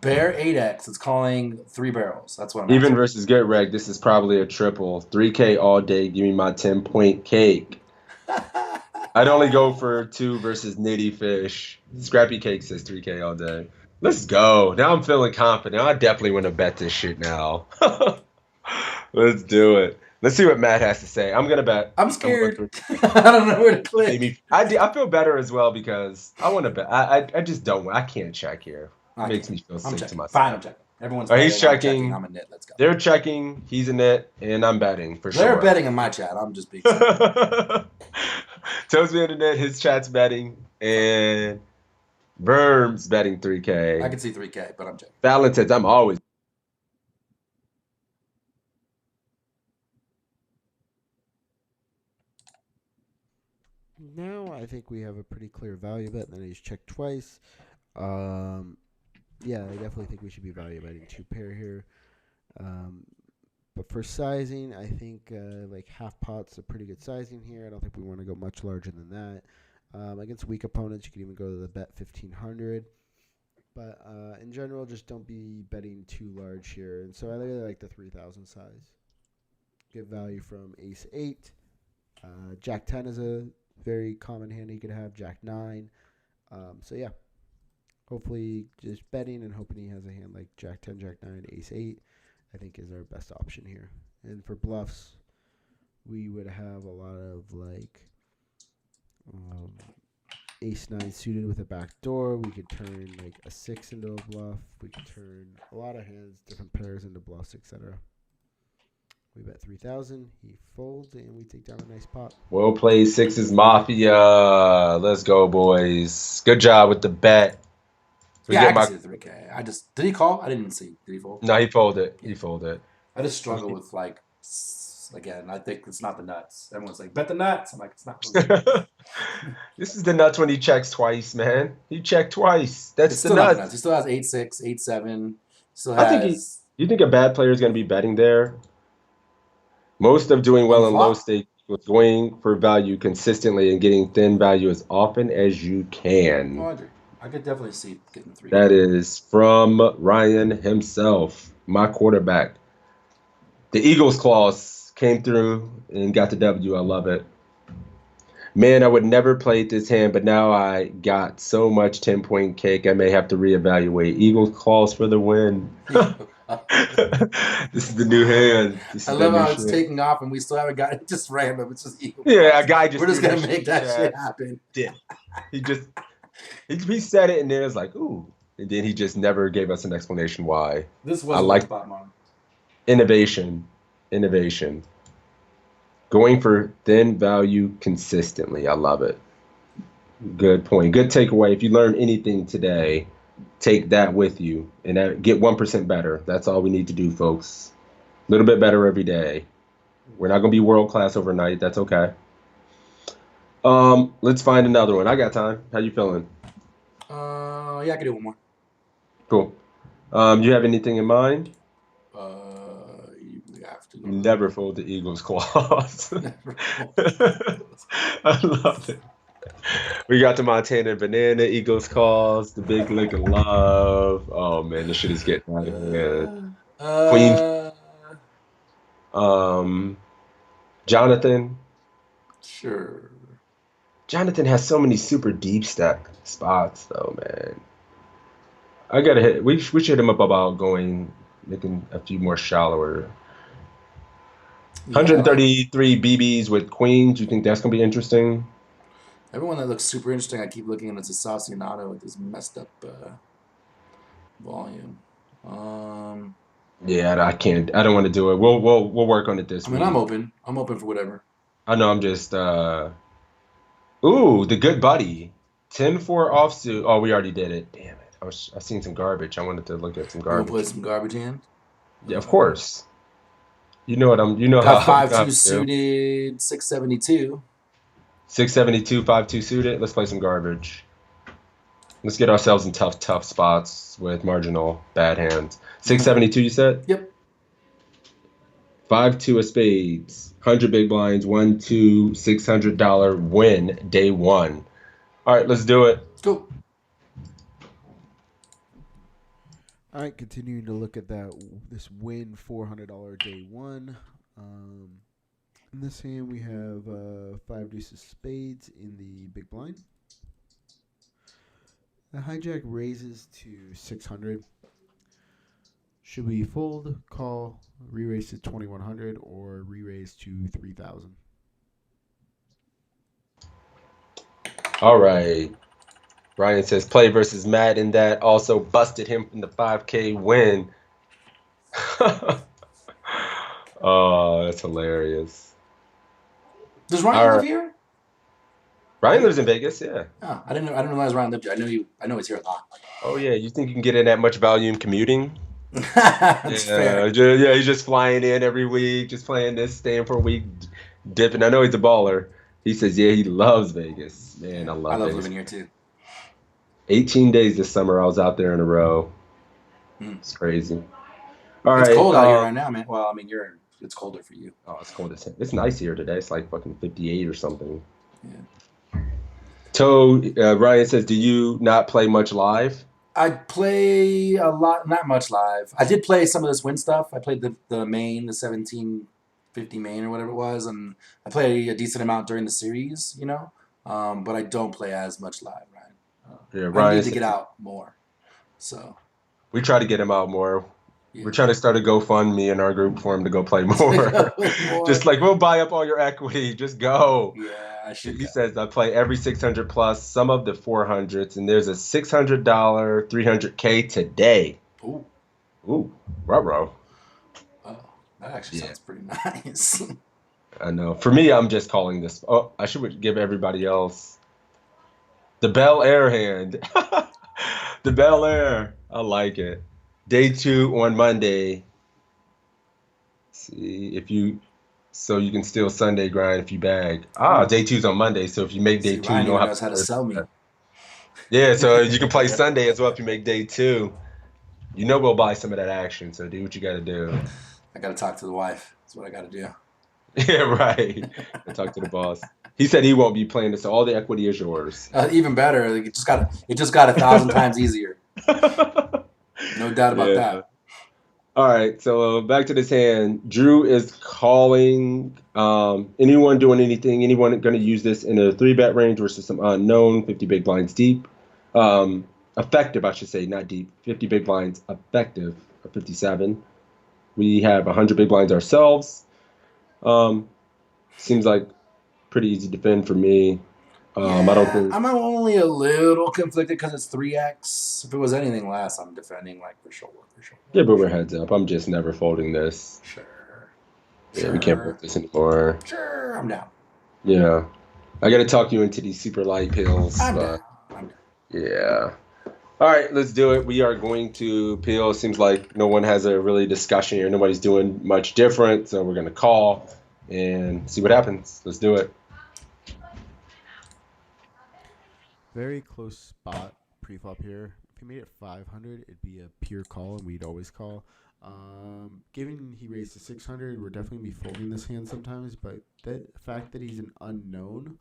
Bear 8x. It's calling 3 barrels. That's what I'm Even asking. versus good reg, this is probably a triple. 3K all day. Give me my 10-point cake. I'd only go for 2 versus Nitty Fish. Scrappy Cake says 3K all day. Let's go. Now I'm feeling confident. I definitely want to bet this shit now. Let's do it. Let's see what Matt has to say. I'm going to bet. I'm scared. I don't know where to click. I feel better as well because I want to bet. I just don't. I can't check here. It makes me feel sick to myself. Fine, I'm checking. Everyone's He's betting. checking. I'm a nit. Let's go. They're checking. He's a nit, and I'm betting for sure. They're betting in my chat. I'm just being. Toes being a net. His chat's betting, and Verm's betting 3K. I can see 3K, but I'm checking. Fallon says I'm always. Now I think we have a pretty clear value bet. Then he's checked twice. Yeah, I definitely think we should be value betting 2 pair here. But for sizing, I think like half pot's a pretty good sizing here. I don't think we want to go much larger than that. Against weak opponents, you can even go to the bet 1500. But in general, just don't be betting too large here. And so I really like the 3000 size. Get value from Ace 8. Jack 10 is a very common hand you could have. Jack 9. So yeah, hopefully just betting and hoping he has a hand like Jack 10, Jack 9, Ace 8, I think is our best option here. And for bluffs, we would have a lot of like Ace 9 suited with a back door. We could turn like a 6 into a bluff. We could turn a lot of hands, different pairs into bluffs, etc. We bet 3,000. He folds, and we take down a nice pot. Well played, Sixes Mafia. Let's go, boys. Good job with the bet. I can see the 3K. Did he call? I didn't see. Did he fold? No, he folded. He folded. I just struggle with like, again, I think it's not the nuts. Everyone's like, bet the nuts. I'm like, it's not. This is the nuts when he checks twice, man. He checked twice. That's the nuts. He still has 8-6, 8-7. You think a bad player is going to be betting there? Most of doing well in low stakes was going for value consistently and getting thin value as often as you can. Oh, I could definitely see getting 3. That is from Ryan himself, my quarterback. The Eagles clause came through and got the W. I love it. Man, I would never play this hand, but now I got so much 10-point cake, I may have to reevaluate. Eagles clause for the win. This is the new hand. I love how it's taking off and we still haven't got it. Just random. It's just Eagles. Yeah, a guy just. We're just gonna make that shit happen. Yeah. He said it and then it was like, ooh. And then he just never gave us an explanation why. This was like spot mom. Innovation. Going for thin value consistently. I love it. Good point. Good takeaway. If you learned anything today, take that with you and get 1% better. That's all we need to do, folks. A little bit better every day. We're not going to be world class overnight. That's okay. Let's find another one. I got time. How you feeling? Yeah, I can do one more. Cool. You have anything in mind? You have to. Never fold the Eagles clause. I love it. We got the Montana Banana Eagles calls, the big lick of love. Oh man, this shit is getting out of hand. Queen. Jonathan. Sure. Jonathan has so many super deep stack spots though, man. I gotta hit. We should hit him up about making a few more shallower. 133 BBs with queens. You think that's gonna be interesting? Everyone that looks super interesting, I keep looking at, it's a Sassinado with this messed up volume. Yeah, I can't. I don't want to do it. We'll work on it this week. I'm open. I'm open for whatever. I know. I'm just. Ooh, the good buddy. 10-4 offsuit. Oh, we already did it. Damn it. I seen some garbage. I wanted to look at some garbage. Play some garbage hand. Yeah, of course. You know what I'm. You know got how 5-2 suited 672. 672, 5-2 suited. Let's play some garbage. Let's get ourselves in tough spots with marginal bad hands. 672, you said? Yep. 5-2 of spades. 100 big blinds. 1-2, $600 win day one. All right, let's do it. Go. All right, continuing to look at this win $400 day one. In this hand, we have 5 deuces spades in the big blind. The hijack raises to 600. Should we fold, call, re-raise to 2100, or re-raise to 3000? All right. Ryan says play versus Matt, and that also busted him from the 5K win. Oh, that's hilarious. Does Ryan live here? Ryan lives in Vegas, yeah. Oh, I didn't realize Ryan lived here. I know he's here a lot. Oh yeah, you think you can get in that much volume commuting? That's fair. Yeah, he's just flying in every week, just playing this, staying for a week, dipping. I know he's a baller. He says, yeah, he loves Vegas. Man, I love Vegas. Living here too. 18 days this summer I was out there in a row. It's crazy. All right. It's cold out here right now, man. Well, I mean, it's colder for you. Oh, it's cold. It's nice here today. It's like fucking 58 or something. Yeah. Ryan says, do you not play much live? I play a lot, not much live. I did play some of this win stuff. I played the main, the 1750 main or whatever it was, and I played a decent amount during the series, you know. But I don't play as much live, Ryan. I need to get out more. So we try to get him out more. Yeah. We're trying to start a GoFundMe in our group for him to go play more. Just like, we'll buy up all your equity. Just go. Yeah, I should. He says I play every 600 plus, some of the 400s, and there's a $600 300K today. Ooh, ruh-roh. Oh, that actually sounds pretty nice. I know. For me, I'm just calling this. Oh, I should give everybody else the Bel Air hand. The Bel Air. I like it. Day 2 on Monday. See so you can steal Sunday grind if you bag. Day 2's on Monday, so if you make day 2, you don't have to sell me. Yeah, so you can play Sunday as well if you make day 2. You know we'll buy some of that action, so do what you got to do. I got to talk to the wife. That's what I got to do. Yeah, right. I talk to the boss. He said he won't be playing this, so all the equity is yours. Even better. It just got 1,000 times easier. No doubt about that. All right, so back to this hand. Drew is calling. Anyone doing anything? Anyone going to use this in a 3-bet range versus some unknown? 50 big blinds deep. Effective, I should say, not deep. 50 big blinds effective. 57. We have 100 big blinds ourselves. Seems like pretty easy to defend for me. I don't think I'm only a little conflicted because it's 3x. If it was anything less, I'm defending like for sure. Yeah, but we're heads up. I'm just never folding this. Sure. Yeah, we can't fold this anymore. Sure, I'm down. Yeah, I got to talk you into these super light pills. I'm down. Yeah. All right, let's do it. We are going to peel. Seems like no one has a really discussion here. Nobody's doing much different, so we're going to call and see what happens. Let's do it. Very close spot pre-flop here. If he made it 500, it'd be a pure call, and we'd always call. Given he raised to 600, we're definitely going to be folding this hand sometimes, but the fact that he's an unknown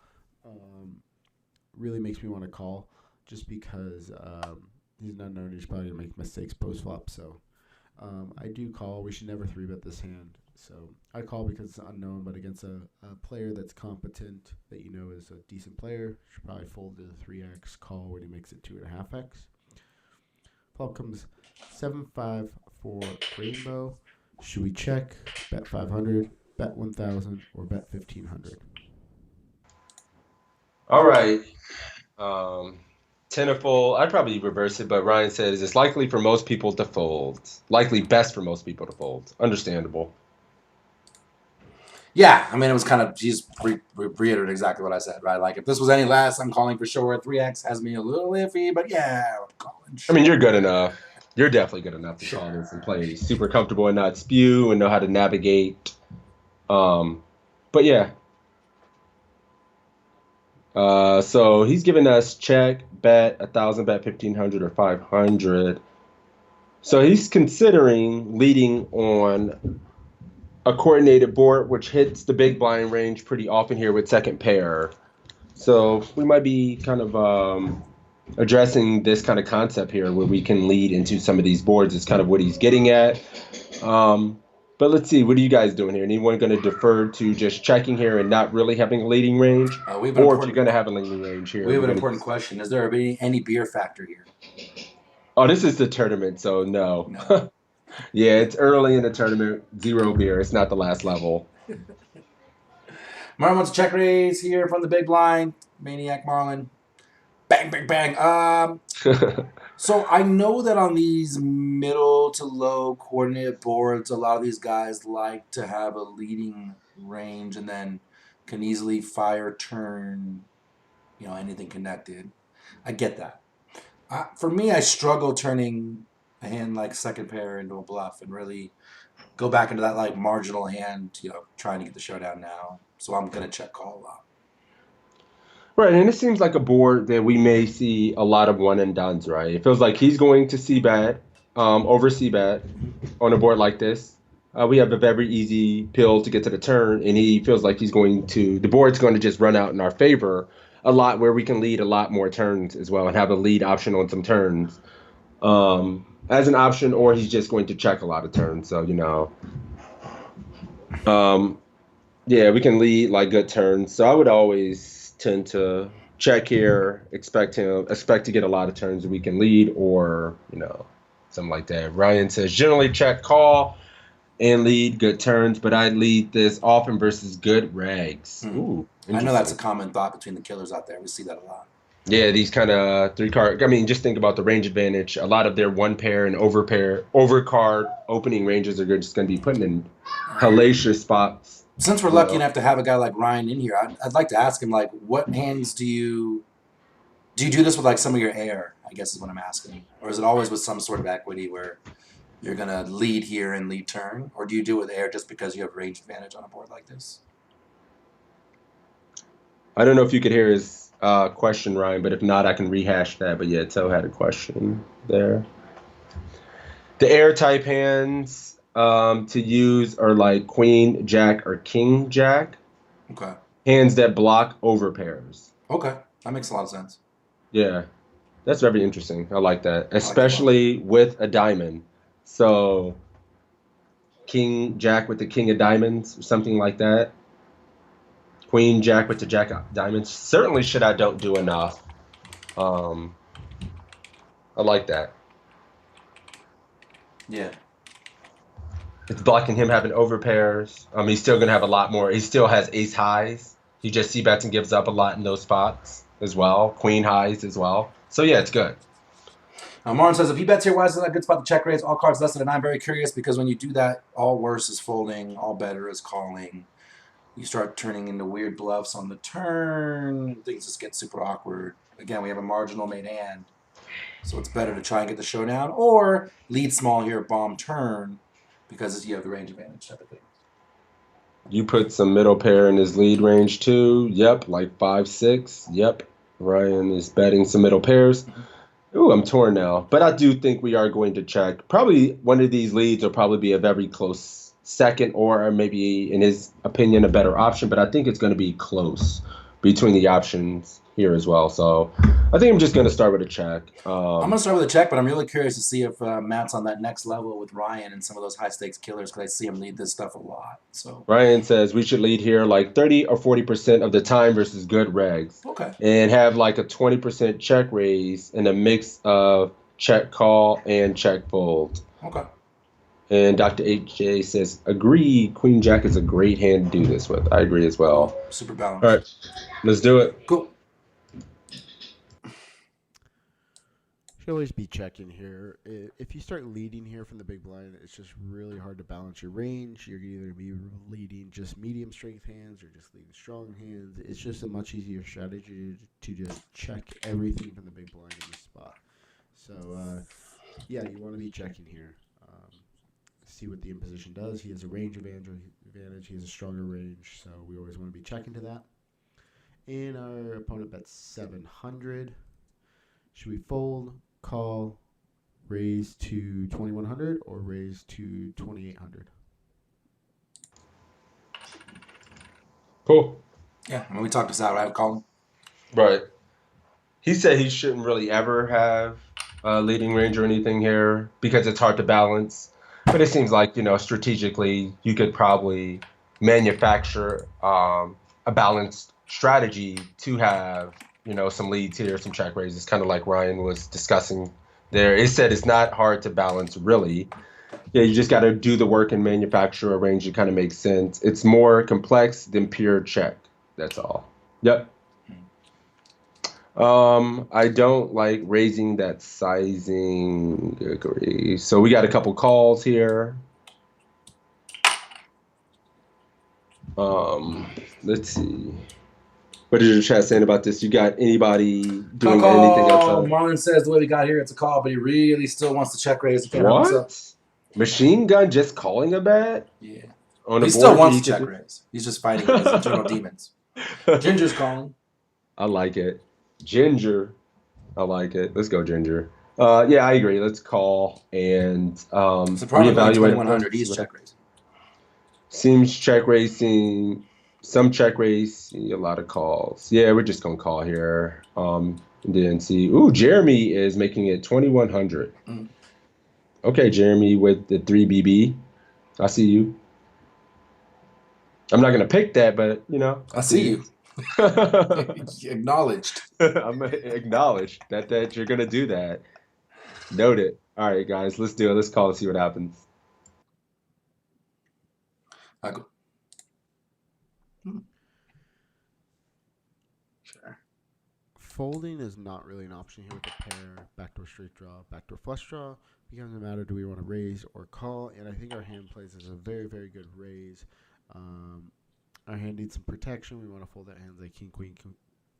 really makes me want to call, just because he's an unknown. He's probably going to make mistakes post-flop, so I do call. We should never 3-bet this hand. So I call because it's unknown, but against a player that's competent, that you know is a decent player, should probably fold to the 3x, call when he makes it 2.5x. Flop comes 7-5 for Rainbow. Should we check, bet 500, bet 1,000, or bet 1,500? All right. 10 to fold. I'd probably reverse it, but Ryan says it's likely for most people to fold. Likely best for most people to fold. Understandable. Yeah, I mean, it was kind of, he's reiterated exactly what I said, right? Like, if this was any less, I'm calling for sure. 3x has me a little iffy, but yeah, I'm calling. Sure. I mean, you're good enough. You're definitely good enough to call this and play super comfortable and not spew and know how to navigate. But yeah. So he's giving us check, bet 1,000, bet 1,500 or 500. So he's considering leading on a coordinated board, which hits the big blind range pretty often here with second pair. So we might be kind of addressing this kind of concept here where we can lead into some of these boards is kind of what he's getting at. But let's see, what are you guys doing here? Anyone going to defer to just checking here and not really having a leading range? We have Or if you're going to have a leading range here? We have we're an gonna important question. Is there any beer factor here? Oh, this is the tournament, so no. No. Yeah, it's early in the tournament. 0 beer. It's not the last level. Marlon wants a check raise here from the big blind. Maniac Marlon. Bang, bang, bang. So I know that on these middle to low coordinate boards, a lot of these guys like to have a leading range and then can easily fire turn, anything connected. I get that. For me, I struggle turning a hand like second pair into a bluff and really go back into that like marginal hand, trying to get the showdown now. So I'm going to check call a lot. Right, and it seems like a board that we may see a lot of one and dones, right? It feels like he's going to c-bet, over c-bet on a board like this. We have a very easy pill to get to the turn, and he feels like the board's going to just run out in our favor a lot where we can lead a lot more turns as well and have a lead option on some turns as an option, or he's just going to check a lot of turns. So, yeah, we can lead like good turns. So I would always tend to check here, expect to get a lot of turns that we can lead, or something like that. Ryan says generally check call and lead good turns, but I lead this often versus good rags. Ooh, I know that's a common thought between the killers out there. We see that a lot. Yeah, these kind of 3-card. I mean, just think about the range advantage. A lot of their one pair and overcard opening ranges are just going to be putting in hellacious spots. Since we're lucky enough to have a guy like Ryan in here, I'd like to ask him, like, what hands do you do this with, like, some of your air, I guess is what I'm asking. Or is it always with some sort of equity where you're going to lead here and lead turn? Or do you do it with air just because you have range advantage on a board like this? I don't know if you could hear his question, Ryan, but if not, I can rehash that. But yeah, Toe had a question there. The air type hands to use are like Queen Jack or King Jack. Okay. Hands that block over pairs. Okay, that makes a lot of sense. Yeah, that's very interesting. I like that, especially with a diamond. So King Jack with the King of Diamonds, or something like that. Queen Jack with the Jack of Diamonds. Certainly should I don't do enough. I like that. Yeah. It's blocking him having over pairs. He's still going to have a lot more. He still has ace highs. He just c-bets and gives up a lot in those spots as well. Queen highs as well. So yeah, it's good. Martin says, if he bets here, why is it a good spot to check raise? All cards less than a 9. Very curious, because when you do that, all worse is folding, all better is calling. You start turning into weird bluffs on the turn. Things just get super awkward. Again, we have a marginal made hand. So it's better to try and get the showdown or lead small here, bomb turn, because you have the range advantage type of thing. You put some middle pair in his lead range too. Yep, like 5-6. Yep. Ryan is betting some middle pairs. Ooh, I'm torn now. But I do think we are going to check. Probably one of these leads will probably be a very close second, or maybe, in his opinion, a better option. But I think it's going to be close between the options here as well. So I think I'm just going to start with a check. I'm going to start with a check, but I'm really curious to see if Matt's on that next level with Ryan and some of those high-stakes killers, because I see him lead this stuff a lot. So Ryan says we should lead here like 30 or 40% of the time versus good regs. Okay. And have like a 20% check raise and a mix of check call and check fold. Okay. And Dr. HJ says, agree, Queen Jack is a great hand to do this with. I agree as well. Super balanced. All right, let's do it. Cool. Should always be checking here. If you start leading here from the big blind, it's just really hard to balance your range. You're either be leading just medium strength hands or just leading strong hands. It's just a much easier strategy to just check everything from the big blind in this spot. So, yeah, you want to be checking here. See what the imposition does. He has a range advantage. He has a stronger range, so we always want to be checking to that. And our opponent bets 700. Should we fold, call, raise to 2100, or raise to 2800? Cool. Yeah, when we talked this out, right, Colin? Right. He said he shouldn't really ever have leading range or anything here because it's hard to balance. But it seems like, strategically, you could probably manufacture a balanced strategy to have, some leads here, some check raises, kind of like Ryan was discussing there. It said it's not hard to balance, really. Yeah, you just got to do the work and manufacture a range that kind of makes sense. It's more complex than pure check. That's all. Yep. I don't like raising that sizing. Agree. So we got a couple calls here. Let's see. What is your chat saying about this? You got anybody doing anything outside? Marlon says the way we got here, it's a call, but he really still wants to check raise. He can't help himself. What? Machine Gun just calling a bet? Yeah. On He a still board wants where to you check could- raise. He's just fighting his internal demons. Ginger's calling. I like it. Ginger. I like it. Let's go, Ginger. Yeah, I agree. Let's call and It's a problem with reevaluate. 2100. He's check raising. Seems check racing, some check race, a lot of calls. Yeah, we're just gonna call here. And then see. Ooh, Jeremy is making it 2100. Okay, Jeremy with the 3BB. I see you. I'm not gonna pick that, but I see you. Acknowledged. I'm acknowledged that you're gonna do that. Noted. All right, guys, let's do it. Let's call and see what happens. I go. Sure. Folding is not really an option here with the pair, backdoor straight draw, backdoor flush draw. Becomes a matter, do we want to raise or call? And I think our hand plays as a very, very good raise. Our hand needs some protection. We want to fold out hands like king, queen,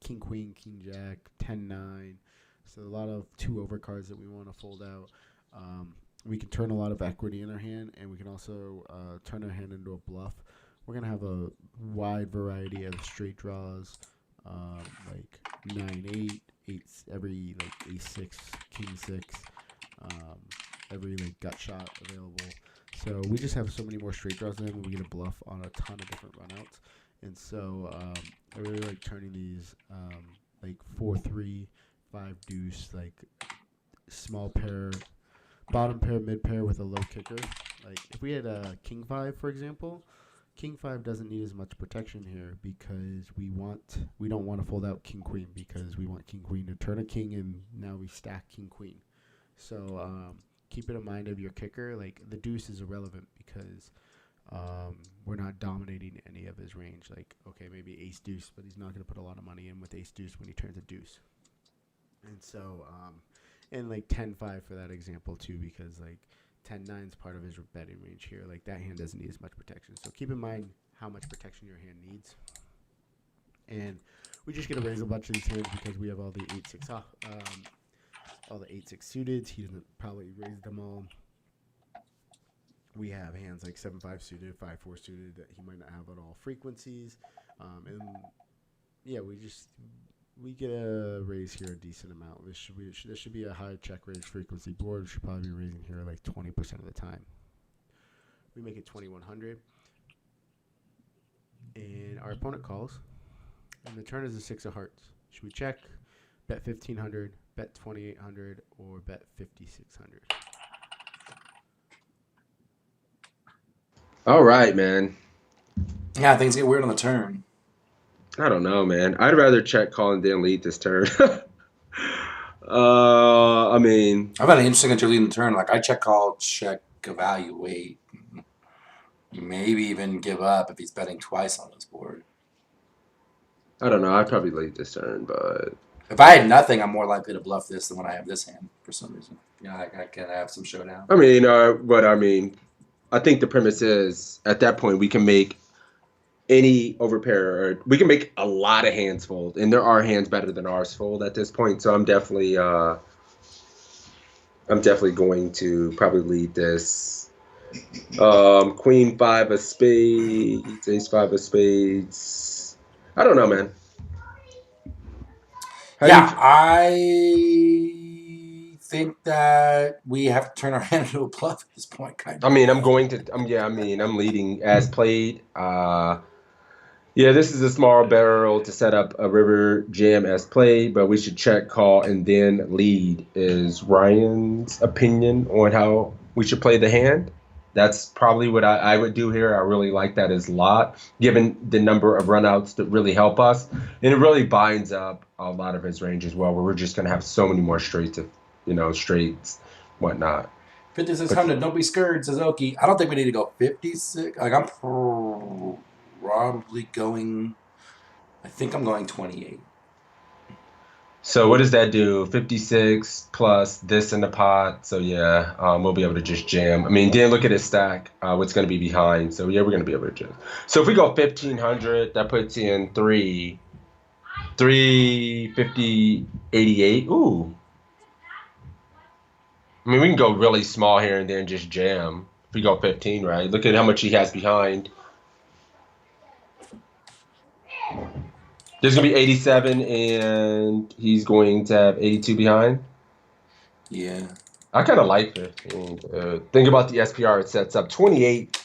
king, jack, 10-9. So a lot of 2-over cards that we want to fold out. We can turn a lot of equity in our hand, and we can also turn our hand into a bluff. We're going to have a wide variety of straight draws, like 9-8, 8 every like ace-6, king-6, every like gut shot available. So we just have so many more straight draws than them, and we get a bluff on a ton of different runouts. And so I really like turning these like 4-3, 5-deuce, like small pair, bottom pair, mid pair with a low kicker. Like if we had a king 5, for example, king 5 doesn't need as much protection here because we don't want to fold out king queen because we want king queen to turn a king and now we stack king queen. So keep it in mind of your kicker. Like the deuce is irrelevant because we're not dominating any of his range. Like, okay, maybe ace deuce, but he's not going to put a lot of money in with ace deuce when he turns a deuce. And so, and like 10-5 for that example too, because like 10-9 is part of his betting range here. Like that hand doesn't need as much protection. So keep in mind how much protection your hand needs. And we just get to raise a bunch of these hands because we have all the 8-6 off. All the 8-6 suited. He doesn't probably raise them all. We have hands like 7-5 suited, 5-4 suited that he might not have at all frequencies. And yeah, we get a raise here a decent amount. This should be a high check raise frequency board. We should probably be raising here like 20% of the time. We make it 2100. And our opponent calls. And the turn is a 6 of hearts. Should we check? Bet 1500, bet 2800, or bet 5600? All right, man. Yeah, things get weird on the turn. I don't know, man. I'd rather check, call, and then lead this turn. I mean, I've had an interesting until leading the turn. Like I check, call, check, evaluate, maybe even give up if he's betting twice on this board. I don't know. I'd probably lead this turn, but If I had nothing, I'm more likely to bluff this than when I have this hand for some reason. Yeah, I can have some showdown. I mean, I think the premise is at that point we can make any overpair, or we can make a lot of hands fold, and there are hands better than ours fold at this point. So I'm definitely going to probably lead this. Queen 5 of spades, ace 5 of spades. I don't know, man. Yeah, I think that we have to turn our hand into a bluff at this point, kind I of. mean, I'm leading as played. Yeah, this is a small barrel to set up a river jam as played, but we should check, call, and then lead. Is Ryan's opinion on how we should play the hand? That's probably what I would do here. I really like that as a lot, given the number of runouts that really help us. And it really binds up a lot of his range as well, where we're just going to have so many more straights, straights, whatnot. 5,600. Don't be scared, says Oki. I don't think we need to go 56. Like, I'm probably going. I think I'm going 28. So what does that do? 56 plus this in the pot. So yeah, we'll be able to just jam. I mean, Dan, look at his stack. What's going to be behind? So yeah, we're going to be able to jam. So if we go 1,500, that puts in 350, 88. Ooh. I mean, we can go really small here and then just jam. If we go 15, right? Look at how much he has behind. There's going to be 87, and he's going to have 82 behind. Yeah. I kind of like 15. Think about the SPR it sets up. 28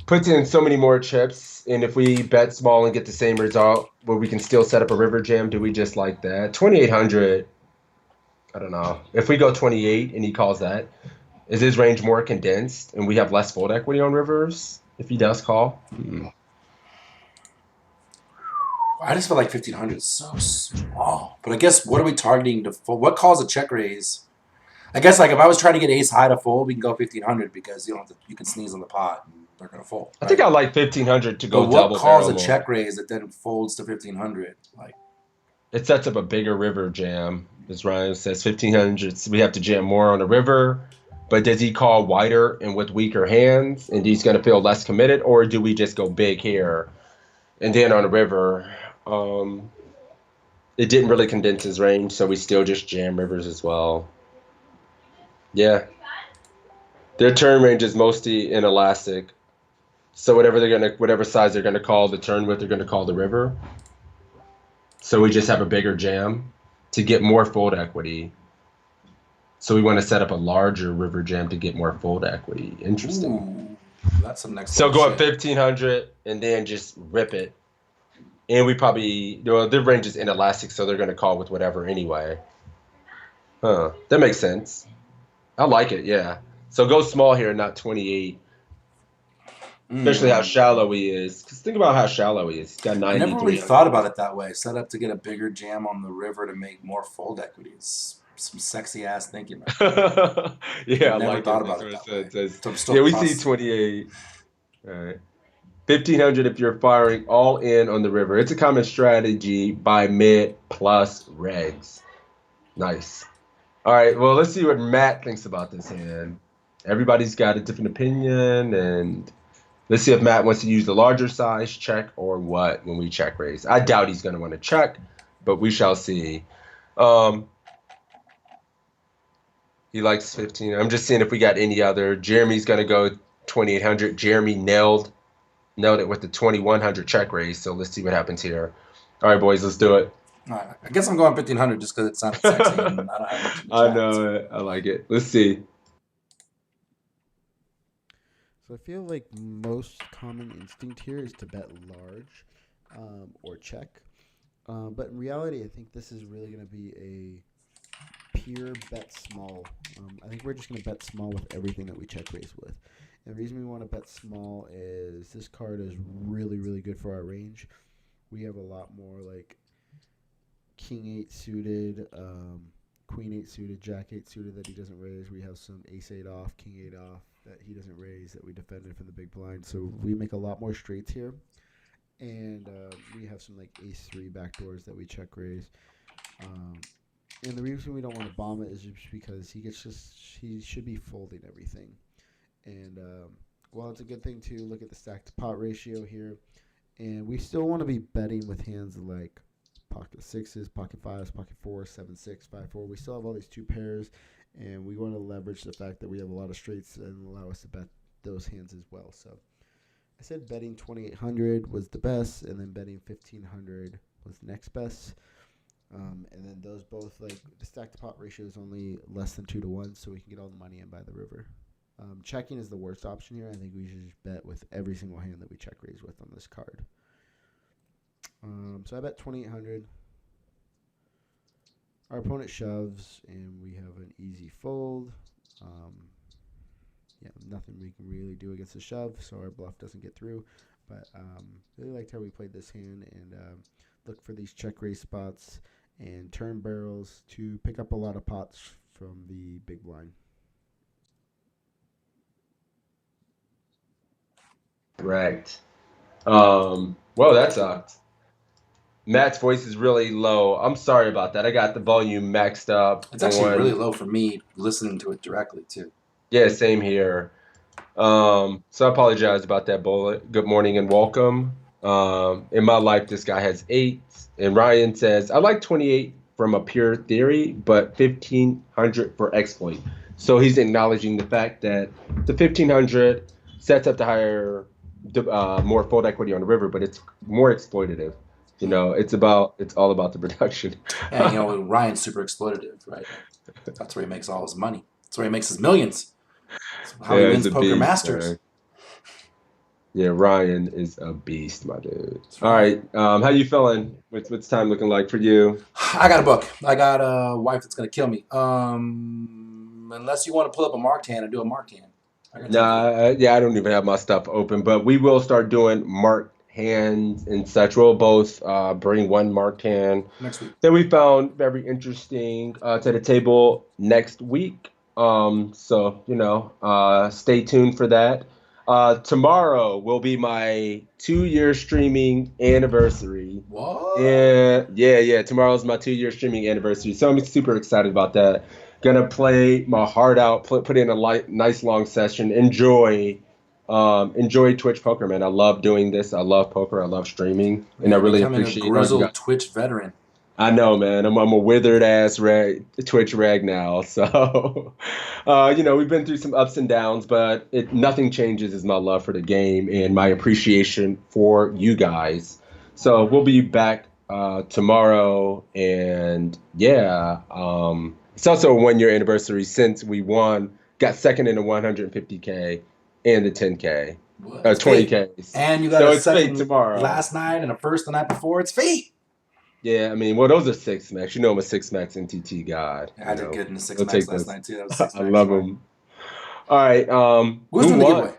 puts in so many more chips, and if we bet small and get the same result, where we can still set up a river jam, do we just like that? 2,800, I don't know. If we go 28 and he calls that, is his range more condensed, and we have less fold equity on rivers if he does call? I just feel like 1,500 is so small. But I guess what are we targeting to fold? What calls a check raise? I guess like if I was trying to get ace high to fold, we can go 1,500 because you can sneeze on the pot and they're gonna fold. I think I like 1,500 to go But what double calls barrel a more. check raise that then folds to 1,500? Like It sets up a bigger river jam, as Ryan says. 1,500, so we have to jam more on the river. But does he call wider and with weaker hands, and he's going to feel less committed, or do we just go big here and then on the river? It didn't really condense his range, so we still just jam rivers as well. Yeah. Their turn range is mostly inelastic. So whatever size they're gonna call the turn with, they're gonna call the river. So we just have a bigger jam to get more fold equity. So we want to set up a larger river jam to get more fold equity. Interesting. Ooh, that's some next. So go level up shit. 1,500 and then just rip it. And we probably, their range is inelastic, so they're going to call with whatever anyway. Huh. That makes sense. I like it, yeah. So go small here, not 28. Especially how shallow he is. Because think about how shallow he is. He's got I 93. never really thought about it that way. Set up to get a bigger jam on the river to make more fold equities. Some sexy ass thinking. Yeah, I Never like thought it. about That's it what that way. it says. So Yeah, we see 28. All right. 1,500 if you're firing all in on the river. It's a common strategy by mid plus regs. Nice. All right, well, let's see what Matt thinks about this hand. Everybody's got a different opinion, and let's see if Matt wants to use the larger size check or what when we check raise. I doubt he's going to want to check, but we shall see. He likes 15. I'm just seeing if we got any other. Jeremy's going to go 2,800. Jeremy nailed it with the 2,100 check raise, so let's see what happens here. All right, boys, let's do it. All right. I guess I'm going 1,500 just because it sounded sexy. And I don't have much in the I chat, know so. it. I like it. Let's see. So I feel like most common instinct here is to bet large or check. But in reality, I think this is really going to be a pure bet small. I think we're just going to bet small with everything that we check raise with. And the reason we want to bet small is this card is really, really good for our range. We have a lot more like King 8 suited, Queen 8 suited, Jack 8 suited that he doesn't raise. We have some Ace 8 off, King 8 off that he doesn't raise that we defended from the big blind. So we make a lot more straights here. And we have some like Ace 3 backdoors that we check raise. And the reason we don't want to bomb it is just because he should be folding everything. And while it's a good thing to look at the stack to pot ratio here, and we still want to be betting with hands like pocket sixes, pocket fives, pocket fours, 7-6, 5-4. We still have all these two pairs, and we want to leverage the fact that we have a lot of straights and allow us to bet those hands as well. So I said betting 2,800 was the best, and then betting 1,500 was the next best. And then those both, like, the stack to pot ratio is only less than 2 to 1, so we can get all the money in by the river. Checking is the worst option here. I think we should just bet with every single hand that we check raise with on this card. So I bet 2,800. Our opponent shoves, and we have an easy fold. Yeah, nothing we can really do against the shove, so our bluff doesn't get through. But really liked how we played this hand, and look for these check raise spots and turn barrels to pick up a lot of pots from the big blind. Right. Well, that sucked. Matt's voice is really low. I'm sorry about that. I got the volume maxed up. It's actually really low for me listening to it directly, too. Yeah, same here. So I apologize about that, Bullet. Good morning and welcome. In my life, this guy has 8. And Ryan says, I like 28 from a pure theory, but 1,500 for exploit. So he's acknowledging the fact that the 1,500 sets up the higher, more fold equity on the river, but it's more exploitative. You know, it's all about the production. And, you know, Ryan's super exploitative, right? That's where he makes all his money. That's where he makes his millions. That's how he wins Poker beast, Masters. man. Yeah, Ryan is a beast, my dude. All right, how you feeling? What's time looking like for you? I got a book. I got a wife that's gonna kill me. Unless you want to pull up a marked hand and do a marked hand. Nah, yeah, I don't even have my stuff open, but we will start doing marked hands and such. We'll both bring one marked hand next week that we found very interesting to the table next week. So, you know, stay tuned for that. Tomorrow will be my 2-year streaming anniversary. What? Yeah. Tomorrow's my 2-year streaming anniversary. So I'm super excited about that. Gonna play my heart out, put in a nice long session. Enjoy Twitch poker, man. I love doing this. I love poker. I love streaming, and I really appreciate a grizzled Twitch veteran. I know, man. I'm a withered ass Twitch rag now. So, you know, we've been through some ups and downs, but nothing changes is my love for the game and my appreciation for you guys. So we'll be back tomorrow, and yeah, it's also a 1-year anniversary since we got second in the 150K and the 10K, 20K. And you got a second tomorrow last night and a first the night before. It's fate. Yeah, I mean, well, those are 6 max. You know, I'm a 6 max NTT god. I did good in the 6 max last night too. That was 6 max. I love them. All right, who's who won? Giveaway?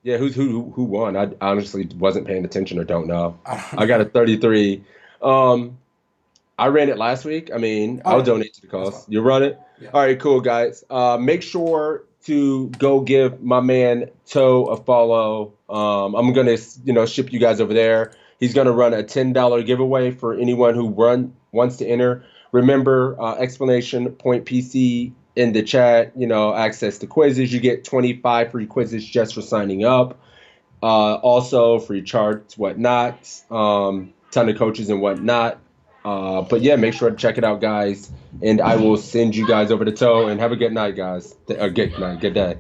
Yeah, who won? I honestly wasn't paying attention or don't know. I got a 33. I ran it last week. I mean, I'll donate to the cause. You run it? Yeah. All right, cool, guys. Make sure to go give my man Toe a follow. I'm gonna, ship you guys over there. He's gonna run a $10 giveaway for anyone who wants to enter. Remember, explanation point PC in the chat. Access to quizzes. You get 25 free quizzes just for signing up. Also free charts, whatnot. Ton of coaches and whatnot. But yeah, make sure to check it out, guys. And I will send you guys over to Toe. And have a good night, guys. Good night. Good day.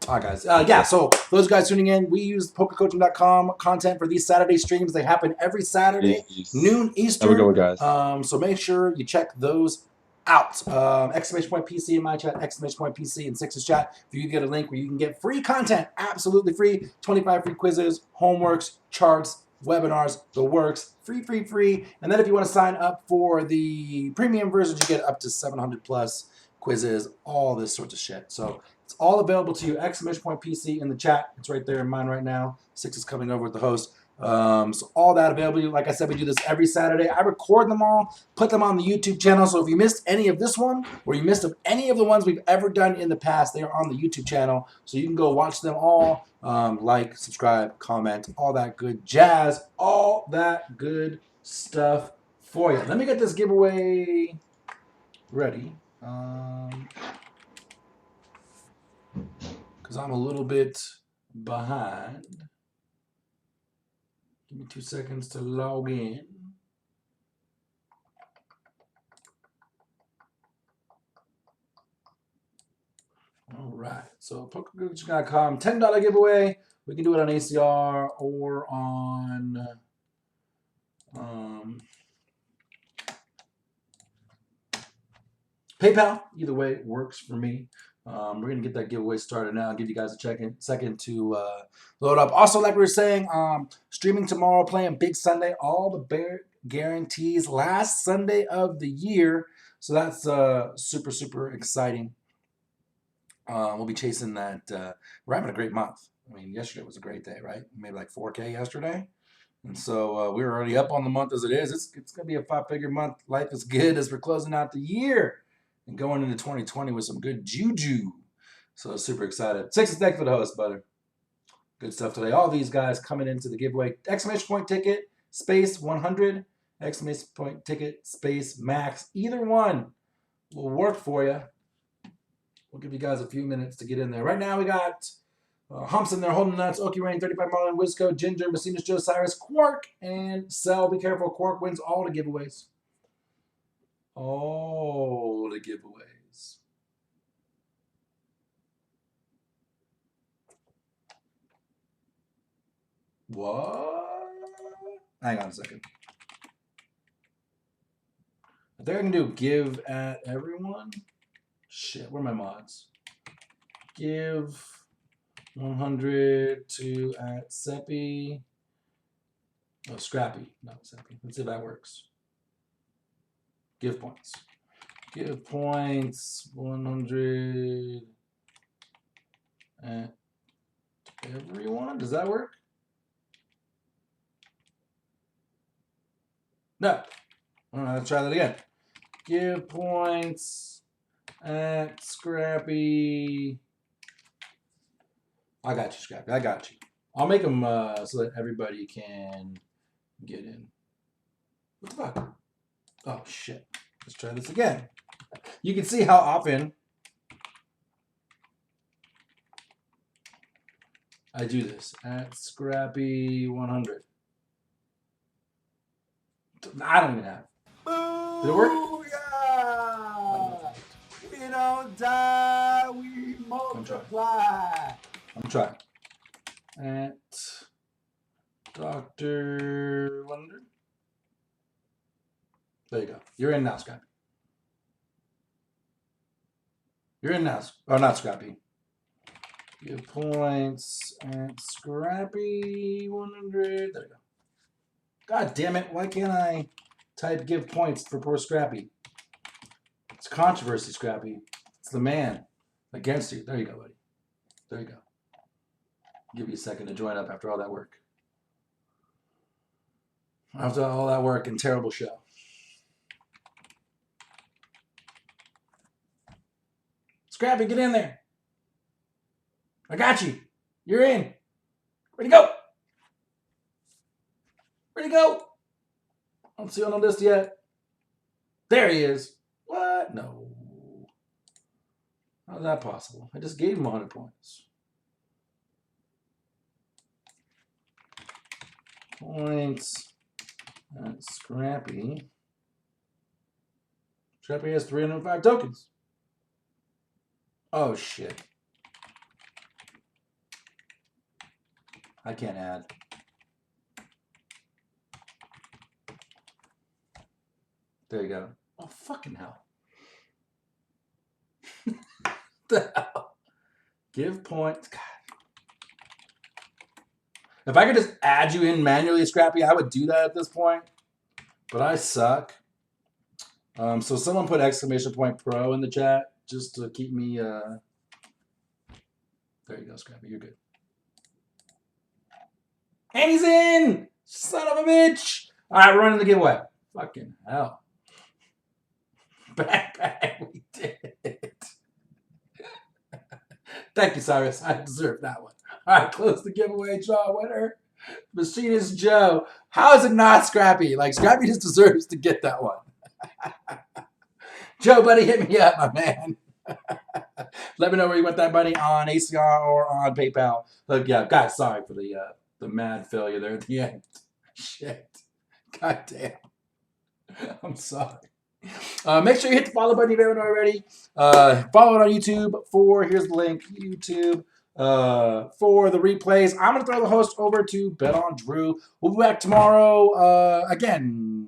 All right, guys. So those guys tuning in, we use Pokercoaching.com content for these Saturday streams. They happen every Saturday, noon Eastern. Have a good one, guys. So make sure you check those out. Exclamation point PC in my chat, exclamation point PC in Sixes chat. If you get a link where you can get free content, absolutely free, 25 free quizzes, homeworks, charts, webinars, the works, free. And then if you want to sign up for the premium versions, you get up to 700 plus quizzes, all this sorts of shit. So it's all available to you. Exclamation point PC in the chat. It's right there in mine right now. Six is coming over with the host. So all that available. Like I said, we do this every Saturday. I record them all, put them on the YouTube channel. So if you missed any of this one, or you missed any of the ones we've ever done in the past, they are on the YouTube channel. So you can go watch them all. Like, subscribe, comment, all that good jazz, all that good stuff for you. Let me get this giveaway ready. Because I'm a little bit behind. Give me 2 seconds to log in. All right. So Pokercoaching.com, $10 giveaway. We can do it on ACR or on PayPal, either way, works for me. We're going to get that giveaway started now. I'll give you guys a second to load up. Also, like we were saying, streaming tomorrow, playing Big Sunday, all the bear guarantees, last Sunday of the year. So that's super, super exciting. We'll be chasing that. We're having a great month. I mean, yesterday was a great day, right? Maybe like 4K yesterday. And so we're already up on the month as it is. It's going to be a 5-figure month. Life is good as we're closing out the year and going into 2020 with some good juju. So super excited. 6 thanks for the host, Butter. Good stuff today. All these guys coming into the giveaway. Exclamation point ticket, space 100. Exclamation point ticket, space max. Either one will work for you. We'll give you guys a few minutes to get in there. Right now we got Humps in there, Holding Nuts, Okie Rain, 35 Marlin, Wisco, Ginger, Messina's Joe Cyrus, Quark, and Cell. Be careful. Quark wins all the giveaways. All the giveaways. What? Hang on a second. If they're going to do give at everyone, shit, where are my mods? Give 100 to at Seppi. Oh, Scrappy, not Seppi. Let's see if that works. Give points. Give points 100 at everyone. Does that work? No. All right, let's try that again. Give points at Scrappy. I got you, Scrappy. I got you. I'll make them so that everybody can get in. What the fuck? Oh, shit. Let's try this again. You can see how often I do this. At Scrappy 100. I don't even have it. Did it work? Booyah! We don't die, we multiply. I'm trying. At Dr. Wonder. There you go. You're in now, Scrappy. You're in now. Oh, not Scrappy. Give points at Scrappy 100. There you go. God damn it. Why can't I type give points for poor Scrappy? It's controversy, Scrappy. It's the man against you. There you go, buddy. There you go. Give you a second to join up after all that work. After all that work and terrible show. Scrappy, get in there. I got you. You're in. Where'd he go? Where'd he go? I don't see him on the list yet. There he is. What? No. How's that possible? I just gave him 100 points. Points. That's Scrappy. Scrappy has 305 tokens. Oh, shit. I can't add. There you go. Oh, fucking hell. The hell? Give points. God. If I could just add you in manually, Scrappy, I would do that at this point. But I suck. So someone put exclamation point pro in the chat just to keep me. There you go, Scrappy. You're good. And he's in! Son of a bitch! All right, we're running the giveaway. Fucking hell. Bang, we did it. Thank you, Cyrus. I deserve that one. All right, close the giveaway. Draw winner. Machinist Joe. How is it not Scrappy? Like, Scrappy just deserves to get that one. Joe, buddy, hit me up, my man. Let me know where you want that money on ACR or on PayPal. Look, yeah, guys, sorry for the mad failure there at the end. Shit. God damn. I'm sorry. Make sure you hit the follow button if you haven't already. Follow it on YouTube here's the link, YouTube, for the replays. I'm going to throw the host over to Bet on Drew. We'll be back tomorrow. Again,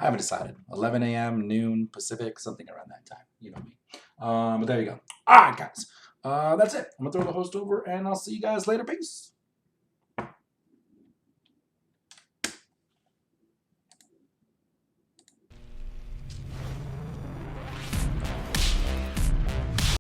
I haven't decided. 11 a.m., noon, Pacific, something around that time. You know me. But there you go. All right, guys. That's it. I'm going to throw the host over, and I'll see you guys later. Peace.